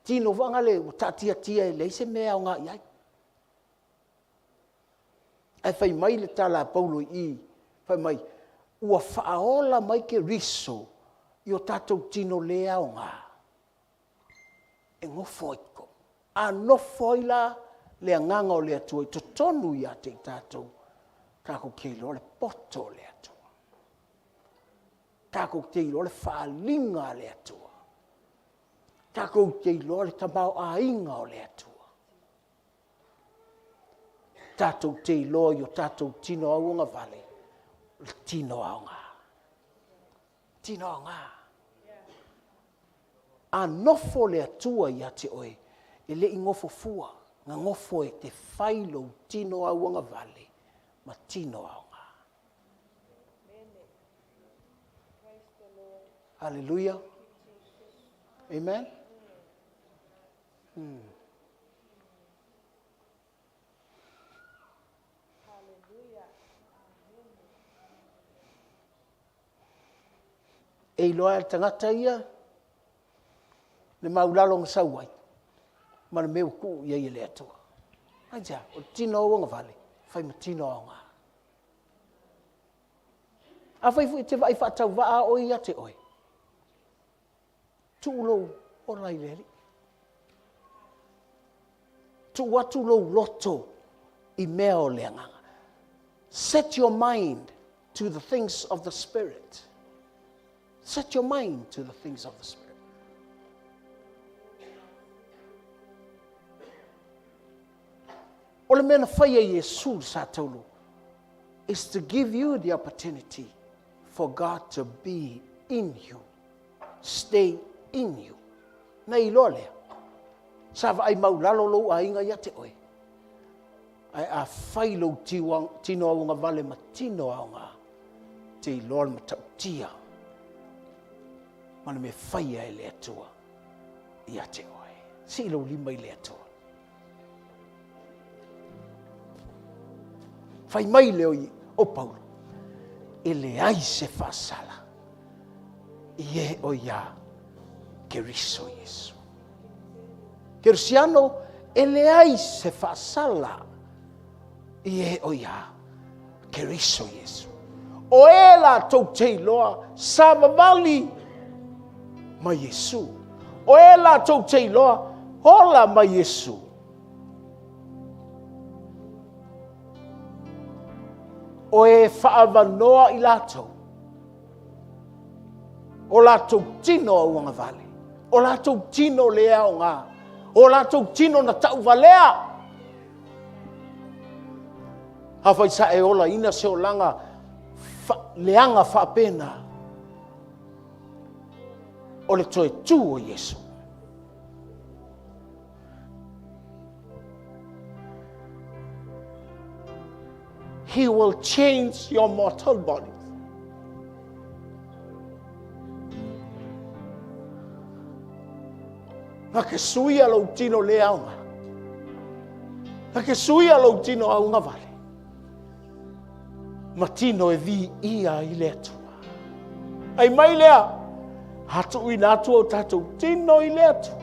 Tino vanga le, o tatia e leise me au ngā iai. Ai fai mai le tala Paulo i. Fai mai, ua whaola mai ke riso. I o tātou tino lea o ngā. E ngofo iko. A nofo ila lea nganga o lea tua. I to tonu i a te tātou. Tākou keilo le poto lea tua. Tākou keilo le whaalinga lea tua. Tākou keilo le tamau a inga o lea tua. Tātou keilo i o tātou tino au ngā vale. Le tino au ngā. Tino ngā. A nofo le atua i ate oe, e le ingofo fua, nga ngofo e te whailo tino au anga vale, ma tino au ngā. Hallelujah. Amen. E iloa e tangata ia, le maulalong sauai, ma le meu ku ia i le atua. Aja, o tino o nga vale, fai ma tino o ngā. A fai fu te vai whatau waa o ia te oi. Tu ulo o rai leri. Tu watu lo loto i mea o le nganga. Set your mind to the things of the Spirit. Set your mind to the things of the Spirit. O le mena whaia Yesu sa taulu is to give you the opportunity for God to be in you. Stay in you. Nei loa lea. Sa ai maulalo lo a inga ia te oe. Ai a whailo tino au ngā vale ma tino au ngā. Te i loa ma tau tia. Mana me whaia e lea tua. Ia te oe. Si ilo lima i lea tua. Whai mai leo i o Paulo. E le ai se whasala. I e o ia ke riso Yesu. Kersiano, e leai se whaasala i e o ia, keriso Yesu. O e la tau tei loa, sa mawali ma Yesu. O e la tau tei loa, hola ma Yesu. O e whaavanoa i latou. O latou tino au anga vale. O latou tino lea o ngā. O latou tino na tau valea. Hawhai sa e ola ina se o langa leanga whaapena. O le toe tū o Yesu. He will change your mortal body. Nga ke sui alo tino le aunga. Nga ke sui alo tino aunga vale. Ma tino e vi ia i le atua. Ai mai lea, hatu i natu o tatou tino i le atua.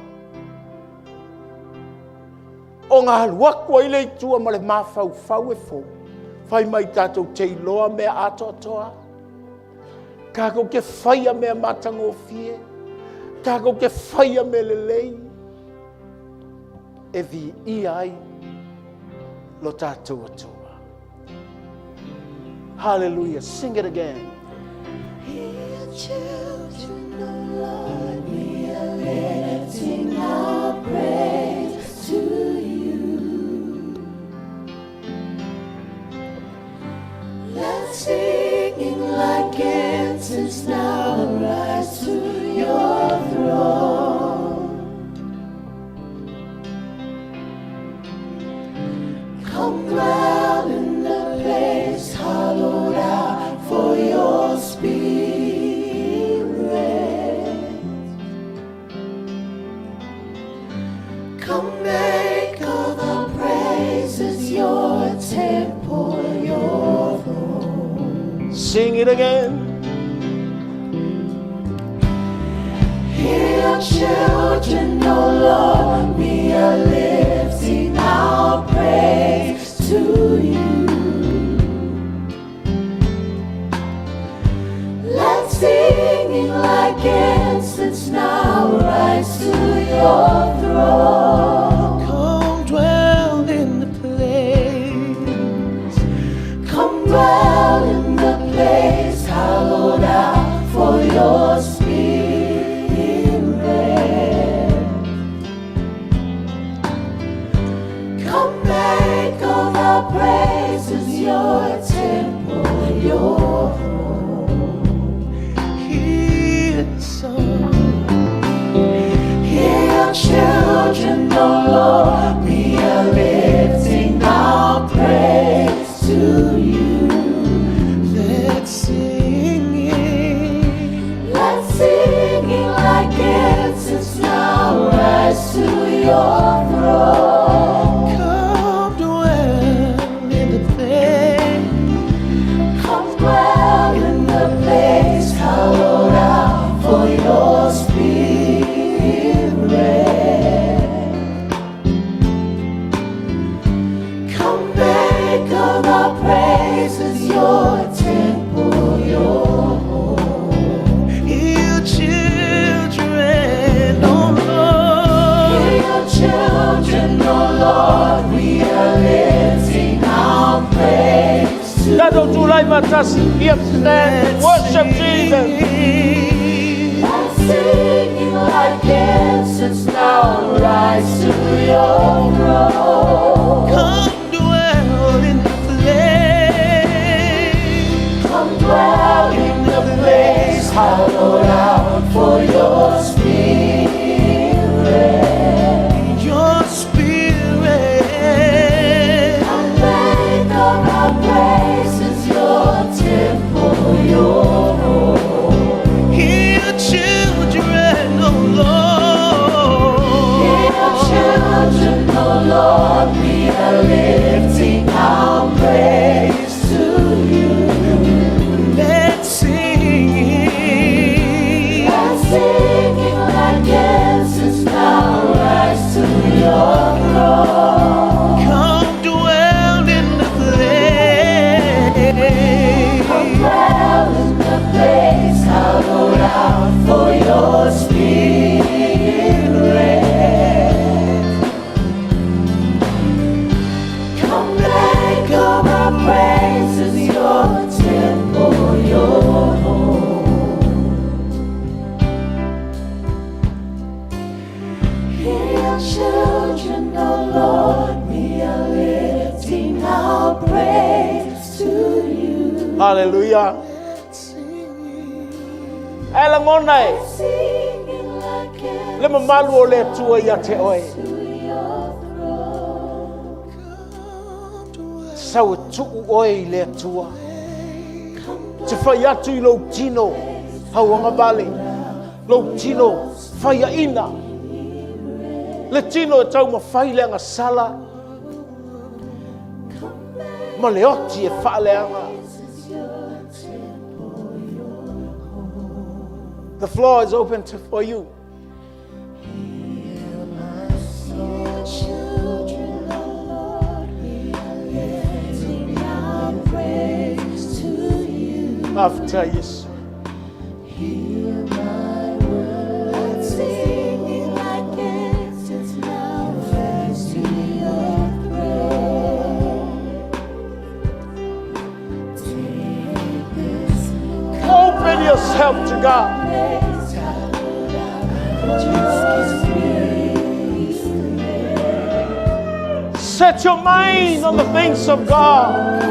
O ngā haluakua i le itua ma le mawhau fau e fau. Fai mai tatou te iloa mea ato atoa. Kako ke whaia mea matango fie. Kako ke whaia me lelei. E vi iai lo tatou atua. Hallelujah. Sing it again. Hear children, O Lord, we are lifting our praise to you. Let singing like incense now rise to your throne. Come dwell in the place hallowed out for your spirit. Come make of the praises your temple, your throne. Sing it again. Hear your children, O Lord, we are lifting our praise to you. Let singing like incense now rise to your throne. Come dwell in the place. Come dwell in the place hallowed out for your spirit. Come make of our praises your temple, your home. Hear the song. Hear your children, O Lord, we are lifting our praise to you. Let's sing it. Let singing like incense now rise to your throne. Come dwell in the place. Come dwell in the place hallowed out for your spirit. Come make of our praises your temple, your home. Hear children, oh Hear Lord. your children, O Lord, we are lifting our praise to Tatou tūlai matasi. Here stand and worship Jesus. and singing like incense now rise to your throne. Come dwell in the place. Come dwell in the place hallowed out for your spirit. Your spirit. And make of our praises your temple, your home. Hear children, oh Lord. Hear your children, O Lord, we are lifting our praise to you. Let's sing it. And singing children, oh Lord, we are lifting our praise to you. Hallelujah. Ela ngonai. Singing like it Le mamalu o le tua ia te oe. to your throne. Sau tuu oe I le tua. Te whai atu I lau tino. Hauanga vale. Lau tino. Whaia ina. Le tino e tau ma whai leanga sala. Ma le oti e wha leanga. The floor is open for you. Children, oh Lord, we are lifting our praise to you. After Yesu. Hear my words, singing like incense now raised to your throne. Take this Open yourself to God. place, Set your mind on the things of God.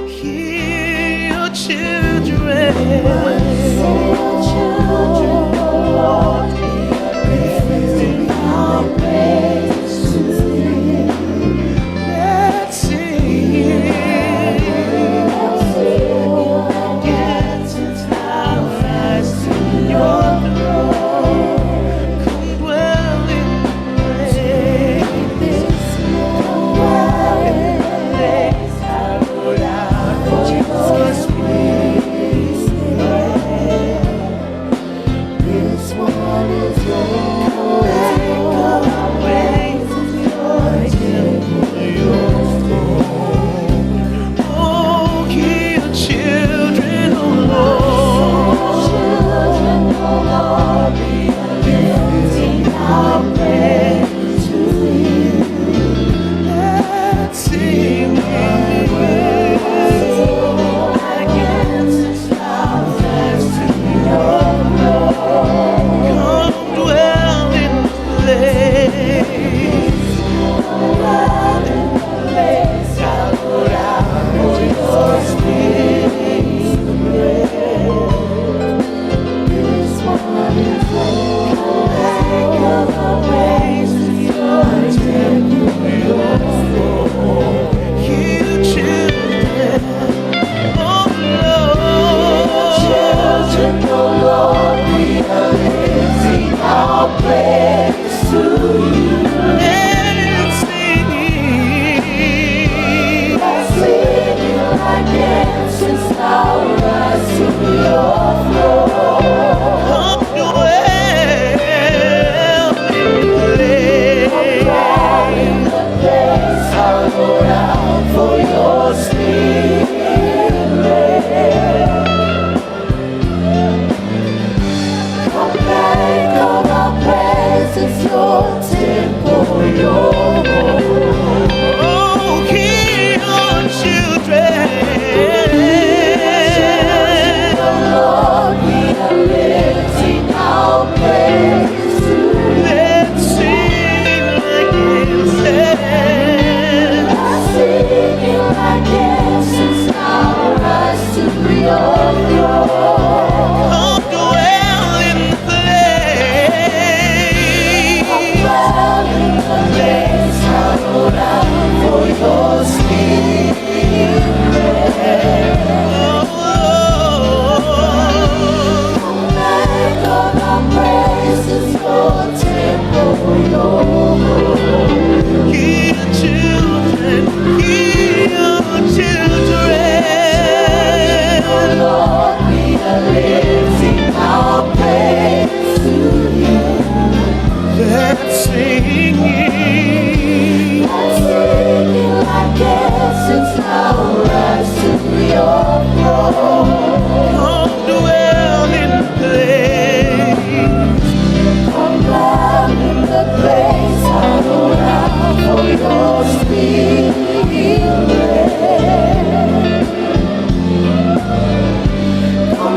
Hear your children. Let's sing. Come dwell in Oh, hear your children, oh Lord. Let's sing. Come dwell in the place. Hear your children, oh Lord. Let's sing. Come dwell in the place. For your spirit, come back of our presence, your temple, your home. Oh, hear your children. Lord, we are lifting our praise to you. Let's sing like incense. Singing like incense now rise to your throne. Come dwell in the place. Dwell in the place hallowed out for your spirit. Make of our praises your temple, your home. Hear your children, hear your children. Lord, we are lifting our praise to you. Let's sing. Singing like incense now rise to your throne. Come dwell in the place. Come down in the place hallowed out for your spirit. Come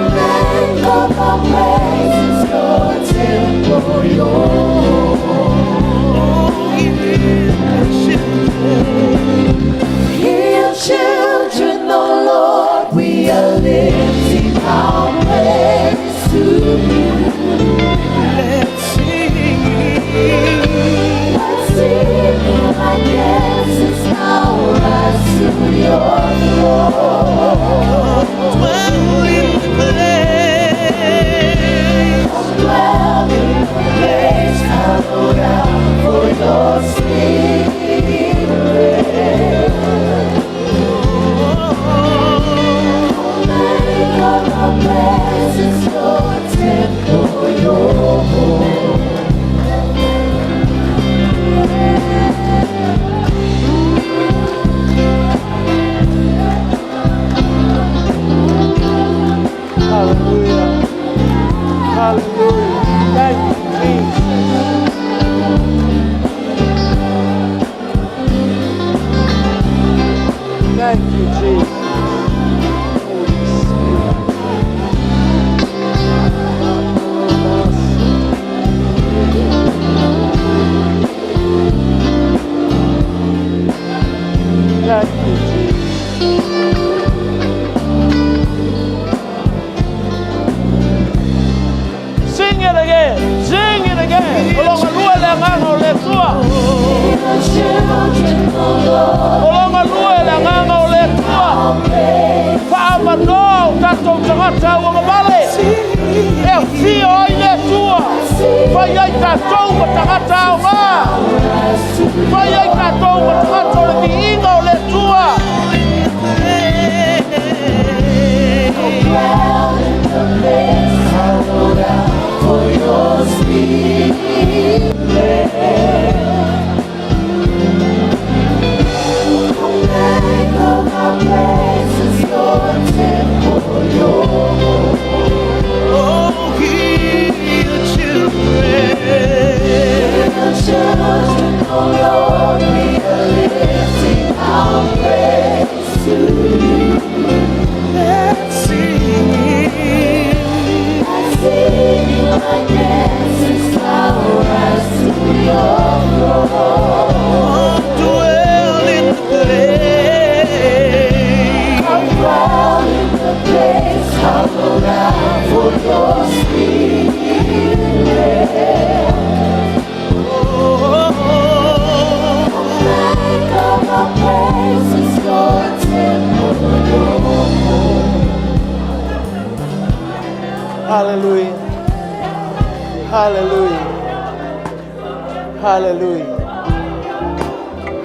tua. Olonga lua le nganga o le tua. Whaamano tatou tangata ua ngavale. E fio ai le tua. Whai ai tatou ma tangata o ngā. Whai ai tatou ma tangata o le miinga o le tua. For your spirit. Make of our praises your temple, your home. Oh, hear your children. Hear your children, oh Lord, we are lifting our praise to you. Let's sing. Like dancing flowers to your throne. Dwell in the place. Come dwell in the place. Hallowed out for your spirit. Make of our praises your temple, your home. Hallelujah. Hallelujah. Hallelujah.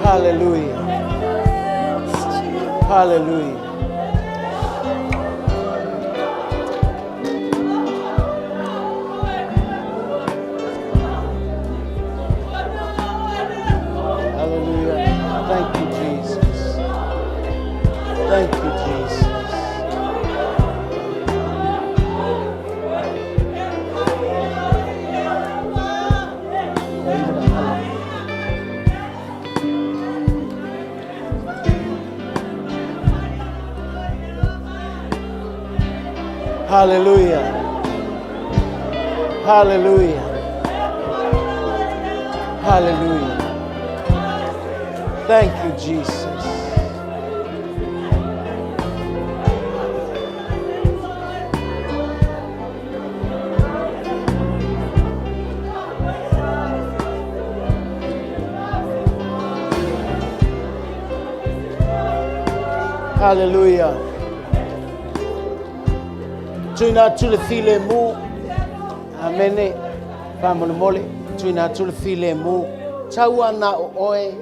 Hallelujah. Hallelujah. Hallelujah. Thank you, Jesus. Thank you, Jesus. Hallelujah. Hallelujah. Hallelujah. Thank you, Jesus. Hallelujah. Tuina tule file mu. Amene. Pamole mole. Tuina tule file mu. Taua na oe.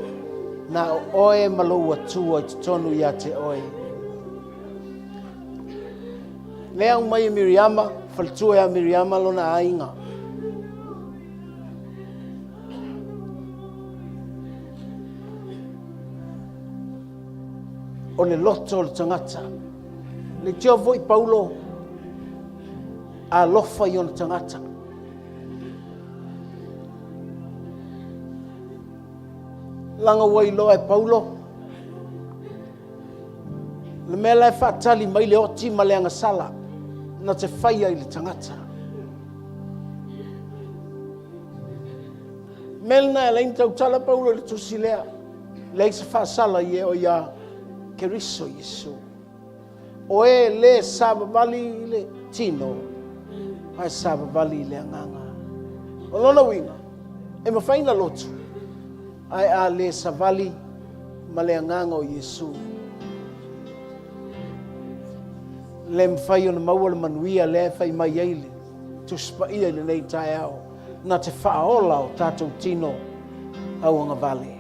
Na oe malo watua tonu ya te oe. Lea umai Miriama. Faltua ya Miriama lona ainga. O le loto le tangata. Le tio voi Paulo. A lofa i ona tangata. Langa wai loa e Paulo. Le mea lai whaatali mai le oti ma le anga sala. Na te whaia i le tangata. Melna e lein tau tala Paulo le tusi lea. Lei se whaasala i e o ia Keriso Yesu. O e le sabavali le tino. Hai sabavali le anganga. O lona winga. E mawhaina lotu. Ai a le savali ma le anganga o Yesu. Le mwhai o na maua le manuia le whai mai eile. Tu spa ia le nei tai au. Na te whaola o tātou tino au anga vale.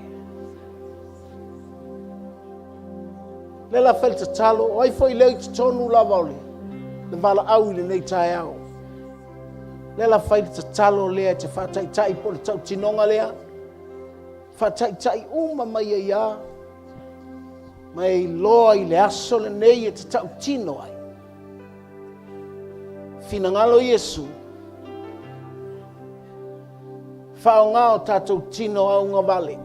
Le la fel te talo, o ai foi leo te tonu lava ole. Le vala au le nei tai au. Le la fai te talo lea te whatai tai po le tau tinonga lea. Whatai tai uma mai e ia. Mai loa i le aso le nei e te tau tino ai. Fina ngalo Yesu. Whao ngao tātou tino au ngā vale.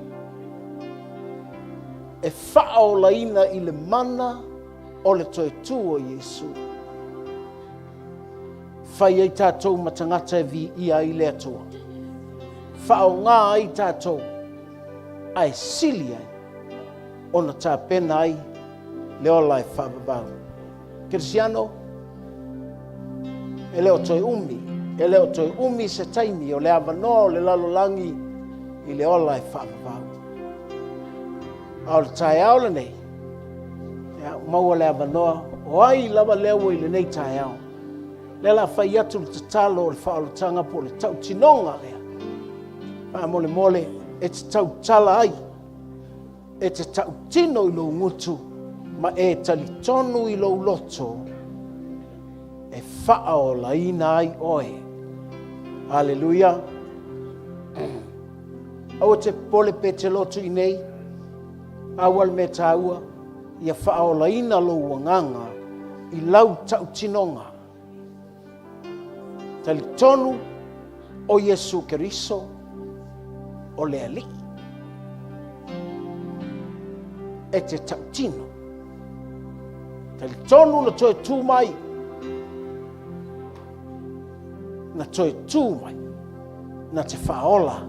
E whao laina i le mana o le toe tū o Yesu. Whai ai tātou matangata e vi ia i le atua. Whao ngā ai tātou ai sili ai o na tā pena ai le ola e whaavavau. Kirisiano, e leo toi umi. E leo toi umi se taimi o le avanoa o le lalolangi I le ola e whaapapau. Au le tae au le nei. Maua le avanoa. O ai lava lewa I le nei tae au. Le la whai atu le tatalo o le whaalotanga po le tau tinonga lea. Paa mole mole e te tau tala ai. E te tau tino I lo ngutu. Ma e tali tonu I lo loto. E wha o la ina ai oe. Hallelujah. Au te pole pe te loto I nei. Awal me taua. Ia wha o la ina lo wanganga. I lau tau tinonga. Tali tonu o Yesu Keriso o le ali. E te tau tino. Tali tonu na toe tū mai. Na toe tū mai. Na te whaola.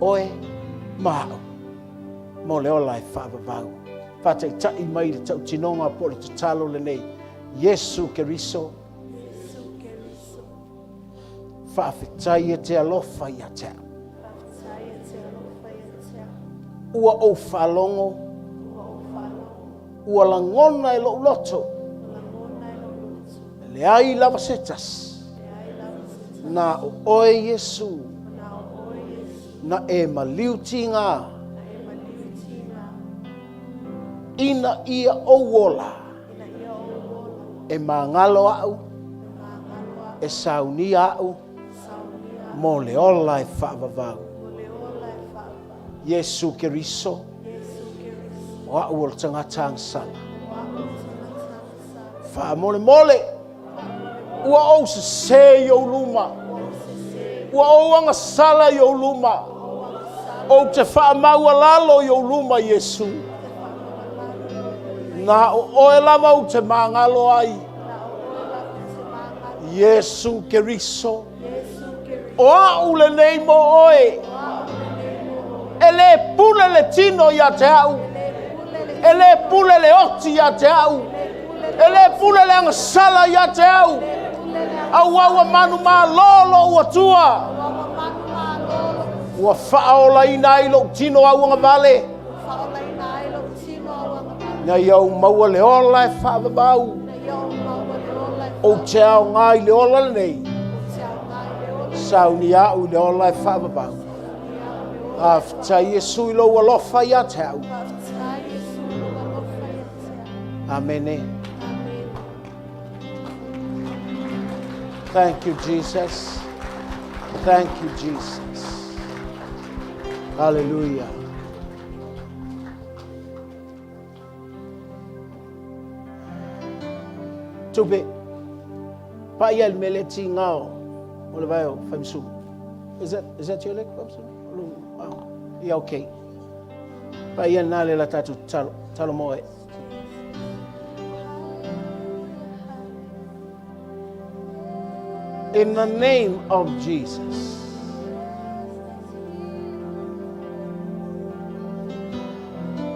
Oe mahau. Mo le ola e whaavavau. Whātai tai mai le tau tinonga po le tatalo le nei. Yesu Keriso. Whaafetai e te alofa I a te au. Ua o whalongo. Ua langona e lo loto. Le ai lava setas. Na o oe Yesu. Na e maliuti ngā. Ina ia o wola. E mangalo au. E sauni au. Mo le ola e whaavavau. Yesu Keriso. O au o le tangata angsana. Wha mole mole. Ua o se se yo luma. Ua o anga sala yo luma. O te wha maua lalo yo luma Yesu. Na o e lava o te mangalo ai. Yesu Keriso. O au le nei mo oe. E le pule le tino ia te au. E le pule le oti ia te au. E le pule le angasala ia te au. Au aua manu maa lolo ua tua. Ua whaola ina I lo tino au anga vale. Nga iau maua le ola e whaavabau. O te au ngai le ola le nei. Sauni au le ola e whaavabau. Afta Yesu I lo alofa ia te au. Amene. Thank you, Jesus. Thank you, Jesus. Hallelujah. Tupe. Pa ia le meleti ngao. Ole vai o famsu. Is that your leg, famsu? Oh, yeah, okay. Pa ia na le la tatu talo moe. In the name of Jesus.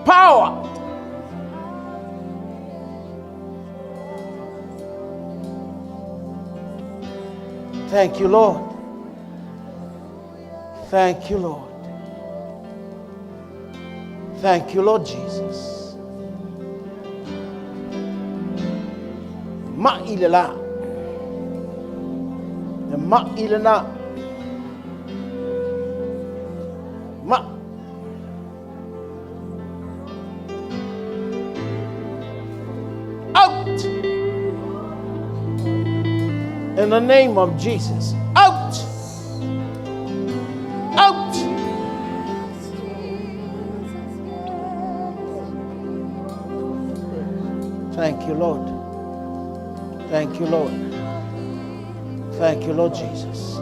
Power. Thank you, Lord. Thank you, Lord. Thank you, Lord Jesus. Ma ilela. Ma ilena. Ma. Out. In the name of Jesus. Out. Out. Thank you, Lord. Thank you, Lord. Thank you, Lord Jesus.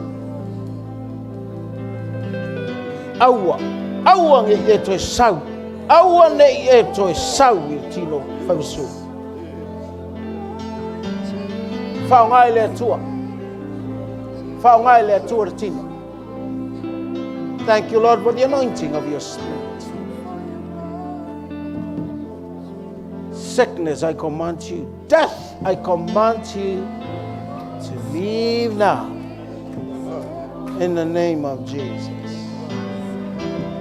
Aua. Aua nge e to sau. Aua ne e to sau I tino fausu. Fao ngai le tua. Fao ngai le tua tino. Thank you, Lord, for the anointing of your Spirit. Sickness, I command you. Death, I command you to leave now. In the name of Jesus.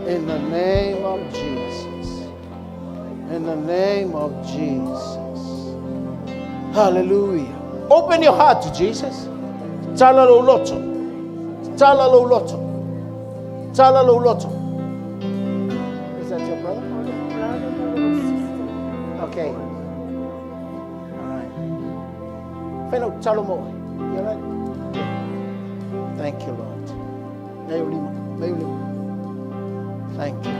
In the name of Jesus. In the name of Jesus. Hallelujah. Open your heart to Jesus. Tala lo loto. Tala lo loto. Tala lo loto. Is that your brother? Okay. All right. Fellow Chalomo. You all right? Thank you, Lord. Thank you.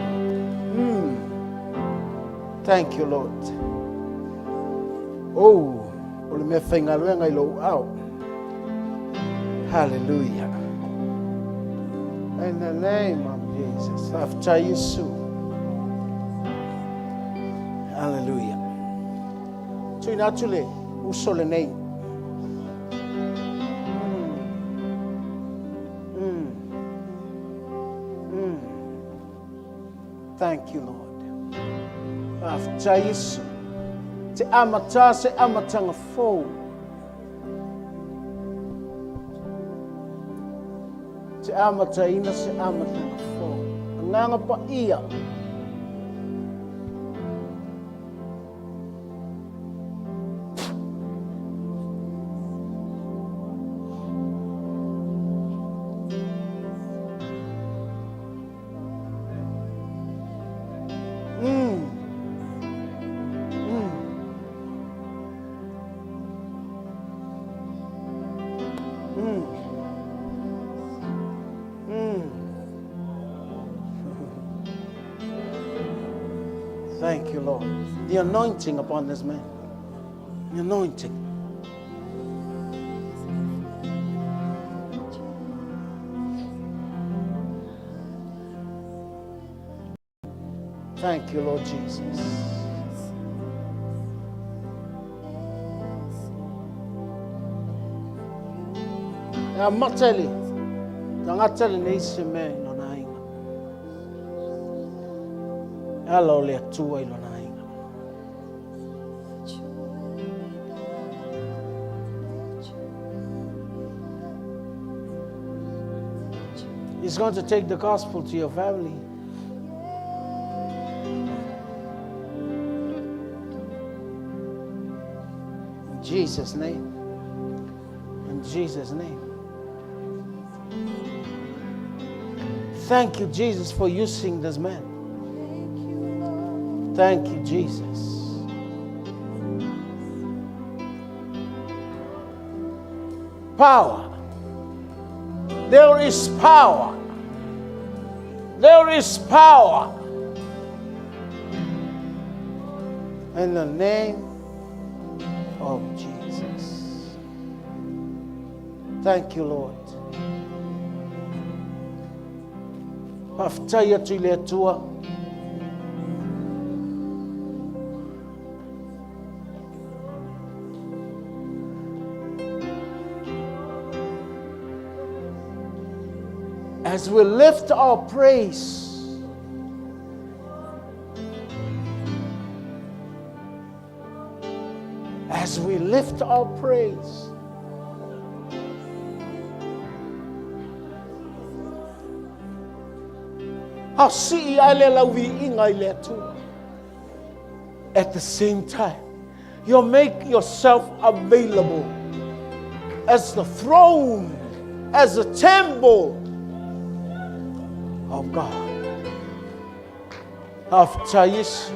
Thank you, Lord. Oh, out. Hallelujah. In the name of Jesus. After you soon. Hallelujah. So naturally, usole name. Thank you, Lord. After Jesus, te amata se amatanga fo. Te amata ina se amatanga fo. Nganga pa ia. Thank you, Lord. The anointing upon this man. The anointing. Thank you, Lord Jesus. I'm not telling this man. Hello, le tua ilona inga. He's going to take the gospel to your family. In Jesus' name. In Jesus' name. Thank you, Jesus, for using this man. Thank you, Jesus. Power. There is power. There is power. In the name of Jesus. Thank you, Lord. After you to let to as we lift our praise, as we lift our praise, at the same time, you make yourself available as the throne, as the temple of God. After this,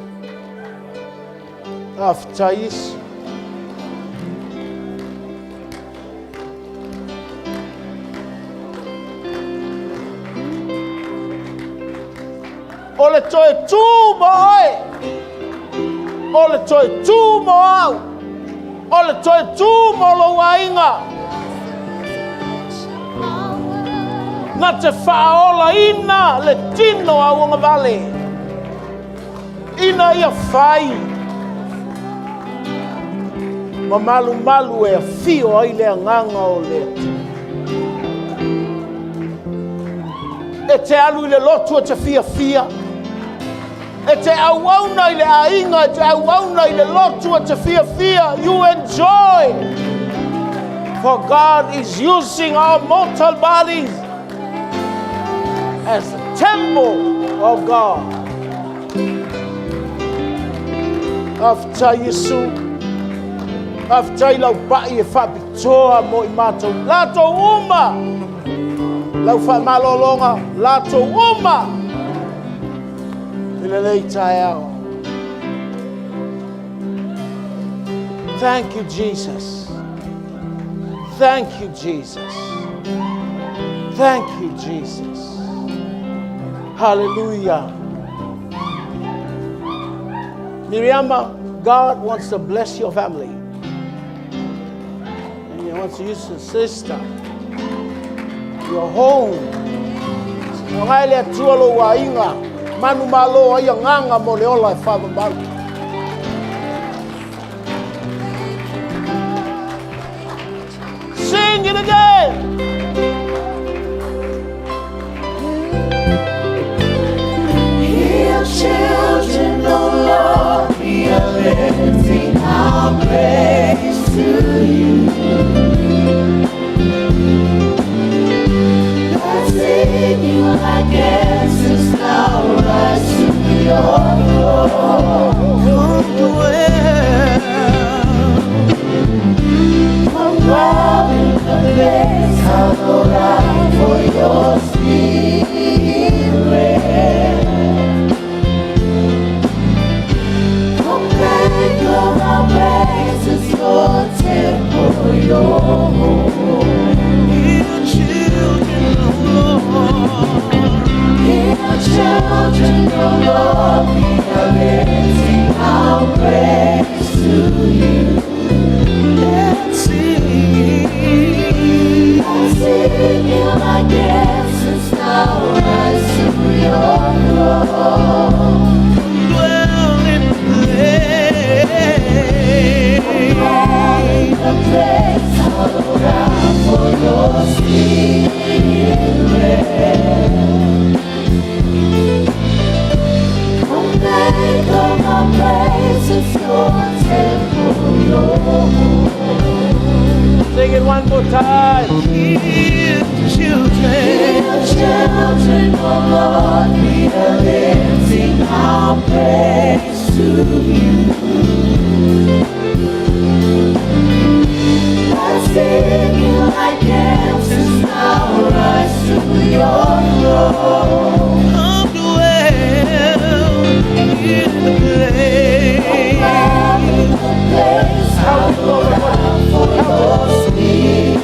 ole toi tu boy, ole toi tu mo, ole toi tu mo lo wainga. Na te whaola ina le tino a wonga vale. Ina ia whai. Ma malu e a whio ai le nganga o le. E te alu i le lotu o te fia. E te awauna i le ainga, e te awauna i le lotu o te fia. You enjoy. For God is using our mortal bodies as a temple of God. After Yesu, after lau pai e whapitoa mo I mātou, lato uma, lau whamalolonga, lato uma, ila nei tae ao. Thank you, Jesus. Thank you, Jesus. Thank you, Jesus. Hallelujah. Miriama, God wants to bless your family. And He wants to use your sister, your home. Ngai le tualo wa inga, manu malo ia nganga mo le ola e whamabaru. Sing it again. Hear children, O Lord, we are lifting our praise to you. Not singing like answers now rise to your throne. Come down in the place, hallowed out for your spirit. Come back of our praises, your temple, your home. Hear children, O Lord. Hear children, O Lord, we are lifting our praise to you. Singing like answers now rise to your throne. Dwell in the place, hallowed out for your spirit. Come make of our praises your temple, your home. Sing it one more time. Hear children, O Lord, we are lifting our praise to you. Not singing like answers now rise to your throne. Come dwell in the place. Hallowed out for your spirit.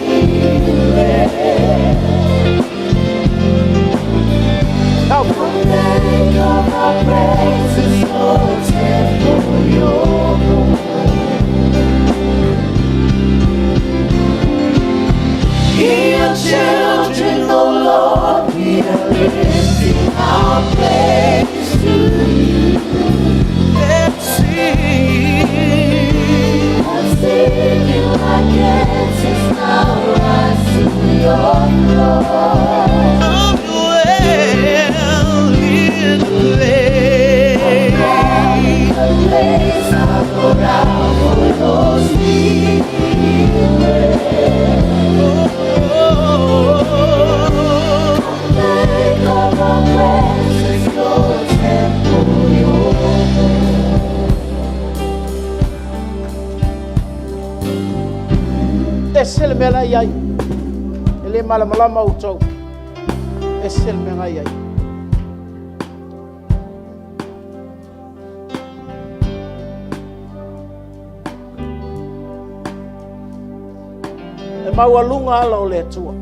Make of our praises your temple, your home. Hear children, O Lord, we are lifting our praise to you. Let's sing. I'm singing like answers now rise to your throne. Come dwell in the Place, hallowed out for your spirit. Make of our praises your temple, your home. Esel mela yai. Ele malamalama utou. Esel mela yai. E maualunga ala o le atua.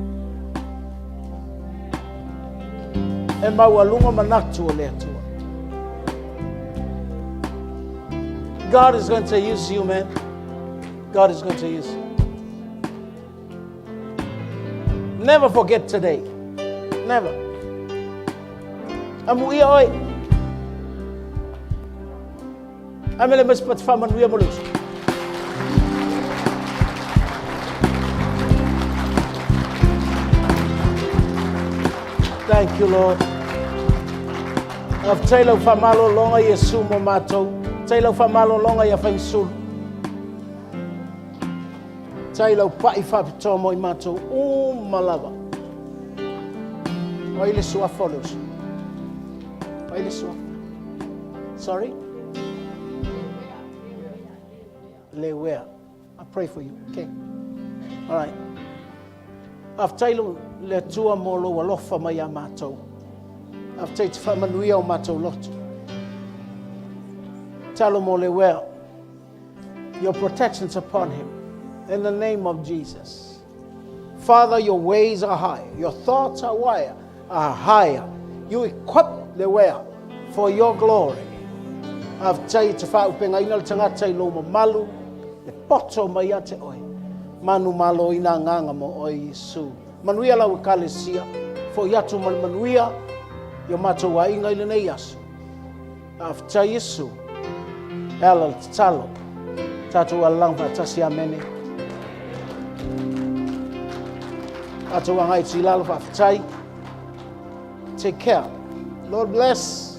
E maualunga manatu o le atua. God is going to use you, man. God is going to use you. Never forget today. Never. Amu ia oi. Amele mespat faman wia mulus. Thank you, Lord. Of Taylor famalo longa Yesu mo matou. Taylor famalo longa ya fansul. Taylor pai fapito mo matou. Malava. Oi le sua follows. Wait, sorry? Lewea. I pray for you. Okay. All right. After le tua molo walofa maya mato. After te whamanuia o mato loto. Talo mo lewea. Your protection's upon him. In the name of Jesus. Father, your ways are high. Your thoughts are higher. You equip lewea for your glory. After te whaupenga ina le tangata ilo mo malu. Le poto mai ate oi. Manu malo ina nganga mo oi Yesu. Manuia lau kalesia. Fo yatu manuia. Yo mato wa inga ile nei yasu. After Yesu. Ela talo. Tatu alang fatasi amene. Tatu wangai tilalo after. Take care. Lord bless.